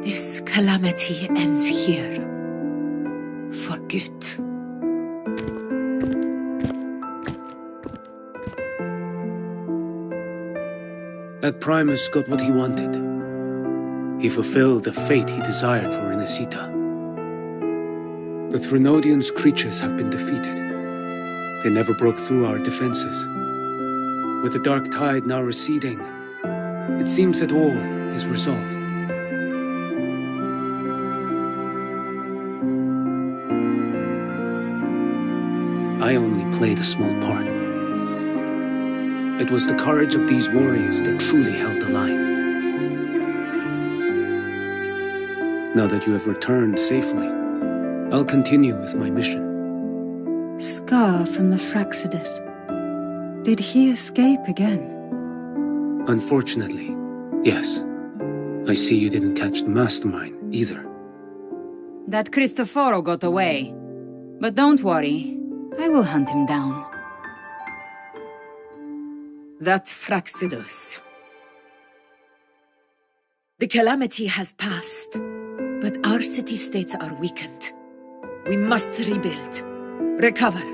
This calamity ends here. For good. That Primus got what he wanted. He fulfilled the fate he desired for Renacita. The Threnodians' creatures have been defeated. They never broke through our defenses. With the dark tide now receding, it seems that all is resolved. I only played a small part. It was the courage of these warriors that truly held the line. Now that you have returned safely, I'll continue with my mission. Scar from the Fraxidus. Did he escape again? Unfortunately, yes. I see you didn't catch the mastermind either. That Cristoforo got away. But don't worry, I will hunt him down. That Fraxidus. The calamity has passed, but our city-states are weakened. We must rebuild, recover.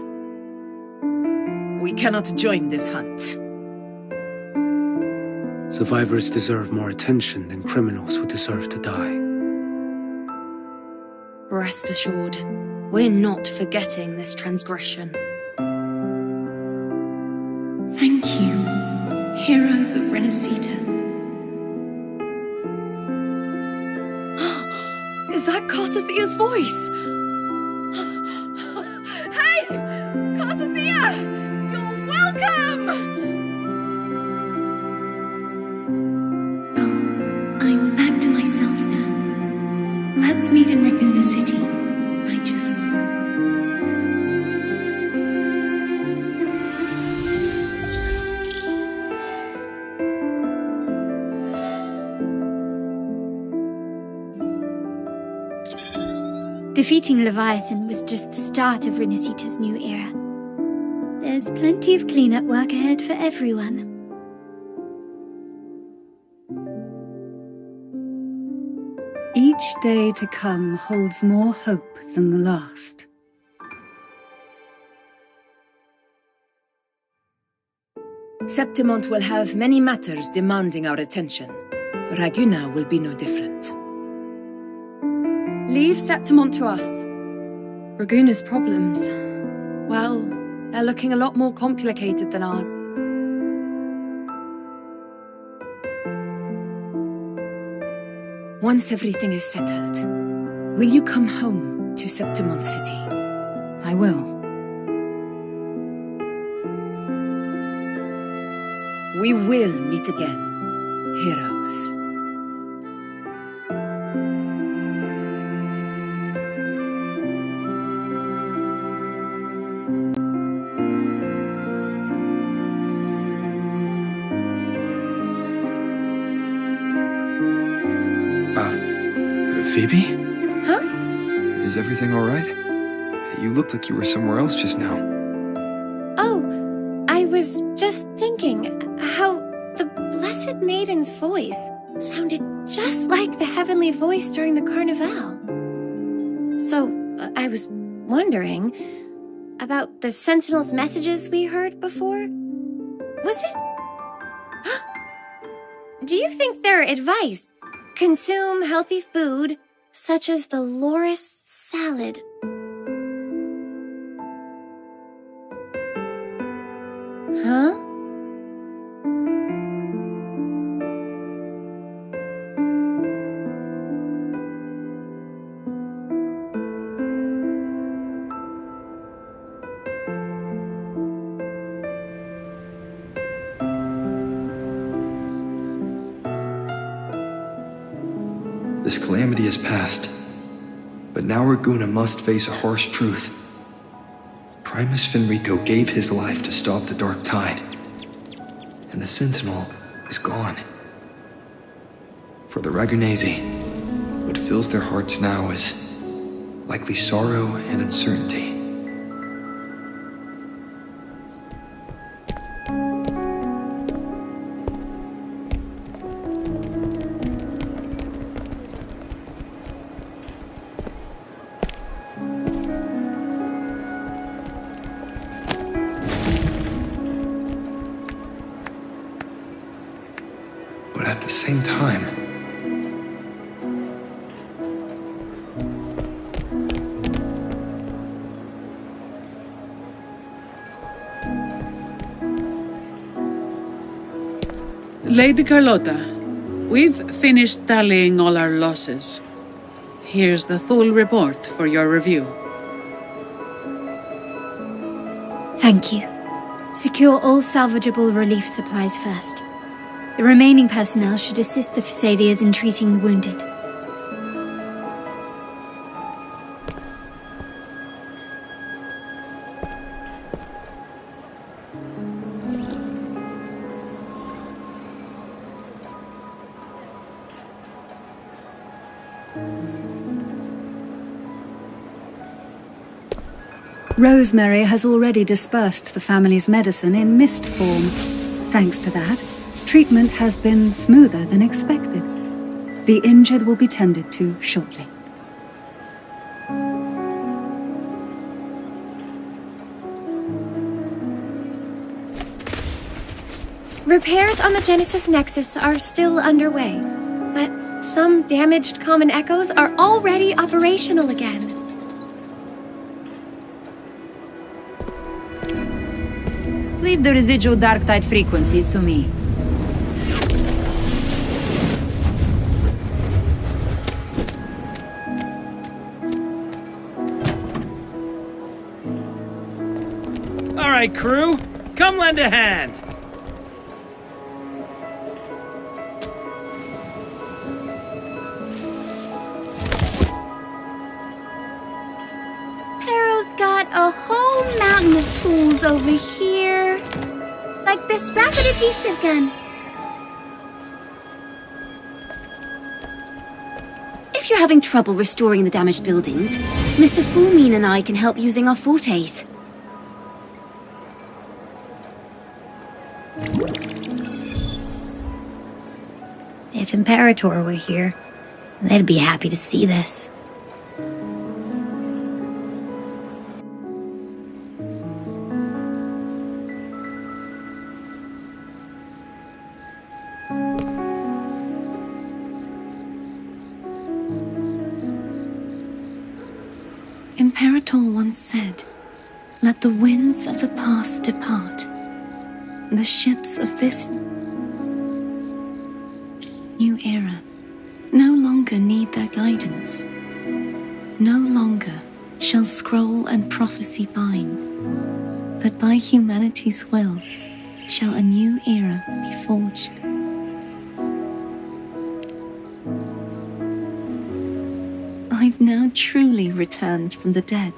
We cannot join this hunt. Survivors deserve more attention than criminals who deserve to die. Rest assured, we're not forgetting this transgression. Thank you, heroes of Renacita. Is that Cartathia's voice? Hey! Cartathia! You're welcome! I'm back to myself now. Let's meet in Raguna City, righteous one. Defeating Leviathan was just the start of Renacita's new era. There's plenty of cleanup work ahead for everyone. Each day to come holds more hope than the last. Septimont will have many matters demanding our attention. Raguna will be no different. Leave Septimont to us. Raguna's problems, well, they're looking a lot more complicated than ours. Once everything is settled, will you come home to Septimont City? I will. We will meet again, heroes. Phoebe? Huh? Is everything alright? You looked like you were somewhere else just now. Oh, I was just thinking how the Blessed Maiden's voice sounded just like the heavenly voice during the Carnival. So, I was wondering about the Sentinel's messages we heard before. Was it? Do you think their advice? Consume healthy food, such as the loris salad. Huh? this calamity has passed. But now Raguna must face a harsh truth. Primus Fenrico gave his life to stop the Dark Tide. And the Sentinel is gone. For the Ragunesi, what fills their hearts now is likely sorrow and uncertainty. But at the same time, Lady Carlotta, we've finished tallying all our losses. Here's the full report for your review. Thank you. Secure all salvageable relief supplies first. The remaining personnel should assist the Phasadeas in treating the wounded. Rosemary has already dispersed the family's medicine in mist form. Thanks to that, treatment has been smoother than expected. The injured will be tended to shortly. Repairs on the Genesis Nexus are still underway, but some damaged common echoes are already operational again. Leave the residual dark tide frequencies to me. All right, crew, come lend a hand. Pero's got a whole mountain of tools over here. Like this rapid adhesive gun. If you're having trouble restoring the damaged buildings, Mr. Fulmine and I can help using our fortes. If Imperator were here, they'd be happy to see this. Imperator once said, "Let the winds of the past depart. The ships of this new era no longer need their guidance. No longer shall scroll and prophecy bind, but by humanity's will shall a new era be forged." I've now truly returned from the dead.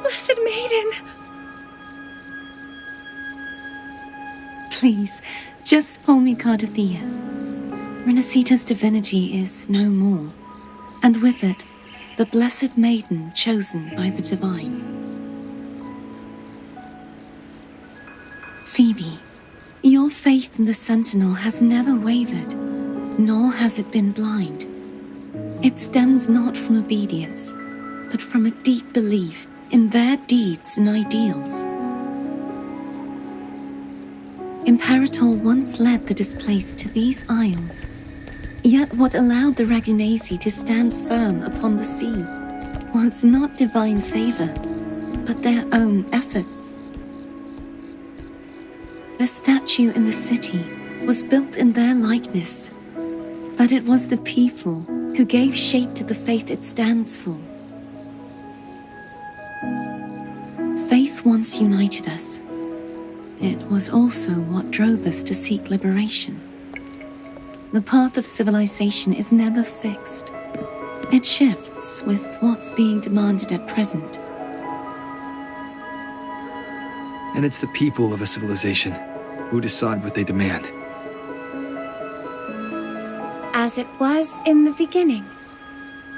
Blessed Maiden! Please, just call me Cardathea. Renacita's divinity is no more, and with it, the Blessed Maiden chosen by the Divine. Phoebe, your faith in the Sentinel has never wavered, nor has it been blind. It stems not from obedience, but from a deep belief in their deeds and ideals. Imperator once led the displaced to these isles. Yet what allowed the Ragunesi to stand firm upon the sea was not divine favor, but their own efforts. The statue in the city was built in their likeness, but it was the people who gave shape to the faith it stands for. Faith once united us. It was also what drove us to seek liberation. The path of civilization is never fixed. It shifts with what's being demanded at present. And it's the people of a civilization who decide what they demand. As it was in the beginning,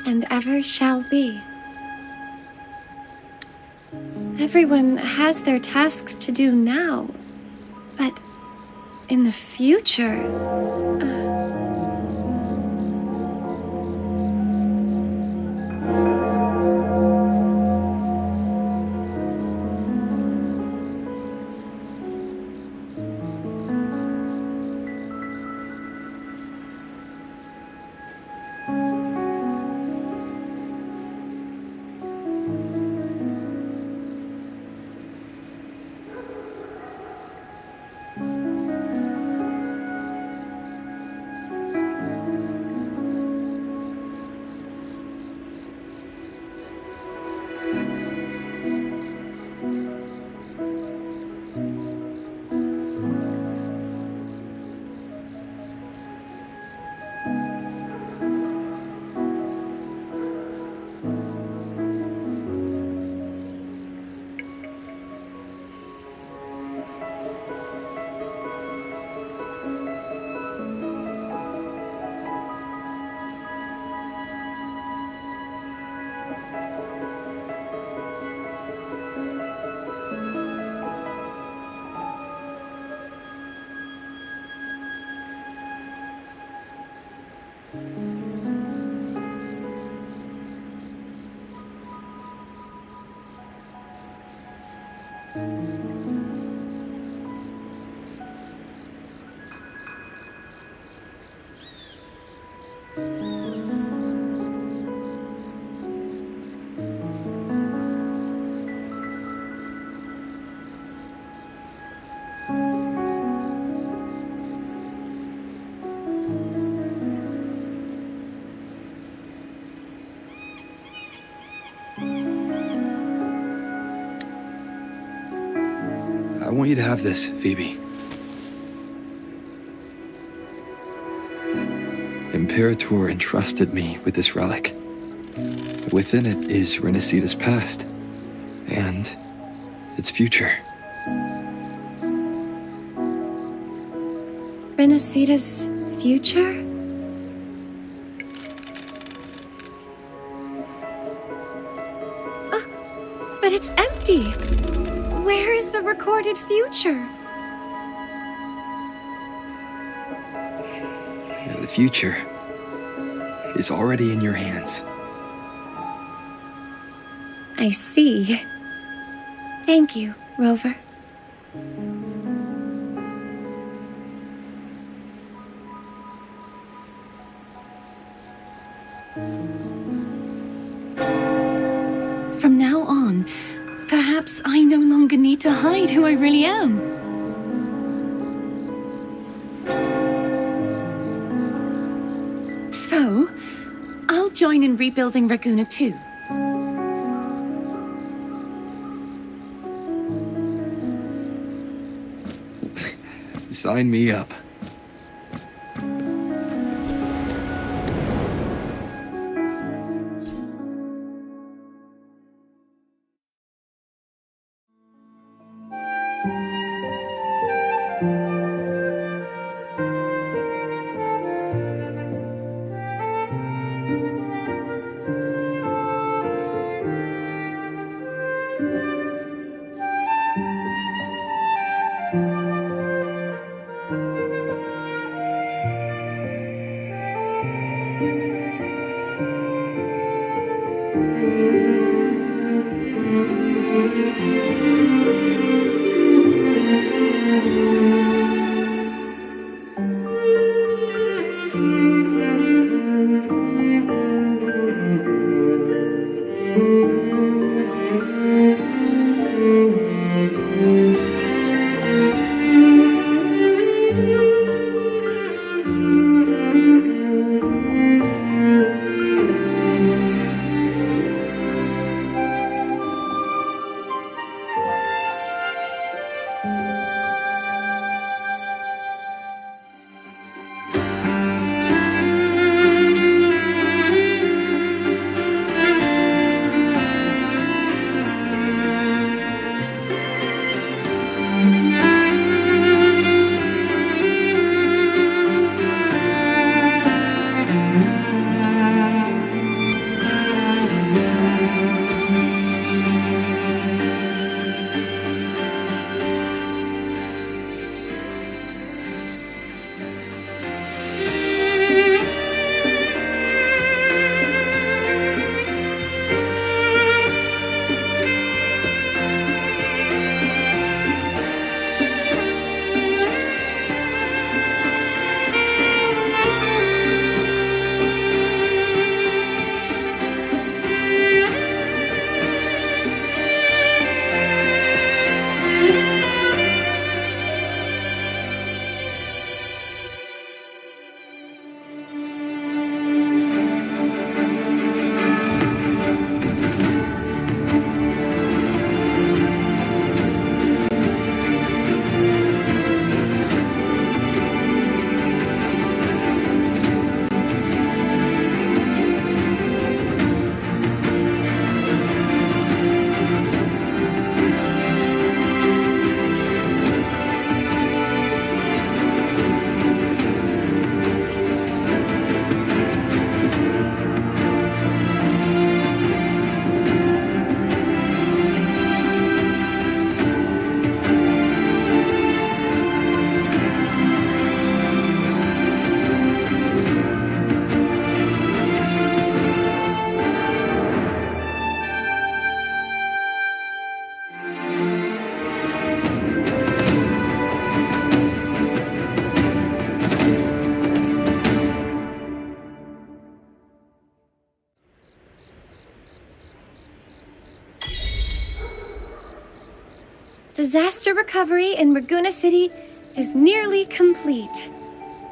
and ever shall be. Everyone has their tasks to do now, but in the future... I want you to have this, Phoebe. Imperator entrusted me with this relic. Within it is Renicida's past, and its future. Renicida's future? But it's empty! Where is the recorded future? The future is already in your hands. I see. Thank you, Rover. From now on, perhaps I no longer need to hide who I really am. So, I'll join in rebuilding Raguna too. Sign me up. Disaster recovery in Raguna City is nearly complete.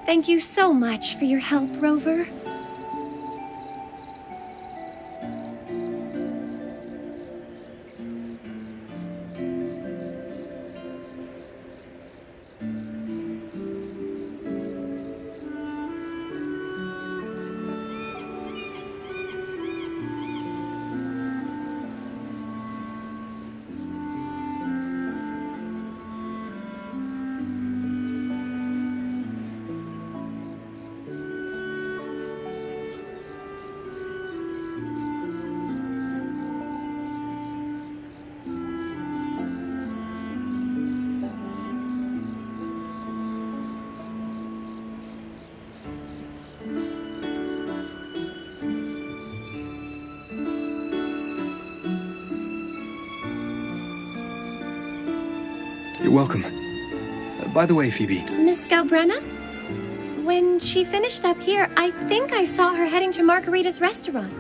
Thank you so much for your help, Rover. You're welcome. By the way, Phoebe. Miss Galbrenna? When she finished up here, I think I saw her heading to Margarita's restaurant.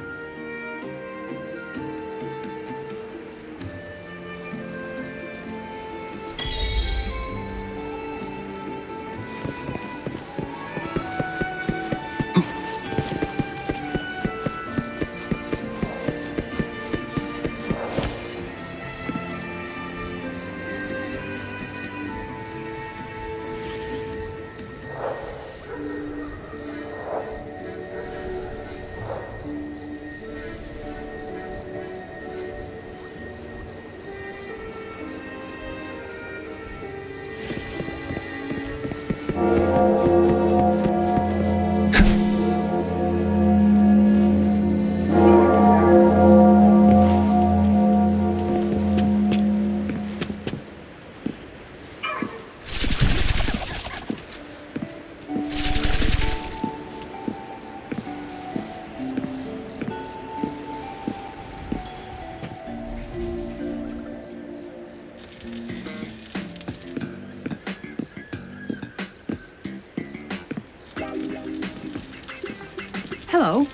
Hello.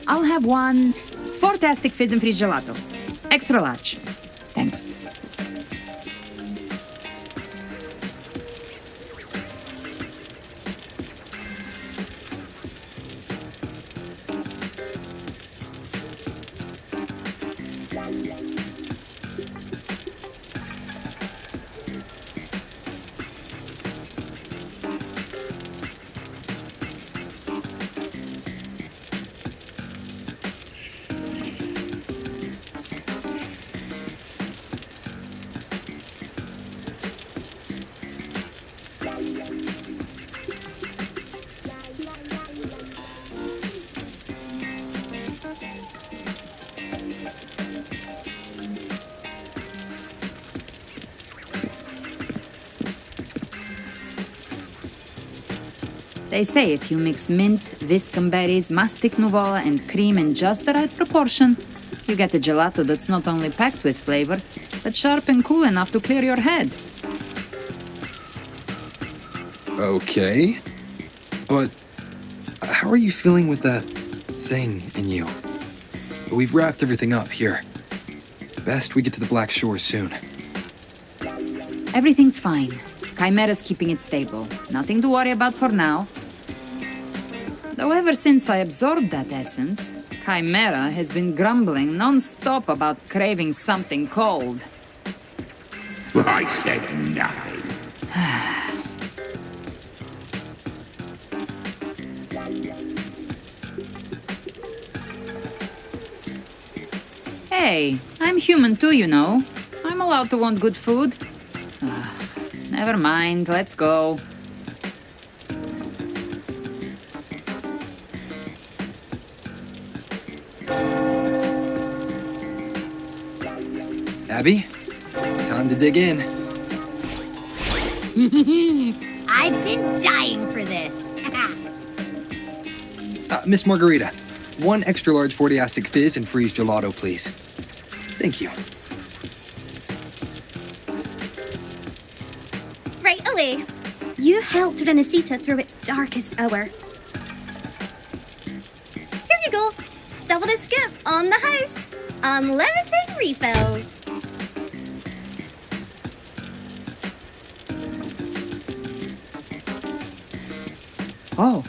I'll have one fantastic fizz and freeze gelato. Extra large. Thanks. They say if you mix mint, viscum berries, mastic nuvola, and cream in just the right proportion, you get a gelato that's not only packed with flavor, but sharp and cool enough to clear your head. Okay. But how are you feeling with that thing in you? We've wrapped everything up here. Best we get to the Black Shore soon. Everything's fine. Chimera's keeping it stable. Nothing to worry about for now. Though ever since I absorbed that essence, Chimera has been grumbling non-stop about craving something cold. I said nothing. Hey, I'm human too, you know. I'm allowed to want good food. Never mind, let's go. Abby, time to dig in. I've been dying for this. Miss Margarita, one extra large 40-astic fizz and freeze gelato, please. Thank you. Right away. You helped Renesita through its darkest hour. Here you go. Double the scoop on the house. Unlimited refills. Oh,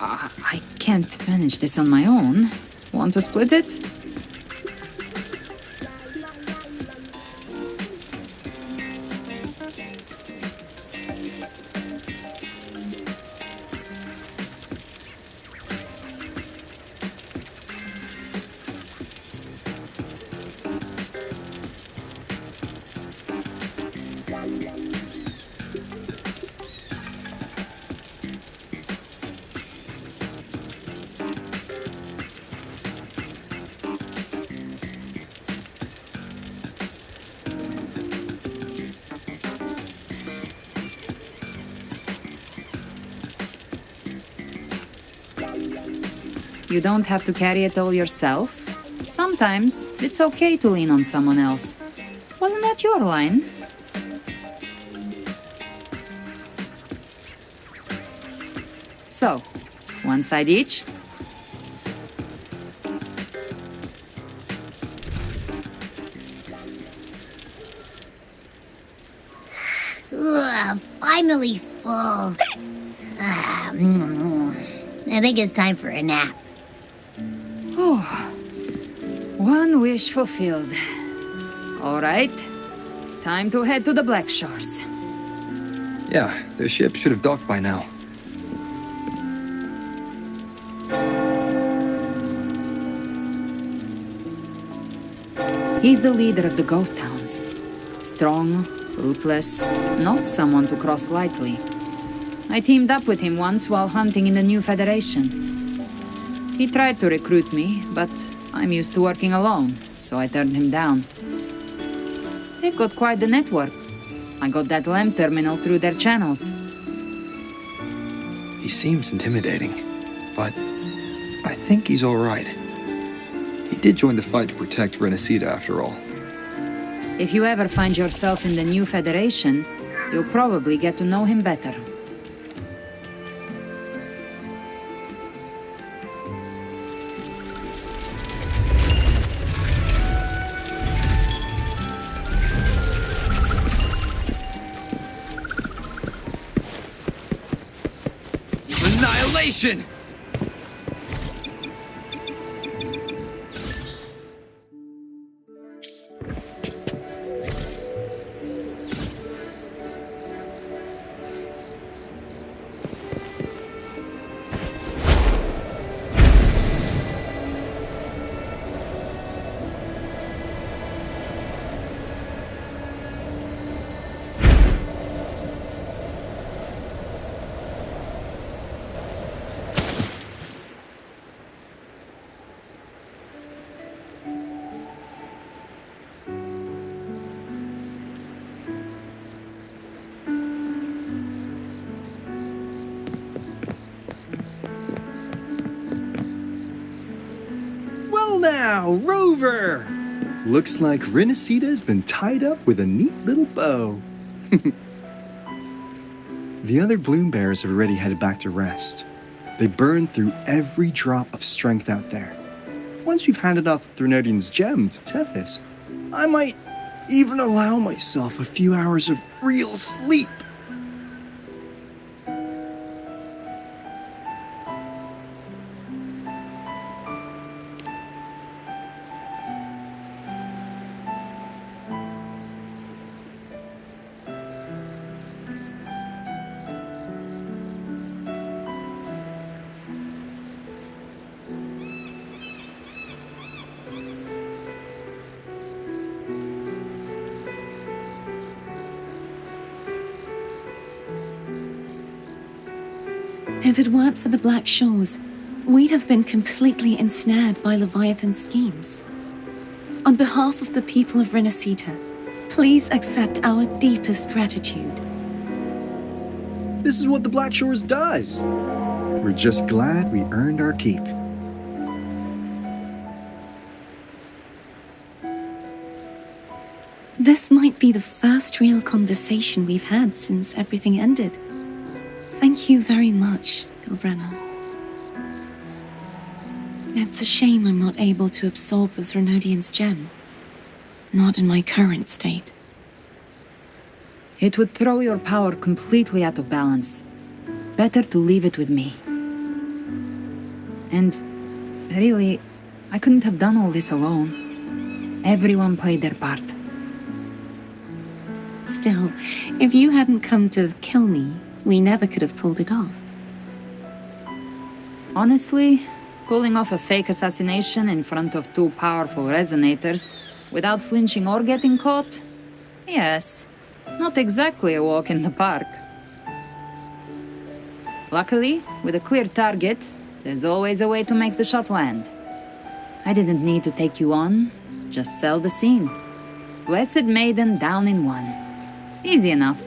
I can't manage this on my own. Want to split it? You don't have to carry it all yourself. Sometimes it's okay to lean on someone else. Wasn't that your line? So, one side each. Ugh, finally full. I think it's time for a nap. Oh, one wish fulfilled. All right, time to head to the Black Shores. Yeah, the ship should have docked by now. He's the leader of the ghost hounds. Strong, ruthless, not someone to cross lightly. I teamed up with him once while hunting in the New Federation. He tried to recruit me, but I'm used to working alone, so I turned him down. They've got quite the network. I got that LEM terminal through their channels. He seems intimidating, but I think he's all right. He did join the fight to protect Renesita after all. If you ever find yourself in the New Federation, you'll probably get to know him better. Annihilation! Now, Rover! Looks like Renesita's been tied up with a neat little bow. The other Bloom Bears have already headed back to rest. They burned through every drop of strength out there. Once we've handed out the Threnodian's gem to Tethys, I might even allow myself a few hours of real sleep. If it weren't for the Black Shores, we'd have been completely ensnared by Leviathan's schemes. On behalf of the people of Renesita, please accept our deepest gratitude. This is what the Black Shores does. We're just glad we earned our keep. This might be the first real conversation we've had since everything ended. Thank you very much, Ilbrenna. It's a shame I'm not able to absorb the Threnodian's gem. Not in my current state. It would throw your power completely out of balance. better to leave it with me. And really, I couldn't have done all this alone. Everyone played their part. Still, if you hadn't come to kill me, we never could have pulled it off. Honestly, pulling off a fake assassination in front of two powerful resonators without flinching or getting caught? Yes, not exactly a walk in the park. Luckily, with a clear target, there's always a way to make the shot land. I didn't need to take you on, just sell the scene. Blessed Maiden down in one. Easy enough.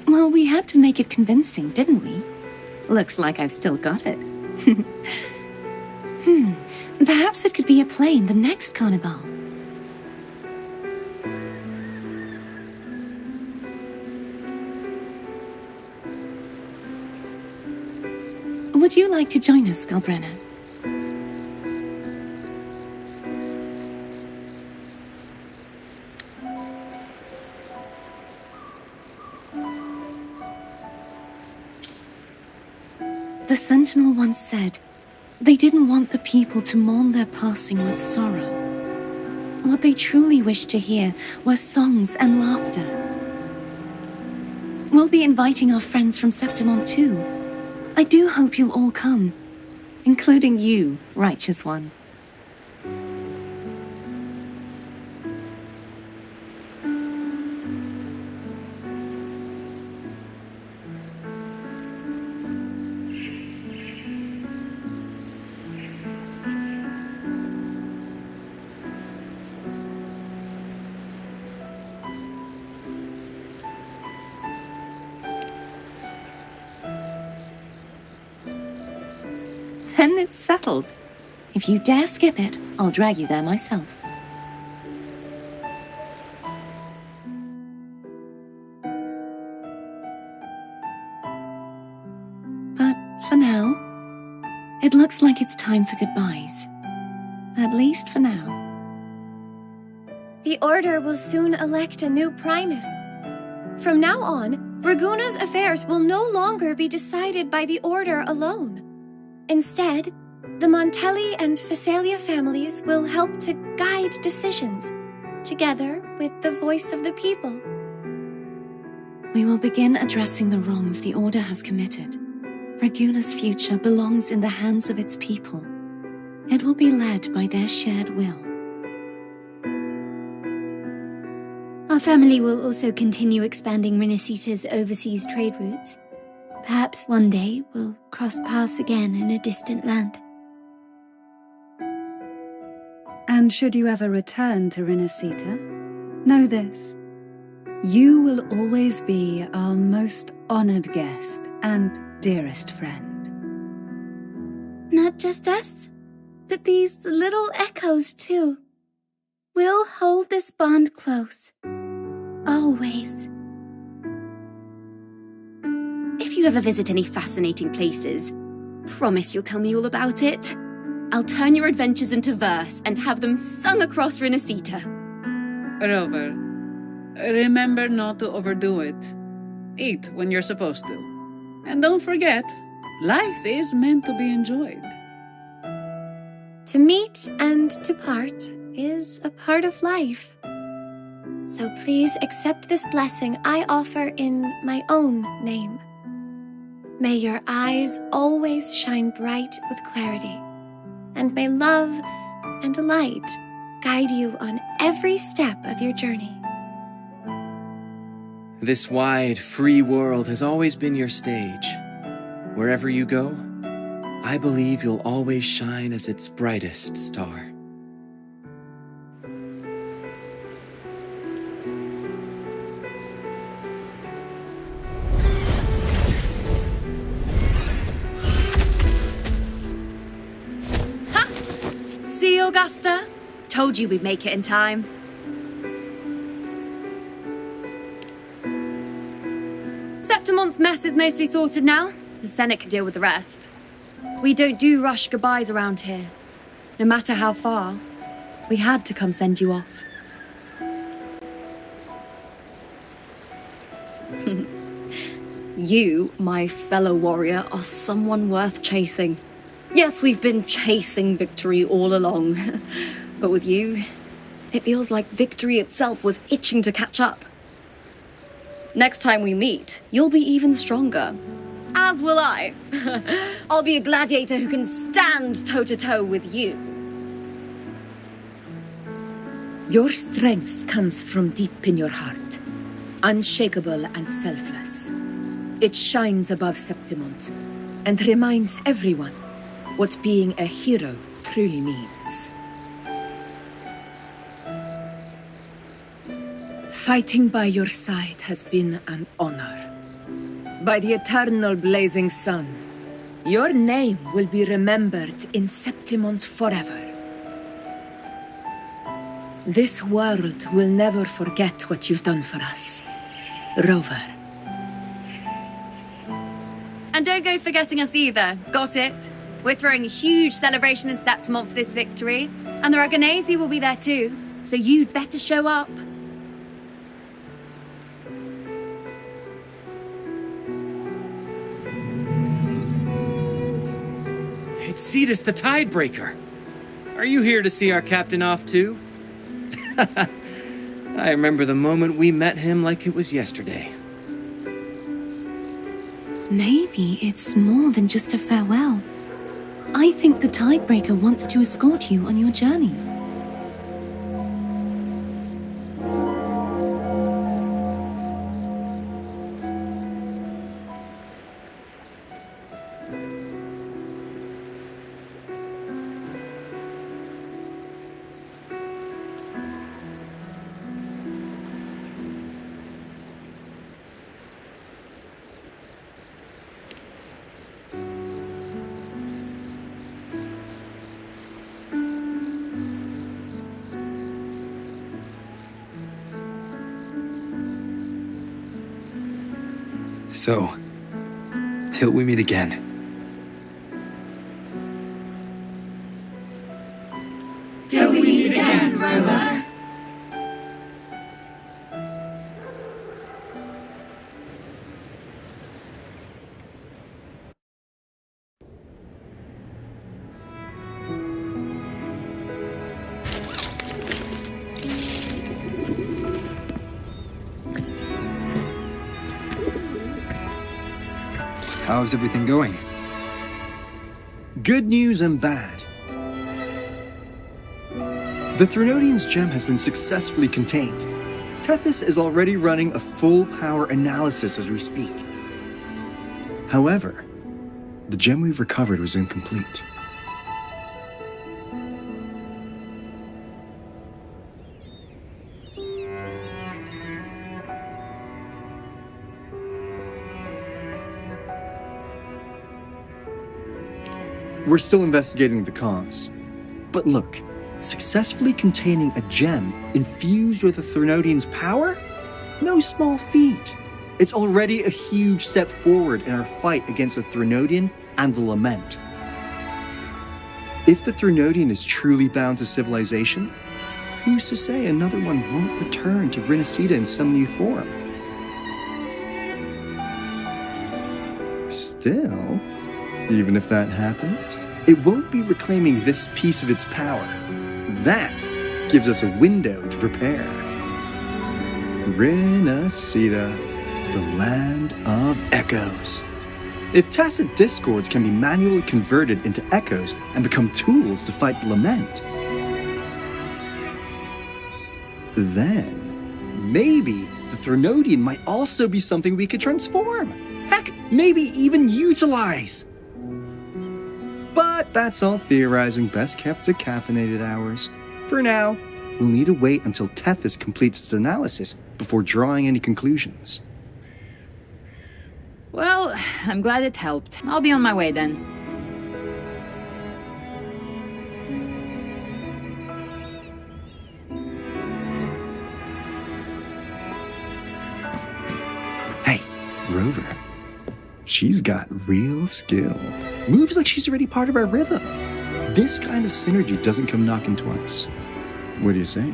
Well, we had to make it convincing, didn't we? Looks like I've still got it. Perhaps it could be a play in the next carnival. Would you like to join us, Galbrenna? The Sentinel once said, they didn't want the people to mourn their passing with sorrow. What they truly wished to hear were songs and laughter. We'll be inviting our friends from Septimont too. I do hope you'll all come, including you, Righteous One. Then it's settled. If you dare skip it, I'll drag you there myself. But for now, it looks like it's time for goodbyes. At least for now. The Order will soon elect a new Primus. From now on, Raguna's affairs will no longer be decided by the Order alone. Instead, the Montelli and Phasalia families will help to guide decisions, together with the voice of the people. We will begin addressing the wrongs the Order has committed. Raguna's future belongs in the hands of its people. It will be led by their shared will. Our family will also continue expanding Renacita's overseas trade routes. Perhaps one day we'll cross paths again in a distant land. And should you ever return to Renacita, know this. You will always be our most honored guest and dearest friend. Not just us, but these little echoes too. We'll hold this bond close. Always. If you ever visit any fascinating places, promise you'll tell me all about it. I'll turn your adventures into verse and have them sung across Renacita. Rover, remember not to overdo it. Eat when you're supposed to. And don't forget, life is meant to be enjoyed. To meet and to part is a part of life. So please accept this blessing I offer in my own name. May your eyes always shine bright with clarity, and may love and light guide you on every step of your journey. This wide, free world has always been your stage. Wherever you go, I believe you'll always shine as its brightest star. See, Augusta? Told you we'd make it in time. Septimont's mess is mostly sorted now. The Senate can deal with the rest. We don't do rush goodbyes around here. No matter how far, we had to come send you off. You, my fellow warrior, are someone worth chasing. Yes, we've been chasing victory all along. But with you, it feels like victory itself was itching to catch up. Next time we meet, you'll be even stronger. As will I. I'll be a gladiator who can stand toe-to-toe with you. Your strength comes from deep in your heart, unshakable and selfless. It shines above Septimont and reminds everyone what being a hero truly means. Fighting by your side has been an honor. By the eternal blazing sun, your name will be remembered in Septimont forever. This world will never forget what you've done for us, Rover. And don't go forgetting us either, got it? We're throwing a huge celebration in Septimont for this victory, and the Raganesi will be there too, so you'd better show up. It's Cetus the Tidebreaker. Are you here to see our captain off too? I remember the moment we met him like it was yesterday. Maybe it's more than just a farewell. I think the Tidebreaker wants to escort you on your journey. So, till we meet again. Till we meet again, Rover. How's everything going? Good news and bad. The Threnodian's gem has been successfully contained. Tethys is already running a full power analysis as we speak. However, the gem we've recovered was incomplete. We're still investigating the cause. But look, successfully containing a gem infused with a Threnodian's power? No small feat. It's already a huge step forward in our fight against the Threnodian and the Lament. If the Threnodian is truly bound to civilization, who's to say another one won't return to Rinasida in some new form? Still, even if that happens, it won't be reclaiming this piece of its power. That gives us a window to prepare. Rinasida, the land of echoes. If tacit discords can be manually converted into echoes and become tools to fight the Lament, then maybe the Threnodian might also be something we could transform. Heck, maybe even utilize. But that's all theorizing best kept to caffeinated hours. For now, we'll need to wait until Tethys completes its analysis before drawing any conclusions. Well, I'm glad it helped. I'll be on my way then. Hey, Rover. She's got real skill. Moves like she's already part of our rhythm. This kind of synergy doesn't come knocking twice. What do you say?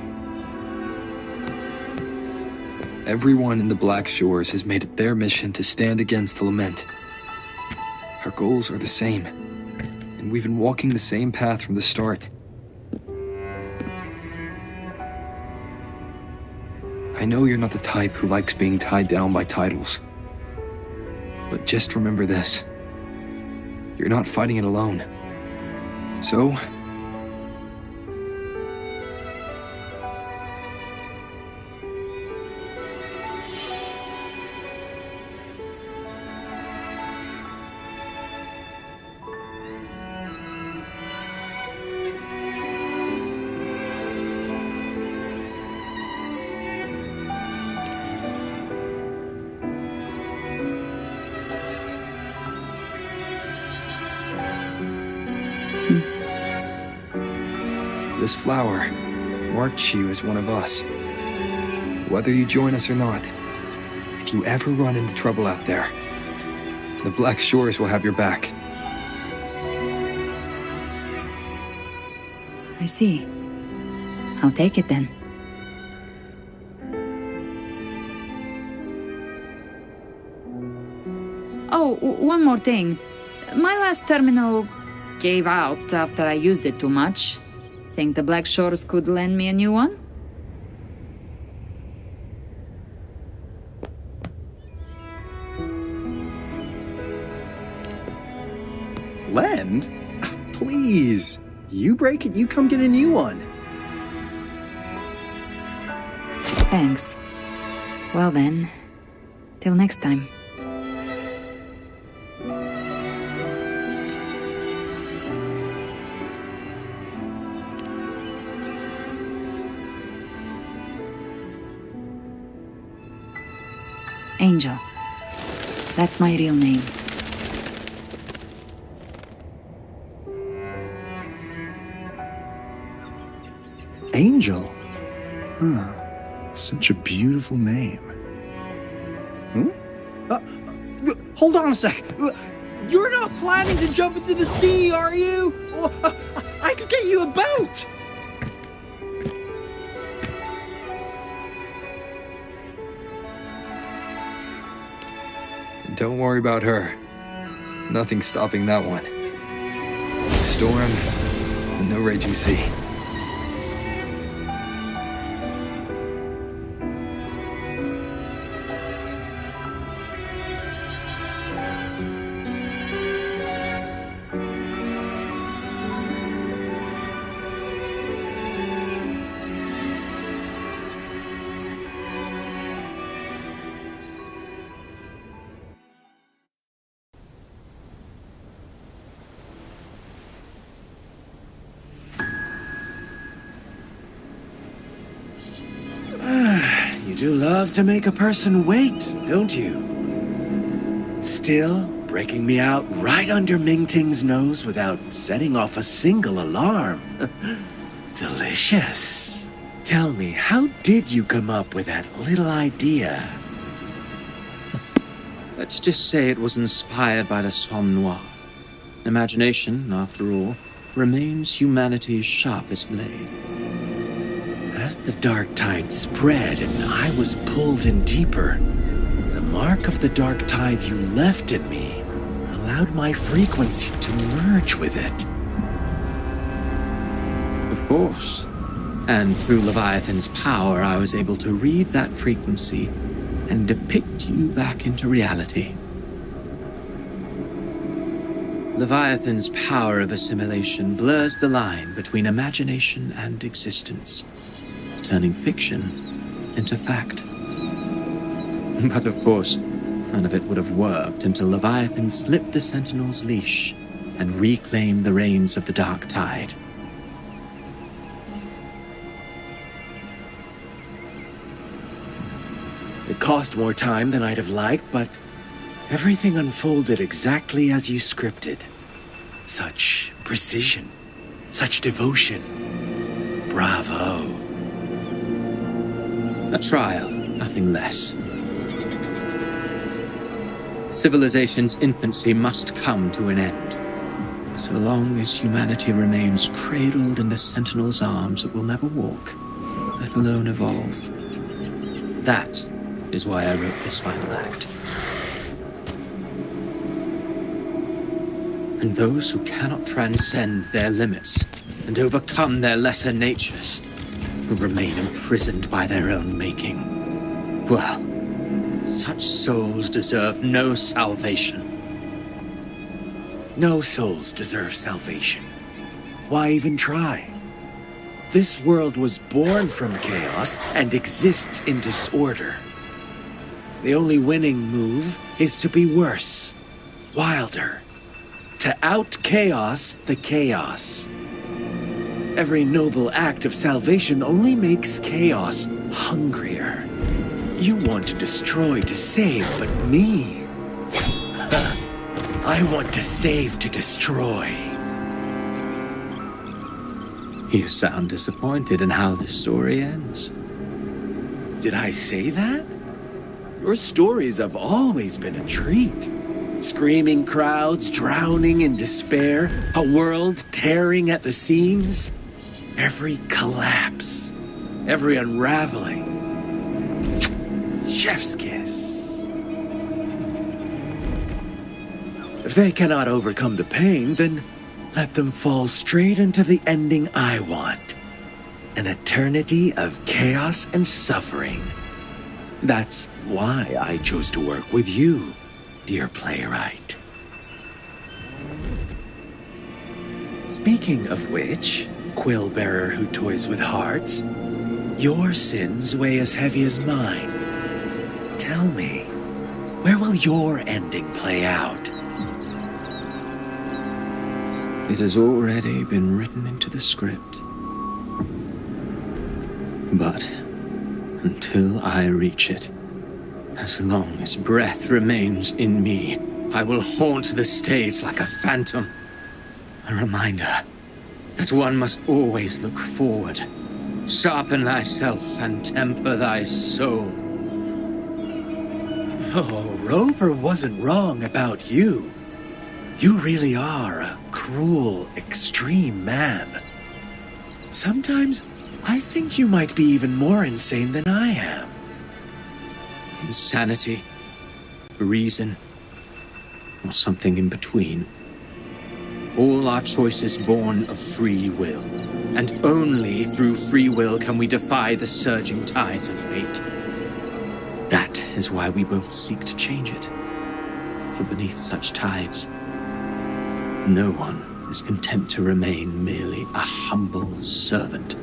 Everyone in the Black Shores has made it their mission to stand against the Lament. Our goals are the same, and we've been walking the same path from the start. I know you're not the type who likes being tied down by titles. But just remember this. You're not fighting it alone. So, this flower marks you as one of us. Whether you join us or not, if you ever run into trouble out there, the Black Shores will have your back. I see. I'll take it then. Oh, one more thing. My last terminal gave out after I used it too much. Think the Black Shores could lend me a new one? Lend? Please. You break it, you come get a new one. Thanks. Well then, till next time. Angel. That's my real name. Angel? Huh. Such a beautiful name. Hold on a sec. You're not planning to jump into the sea, are you? I could get you a boat! Don't worry about her. Nothing's stopping that one. Storm and no raging sea. You do love to make a person wait, don't you? Still breaking me out right under Mingting's nose without setting off a single alarm. Delicious. Tell me, how did you come up with that little idea? Let's just say it was inspired by the Somme Noir. Imagination, after all, remains humanity's sharpest blade. As the dark tide spread and I was pulled in deeper, the mark of the dark tide you left in me allowed my frequency to merge with it. Of course. And through Leviathan's power, I was able to read that frequency and depict you back into reality. Leviathan's power of assimilation blurs the line between imagination and existence, turning fiction into fact. But of course, none of it would have worked until Leviathan slipped the Sentinel's leash and reclaimed the reins of the Dark Tide. It cost more time than I'd have liked, but everything unfolded exactly as you scripted. Such precision, such devotion. Bravo. A trial, nothing less. Civilization's infancy must come to an end. So long as humanity remains cradled in the Sentinel's arms, it will never walk, let alone evolve. That is why I wrote this final act. And those who cannot transcend their limits and overcome their lesser natures will remain imprisoned by their own making. Well, such souls deserve no salvation. No souls deserve salvation. Why even try? This world was born from chaos and exists in disorder. The only winning move is to be worse, wilder, to out-chaos the chaos. Every noble act of salvation only makes chaos hungrier. You want to destroy to save, but me? I want to save to destroy. You sound disappointed in how this story ends. Did I say that? Your stories have always been a treat. Screaming crowds drowning in despair, a world tearing at the seams. Every collapse, every unraveling. Chef's kiss. If they cannot overcome the pain, then let them fall straight into the ending I want. An eternity of chaos and suffering. That's why I chose to work with you, dear playwright. Speaking of which, quill bearer who toys with hearts, your sins weigh as heavy as mine. Tell me, where will your ending play out? It has already been written into the script. But until I reach it, as long as breath remains in me, I will haunt the stage like a phantom. A reminder that one must always look forward. Sharpen thyself and temper thy soul. Oh, Rover wasn't wrong about you. You really are a cruel, extreme man. Sometimes I think you might be even more insane than I am. Insanity, reason, or something in between. All our choices born of free will, and only through free will can we defy the surging tides of fate. That is why we both seek to change it. For beneath such tides, no one is content to remain merely a humble servant.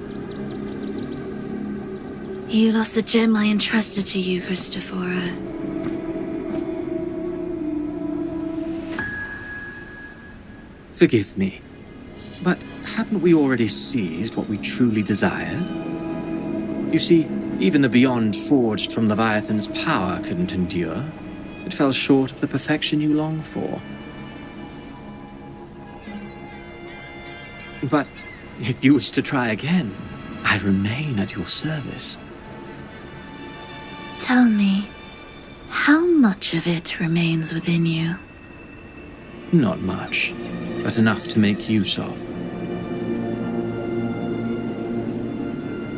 You lost the gem I entrusted to you, Christophora. Forgive me, but haven't we already seized what we truly desired? You see, even the beyond forged from Leviathan's power couldn't endure. It fell short of the perfection you long for. But if you wish to try again, I remain at your service. Tell me, how much of it remains within you? Not much, but enough to make use of.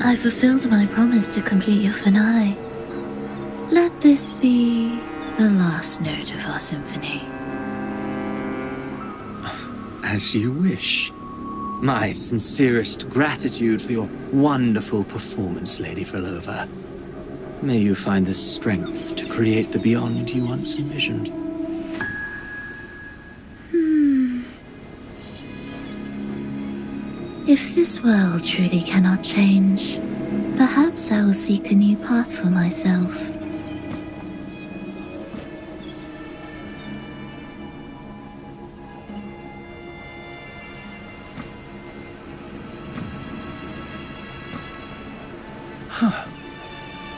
I fulfilled my promise to complete your finale. Let this be the last note of our symphony. As you wish. My sincerest gratitude for your wonderful performance, Lady Frolova. May you find the strength to create the beyond you once envisioned. If this world truly cannot change, perhaps I will seek a new path for myself. Huh.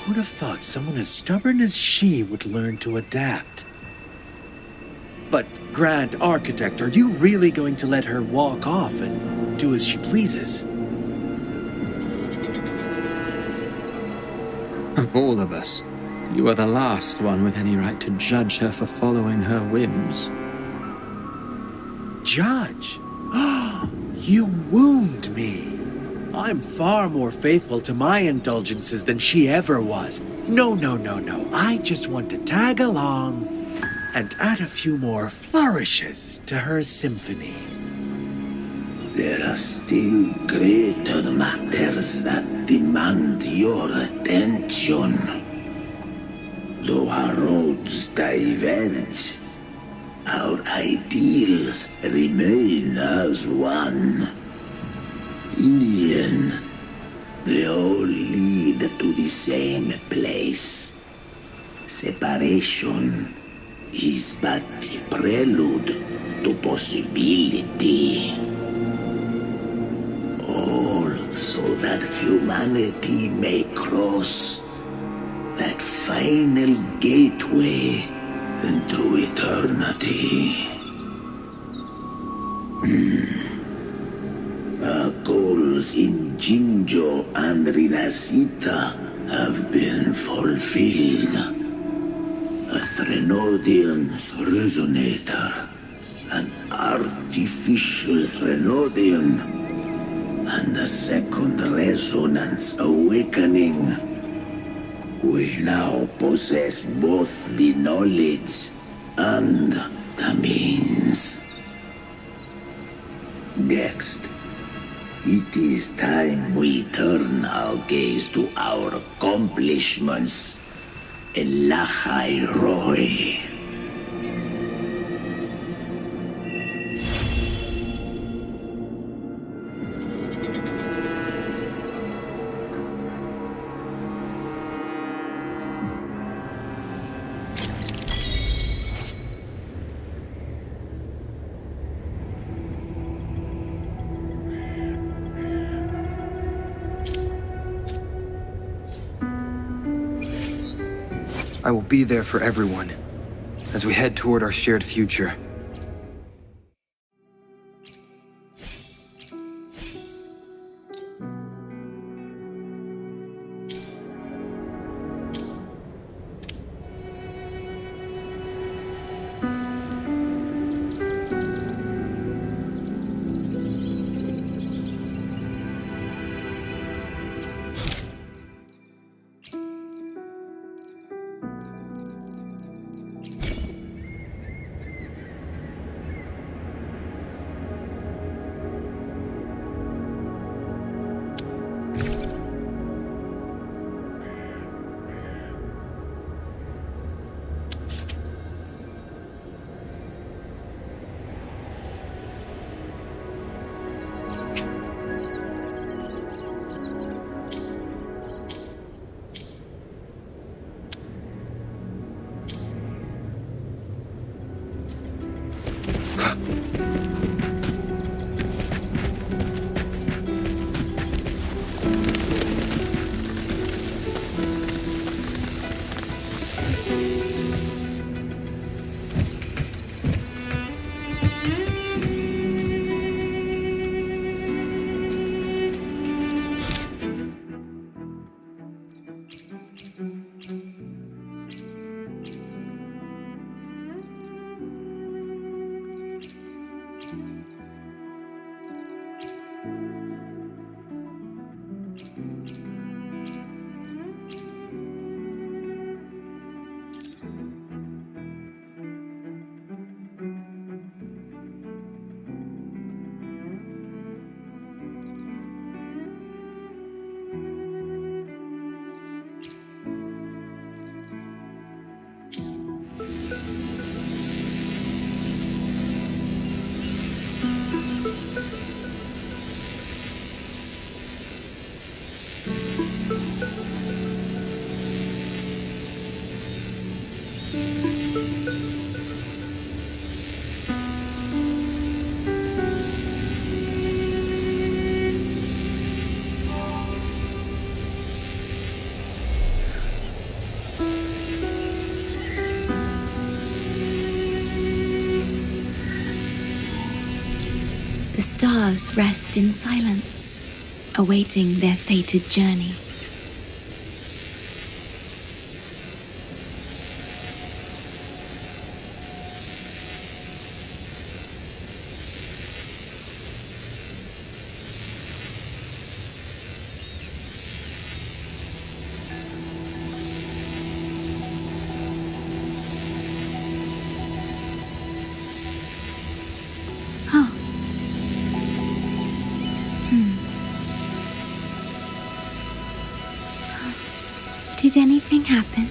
Who'd have thought someone as stubborn as she would learn to adapt? But, Grand Architect, are you really going to let her walk off and do as she pleases? Of all of us, you are the last one with any right to judge her for following her whims. Judge? You wound me. I'm far more faithful to my indulgences than she ever was. No. I just want to tag along and add a few more flourishes to her symphony. There are still greater matters that demand your attention. Though our roads diverge, our ideals remain as one. In the end, they all lead to the same place. Separation is but the prelude to possibility. All so that humanity may cross that final gateway into eternity. Our goals in Jinjo and Rinasita have been fulfilled. A Threnodian's resonator, an artificial Threnodian, and a second resonance awakening. We now possess both the knowledge and the means. Next, it is time we turn our gaze to our accomplishments in Lahai Roi. I will be there for everyone as we head toward our shared future. The stars rest in silence, awaiting their fated journey. Did anything happen?